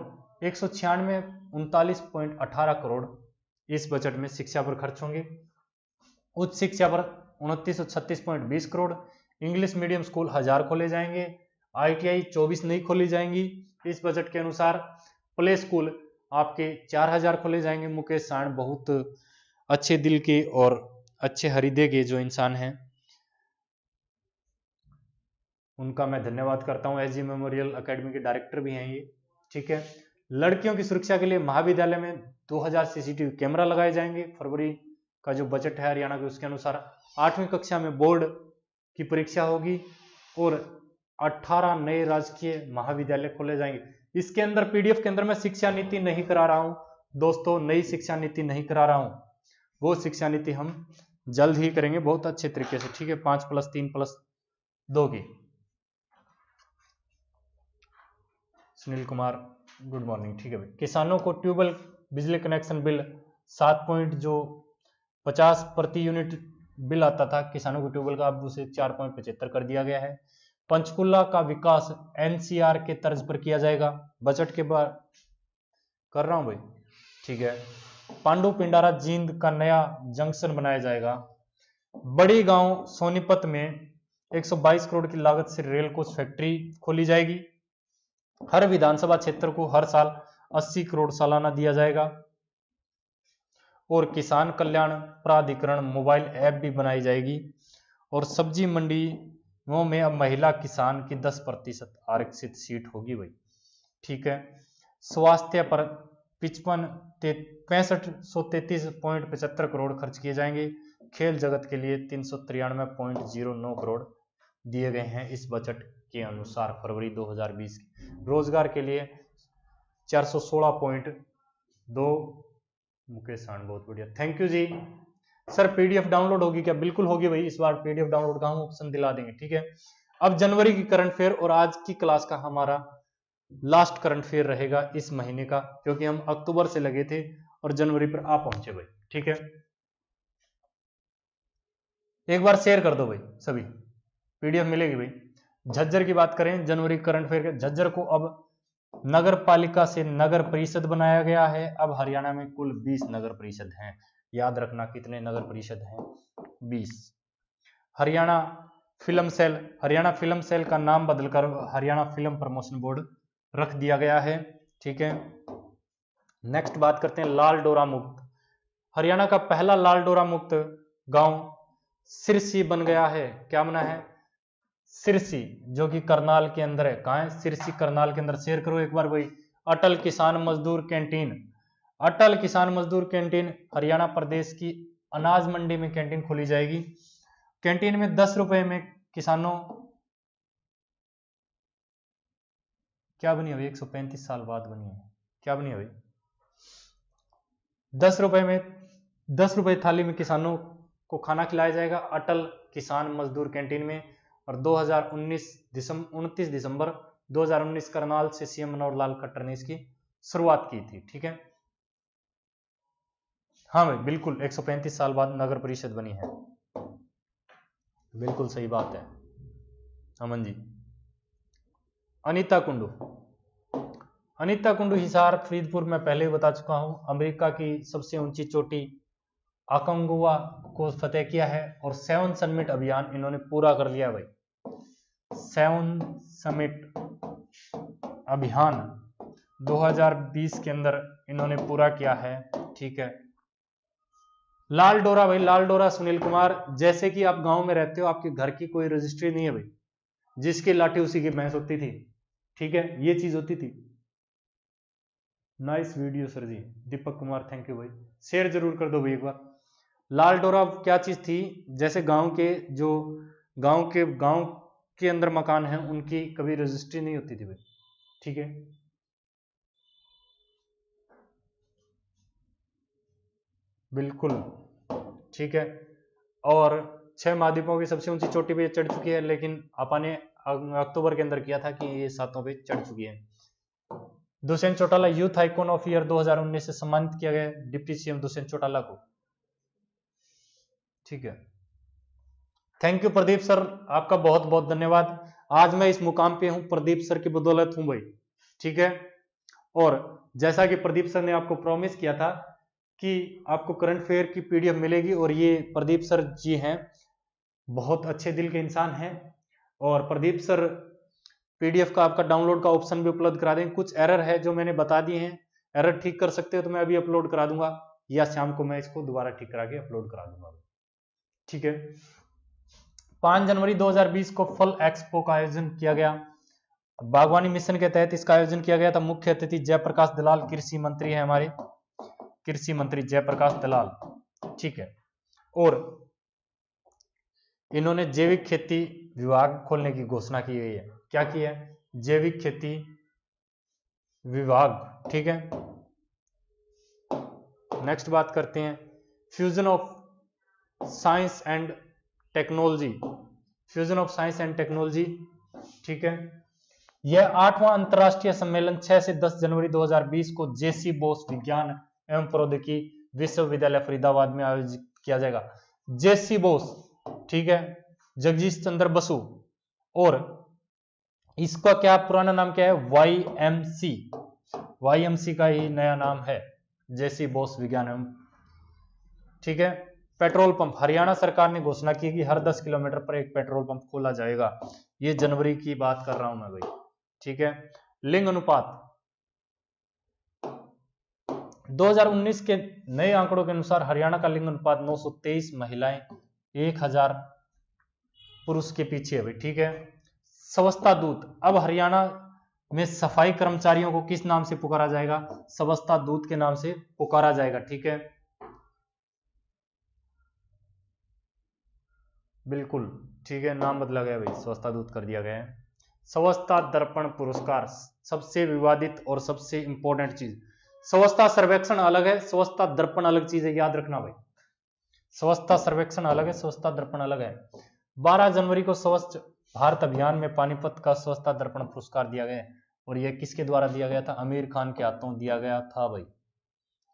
S1: 196.39.18 करोड़ इस बजट में शिक्षा पर खर्च होंगे। उच्च शिक्षा पर 2936.20 करोड़। इंग्लिश मीडियम स्कूल 1000 खोले जाएंगे। ITI 24 नहीं खोली जाएंगी इस बजट के अनुसार। प्ले स्कूल आपके 4000 खोले जाएंगे। मुकेश साण बहुत अच्छे दिल के और अच्छे हृदय के जो इंसान हैं, उनका मैं धन्यवाद करता हूं। SG मेमोरियल अकेडमी के डायरेक्टर भी हैं ये, ठीक है। लड़कियों की सुरक्षा के लिए महाविद्यालय में 2000 CCTV कैमरा लगाए जाएंगे। फरवरी का जो बजट है हरियाणा के उसके अनुसार 8वीं कक्षा में बोर्ड की परीक्षा होगी और 18 नए राजकीय महाविद्यालय खोले जाएंगे। इसके अंदर PDF के अंदर मैं शिक्षा नीति नहीं करा रहा हूं दोस्तों, नई शिक्षा नीति नहीं करा रहा हूं, वो शिक्षा नीति हम जल्द ही करेंगे बहुत अच्छे तरीके से, ठीक है। 5+3+2 की। सुनील कुमार गुड मॉर्निंग, ठीक है भाई। किसानों को ट्यूबवेल बिजली कनेक्शन बिल 7.50 प्रति यूनिट बिल आता था किसानों को ट्यूबवेल का, अब उसे 4.75 कर दिया गया है। पंचकुला का विकास NCR के तर्ज पर किया जाएगा, बजट के बाद कर रहा हूं भाई, ठीक है। पांडु पिंडारा जींद का नया जंक्शन बनाया जाएगा। बड़ी गांव सोनीपत में 122 करोड़ की लागत से रेल कोच फैक्ट्री खोली जाएगी। हर विधानसभा क्षेत्र को हर साल 80 करोड़ सालाना दिया जाएगा। और किसान कल्याण प्राधिकरण मोबाइल ऐप भी बनाई जाएगी। और सब्जी मंडियों में अब महिला किसान की 10% आरक्षित सीट होगी भाई, ठीक है। स्वास्थ्य पर 6533.75 करोड़ खर्च किए जाएंगे। खेल जगत के लिए 393.09 करोड़ दिए गए हैं इस बजट के अनुसार फरवरी 2020 के। रोजगार के लिए 416.2। मुकेश साण बहुत बढ़िया, थैंक यू जी। सर PDF डाउनलोड होगी क्या? बिल्कुल होगी भाई, इस बार PDF डाउनलोड का हम ऑप्शन दिला देंगे, ठीक है। अब जनवरी की करंट अफेयर और आज की क्लास का हमारा लास्ट करंट अफेयर रहेगा इस महीने का, क्योंकि हम अक्टूबर से लगे थे और जनवरी पर आ पहुंचे भाई, ठीक है। एक बार शेयर कर दो भाई सभी, PDF मिलेगी भाई। झज्जर की बात करें जनवरी करंट अफेयर के, झज्जर को अब नगर पालिका से नगर परिषद बनाया गया है। अब हरियाणा में कुल 20 नगर परिषद हैं, याद रखना कितने नगर परिषद हैं, 20। हरियाणा फिल्म सेल का नाम बदलकर हरियाणा फिल्म प्रमोशन बोर्ड रख दिया गया है, ठीक है। नेक्स्ट बात करते हैं लाल डोरा मुक्त। हरियाणा का पहला लाल डोरा मुक्त गांव सिरसी बन गया है। क्या बना है? सिरसी, जो कि करनाल के अंदर है। कहां है? सिरसी करनाल के अंदर। शेयर करो एक बार भाई। अटल किसान मजदूर कैंटीन, अटल किसान मजदूर कैंटीन हरियाणा प्रदेश की अनाज मंडी में कैंटीन खोली जाएगी। कैंटीन में 10 रुपए में किसानों, क्या बनी है भाई? 135 साल बाद बनी है, क्या बनी है भाई? 10 रुपए में, 10 रुपए थाली में किसानों को खाना खिलाया जाएगा अटल किसान मजदूर कैंटीन में। और 29 दिसंबर 2019 करनाल से CM मनोहर लाल खट्टर ने इसकी शुरुआत की थी, ठीक है। हाँ भाई बिल्कुल, 135 साल बाद नगर परिषद बनी है, बिल्कुल सही बात है अमन जी। अनीता कुंडू, अनीता कुंडू हिसार फरीदपुर में पहले ही बता चुका हूं। अमेरिका की सबसे ऊंची चोटी अकोंगुआ को फतेह किया है और 7 समिट अभियान इन्होंने पूरा कर लिया भाई। 7 समिट अभियान 2020 के अंदर इन्होंने पूरा किया है, ठीक है। लाल डोरा भाई, लाल डोरा सुनील कुमार, जैसे कि आप गांव में रहते हो, आपके घर की कोई रजिस्ट्री नहीं है भाई, जिसकी लाठी उसी की भैंस होती थी, ठीक है, ये चीज होती थी। नाइस वीडियो सर जी, दीपक कुमार थैंक यू भाई, शेयर जरूर कर दो भाई एक बार। लाल डोरा क्या चीज थी, जैसे गांव के अंदर मकान है, उनकी कभी रजिस्ट्री नहीं होती थी भाई, ठीक है। बिल्कुल ठीक है। और 6 महाद्वीपों की सबसे ऊंची चोटी पे चढ़ चुकी है, लेकिन आपा ने अक्टूबर के अंदर किया था कि ये 7 पे चढ़ चुकी है। Dushyant Chautala youth icon of year 2019 से सम्मानित किया गया डिप्टी सीएम दुष्यंत चौटाला को, ठीक है। थैंक यू प्रदीप सर, आपका बहुत बहुत धन्यवाद। आज मैं इस मुकाम पे हूं प्रदीप सर की बदौलत हूं भाई, ठीक है। और जैसा कि प्रदीप सर ने आपको प्रॉमिस किया था कि आपको करंट अफेयर की पीडीएफ मिलेगी, और ये प्रदीप सर जी हैं, बहुत अच्छे दिल के इंसान हैं, और प्रदीप सर पीडीएफ का आपका डाउनलोड का ऑप्शन भी उपलब्ध करा देंगे। कुछ एरर है जो मैंने बता दिए हैं, एरर ठीक कर सकते हो तो मैं अभी अपलोड करा दूंगा, या शाम को मैं इसको दोबारा ठीक करा के अपलोड करा दूंगा, ठीक है। 5 जनवरी 2020 को फल एक्सपो का आयोजन किया गया, बागवानी मिशन के तहत इसका आयोजन किया गया था। मुख्य अतिथि जयप्रकाश दलाल, कृषि मंत्री है हमारे, कृषि मंत्री जयप्रकाश दलाल, ठीक है। और इन्होंने जैविक खेती विभाग खोलने की घोषणा की गई है। क्या की है? जैविक खेती विभाग, ठीक है। नेक्स्ट बात करते हैं fusion of science and technology, fusion of science and technology, ठीक है। यह 8वां अंतरराष्ट्रीय सम्मेलन 6 से 10 जनवरी 2020 को जेसी बोस विज्ञान एवं प्रौद्योगिकी विश्वविद्यालय फरीदाबाद में आयोजित किया जाएगा। जेसी बोस, ठीक है, जगदीश चंद्र बसु, और इसका क्या पुराना नाम क्या है? YMC, YMC का ही नया नाम है जेसी बोस विज्ञान एवं, ठीक है। पेट्रोल पंप, हरियाणा सरकार ने घोषणा की कि हर 10 किलोमीटर पर एक पेट्रोल पंप खोला जाएगा। ये जनवरी की बात कर रहा हूं मैं भाई, ठीक है। लिंग अनुपात 2019 के नए आंकड़ों के अनुसार हरियाणा का लिंग अनुपात 923 महिलाएं 1000 पुरुष के पीछे है भाई, ठीक है। स्वच्छता दूत, अब हरियाणा में सफाई कर्मचारियों को किस नाम से पुकारा जाएगा? स्वच्छता दूत के नाम से पुकारा जाएगा, ठीक है। बिल्कुल ठीक है, नाम बदला गया भाई, स्वच्छता दूत कर दिया गया है। स्वच्छता दर्पण पुरस्कार, सबसे विवादित और सबसे इंपॉर्टेंट चीज, स्वच्छता सर्वेक्षण अलग है, स्वच्छता दर्पण अलग चीज है, याद रखना भाई। स्वच्छता सर्वेक्षण अलग है, स्वच्छता दर्पण अलग है। 12 जनवरी को स्वच्छ भारत अभियान में पानीपत का स्वच्छता दर्पण पुरस्कार दिया गया, और यह किसके द्वारा दिया गया था? आमिर खान के हाथों दिया गया था भाई,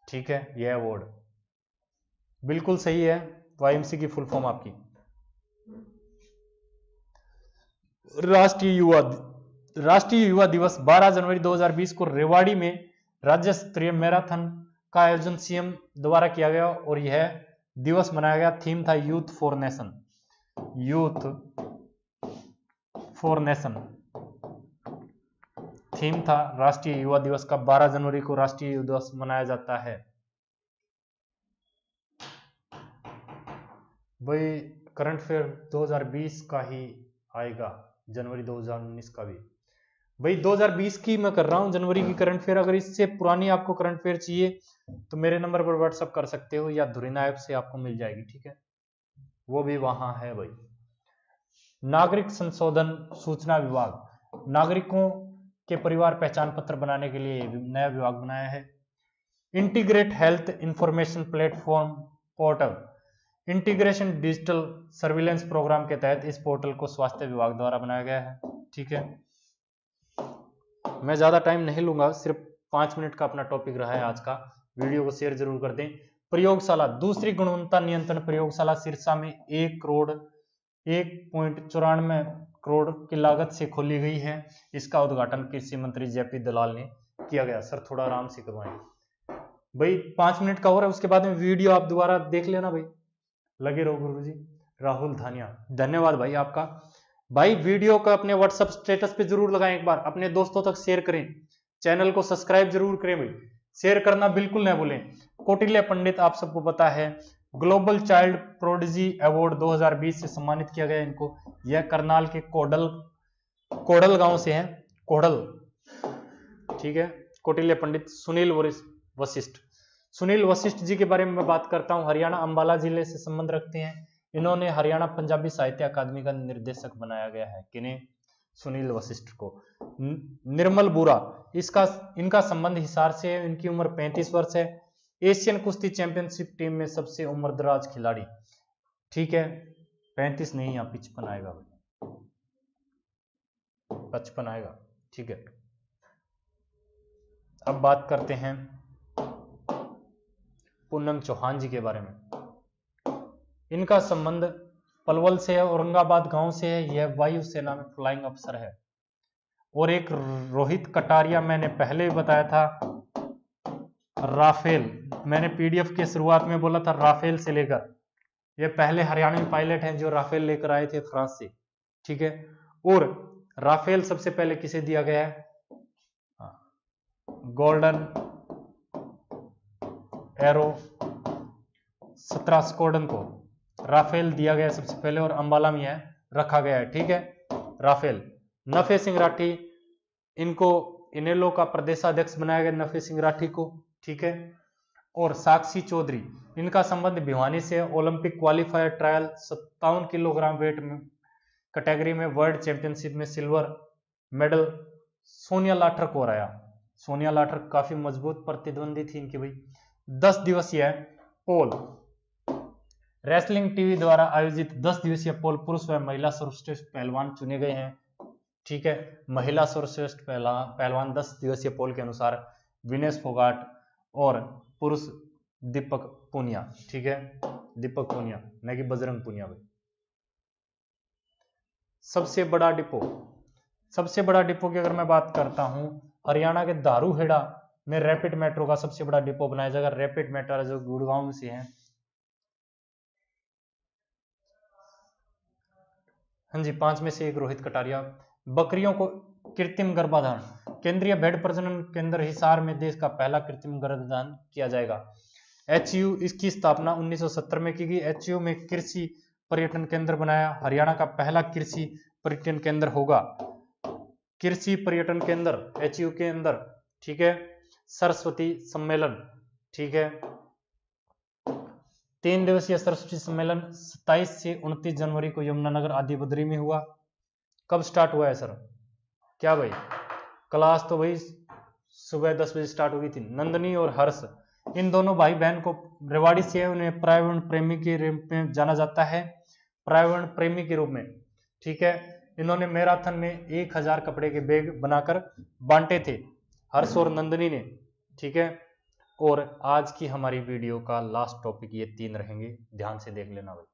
S1: ठीक है। यह अवार्ड बिल्कुल सही है, YMC की फुल फॉर्म आपकी। राष्ट्रीय युवा दिवस 12 जनवरी 2020 को रेवाड़ी में राज्य स्तरीय मैराथन का आयोजन सीएम द्वारा किया गया, और यह दिवस मनाया गया। थीम था youth for nation, youth for nation theme था राष्ट्रीय युवा दिवस का। 12 जनवरी को राष्ट्रीय युवा दिवस मनाया जाता है भाई। करंट अफेयर 2020 का ही आएगा, जनवरी 2019 का भी भाई। 2020 की मैं कर रहा हूं जनवरी की करंट अफेयर। अगर इससे पुरानी आपको करंट अफेयर चाहिए तो मेरे नंबर पर व्हाट्सअप कर सकते हो, या धुरीना ऐप से आपको मिल जाएगी, ठीक है, वो भी वहां है भाई। नागरिक संशोधन सूचना विभाग, नागरिकों के परिवार पहचान पत्र बनाने के लिए नया विभाग बनाया है। Integrate health information platform portal, integration digital surveillance programme के तहत इस पोर्टल को स्वास्थ्य विभाग द्वारा बनाया गया है, ठीक है। मैं ज्यादा टाइम नहीं लूंगा, सिर्फ 5 मिनट का अपना टॉपिक रहा है आज का। वीडियो को शेयर जरूर कर दें। प्रयोगशाला, दूसरी गुणवत्ता नियंत्रण प्रयोगशाला सिरसा में 1,94 करोड़ की लागत से खोली गई है। इसका उद्घाटन कृषि मंत्री जेपी दलाल ने किया गया। सर थोड़ा आराम से करवाएं भाई, 5 मिनट का हो रहा है, उसके बाद में वीडियो आप दोबारा देख लेना भाई, लगे रहो गुरुजी। राहुल धानिया, धन्यवाद भाई आपका। भाई वीडियो का अपने व्हाट्सएप स्टेटस पे जरूर लगाएं, एक बार अपने दोस्तों तक शेयर करें, चैनल को सब्सक्राइब जरूर करें भाई, शेयर करना बिल्कुल ना भूलें। कौटिल्य पंडित आप सबको पता है, ग्लोबल चाइल्ड प्रोडिजी अवार्ड 2020 से सम्मानित किया गया इनको। यह करनाल के कोडल गांव से हैं, कोडल, ठीक है। कौटिल्य पंडित सुनील वशिष्ठ, सुनील वशिष्ठ जी के बारे में मैं बात करता हूं, हरियाणा अंबाला जिले से संबंध रखते हैं। इन्होंने हरियाणा पंजाबी साहित्य अकादमी का निर्देशक बनाया गया है। किन्हें? सुनील वशिष्ठ को। निर्मल बुरा, इनका संबंध हिसार से है, इनकी उम्र 35 वर्ष है। एशियन कुश्ती चैंपियनशिप टीम में सबसे उम्रदराज खिलाड़ी, ठीक है। 35 नहीं, यहाँ 55 आएगा, 55 आएगा, ठीक है। अब बात करते हैं पूनम चौहान जी के बारे में। इनका संबंध पलवल से है, औरंगाबाद गांव से है। यह वायुसेना में फ्लाइंग अफसर है। और एक रोहित कटारिया, मैंने पहले भी बताया था, राफेल, मैंने पीडीएफ के शुरुआत में बोला था राफेल से लेकर, ये पहले हरियाणवी पायलट हैं जो राफेल लेकर आए थे फ्रांस से, ठीक है। और राफेल सबसे पहले किसे दिया गया है? गोल्डन एरो 17 स्क्वाड्रन को राफेल दिया गया सबसे पहले, और अंबाला में है रखा गया है, ठीक है। राफेल। नफे सिंह राठी, इनको इनेलो का प्रदेशाध्यक्ष बनाया गया, नफे सिंह राठी को, ठीक है। और साक्षी चौधरी, इनका संबंध भिवानी से है। Olympic qualifier trial 57 kilogram weight में कैटेगरी में वर्ल्ड चैंपियनशिप में सिल्वर मेडल सोनिया लाठर को हराया। सोनिया लाठर काफी मजबूत प्रतिद्वंदी थी इनकी भाई। 10 दिवसीय पोल रेसलिंग टीवी द्वारा आयोजित 10 दिवसीय पोल पुरुष व महिला सर्वश्रेष्ठ पहलवान चुने गए हैं, ठीक है। महिला सर्वश्रेष्ठ पहलवान 10 दिवसीय पोल के अनुसार विनेश फोगाट और पुरुष दीपक पूनिया, ठीक है। दीपक पूनिया, न कि बजरंग पूनिया भाई। सबसे बड़ा डिपो, सबसे बड़ा डिपो की अगर मैं बात करता हूं, हरियाणा के दारूहेड़ा में रैपिड मेट्रो का सबसे बड़ा डिपो बनाया जाएगा। रैपिड मेट्रो जो गुड़गांव से है, हाँ जी, 5 में से एक रोहित कटारिया। बकरियों को कृत्रिम गर्भाधान, केंद्रीय भेड़ प्रजनन केंद्र हिसार में देश का पहला कृत्रिम गर्भाधान किया जाएगा। एचयू, इसकी स्थापना 1970 में की गई। एचयू में कृषि पर्यटन केंद्र बनाया, हरियाणा का पहला कृषि पर्यटन केंद्र होगा, कृषि पर्यटन केंद्र एचयू के अंदर, ठीक है। सरस्वती सम्मेलन, ठीक है। 3 दिवसीय सरस्वती सम्मेलन 27 से 29 जनवरी को यमुनानगर आदिबद्री में हुआ। कब स्टार्ट हुआ है सर? क्या भाई? क्लास तो भाई सुबह 10 बजे स्टार्ट हो गई थी। नंदनी और हर्ष, इन दोनों भाई बहन को रेवाड़ी से है, उन्हें प्रायवण प्रेमी के रूप में जाना जाता है, प्रायवण प्रेमी के रूप में, ठीक है। इन्होंने मैराथन में 1000 कपड़े के बैग बनाकर बांटे थे, हर्ष और नंदनी ने, ठीक है। और आज की हमारी वीडियो का लास्ट टॉपिक ये 3 रहेंगे, ध्यान से देख लेना भाई।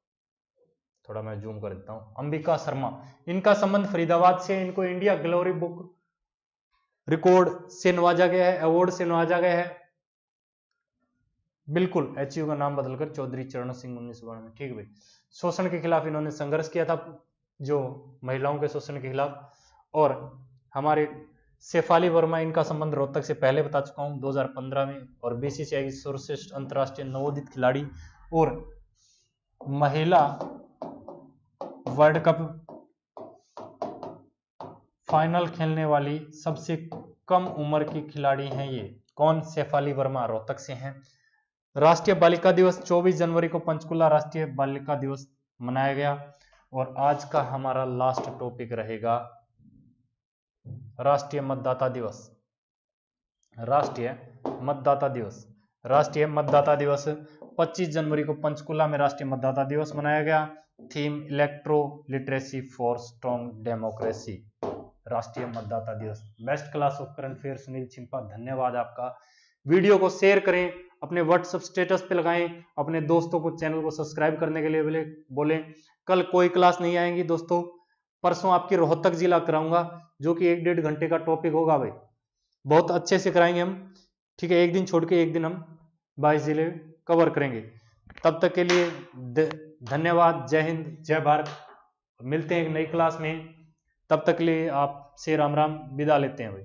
S1: थोड़ा मैं जूम कर देता हूं। अंबिका शर्मा, इनका संबंध फरीदाबाद से, इनको इंडिया ग्लोरी बुक रिकॉर्ड से नवाजा गया है, अवार्ड से नवाजा गया है। बिल्कुल, एचयू का नाम बदलकर चौधरी चरण सिंह 1992 में, ठीक है भाई। शोषण के खिलाफ इन्होंने संघर्ष किया था, जो महिलाओं के शोषण के खिलाफ। और हमारे शेफाली वर्मा, इनका संबंध रोहतक से पहले बता चुका हूं 2015 में, और बीसीसीआई की सर्वश्रेष्ठ अंतरराष्ट्रीय नवोदित खिलाड़ी और महिला वर्ल्ड कप फाइनल खेलने वाली सबसे कम उम्र की खिलाड़ी हैं ये। कौन? शेफाली वर्मा, रोहतक से हैं। राष्ट्रीय बालिका दिवस 24 जनवरी को पंचकुला राष्ट्रीय बालिका दिवस मनाया गया। और आज का हमारा लास्ट टॉपिक रहेगा राष्ट्रीय मतदाता दिवस। राष्ट्रीय मतदाता दिवस, राष्ट्रीय मतदाता दिवस 25 जनवरी को पंचकुला में राष्ट्रीय मतदाता दिवस मनाया गया। Theme electro literacy for strong democracy, राष्ट्रीय मतदाता दिवस। Best class of current affair Sunil Chhimpa, धन्यवाद आपका। वीडियो को शेयर करें, अपने व्हाट्सएप स्टेटस पे लगाएं, अपने दोस्तों को चैनल को सब्सक्राइब करने के लिए बोलें। कल कोई क्लास नहीं आएंगी दोस्तों, परसों आपकी रोहतक जिला कराऊंगा, जो कि 1-1.5 घंटे का टॉपिक होगा भाई, बहुत अच्छे से कराएंगे हम, ठीक है। एक दिन छोड़ के एक दिन हम 22 जिले कवर करेंगे। तब तक के लिए धन्यवाद। जय हिंद, जय भारत। मिलते हैं एक नई क्लास में, तब तक के लिए आपसे राम राम विदा लेते हैं भाई।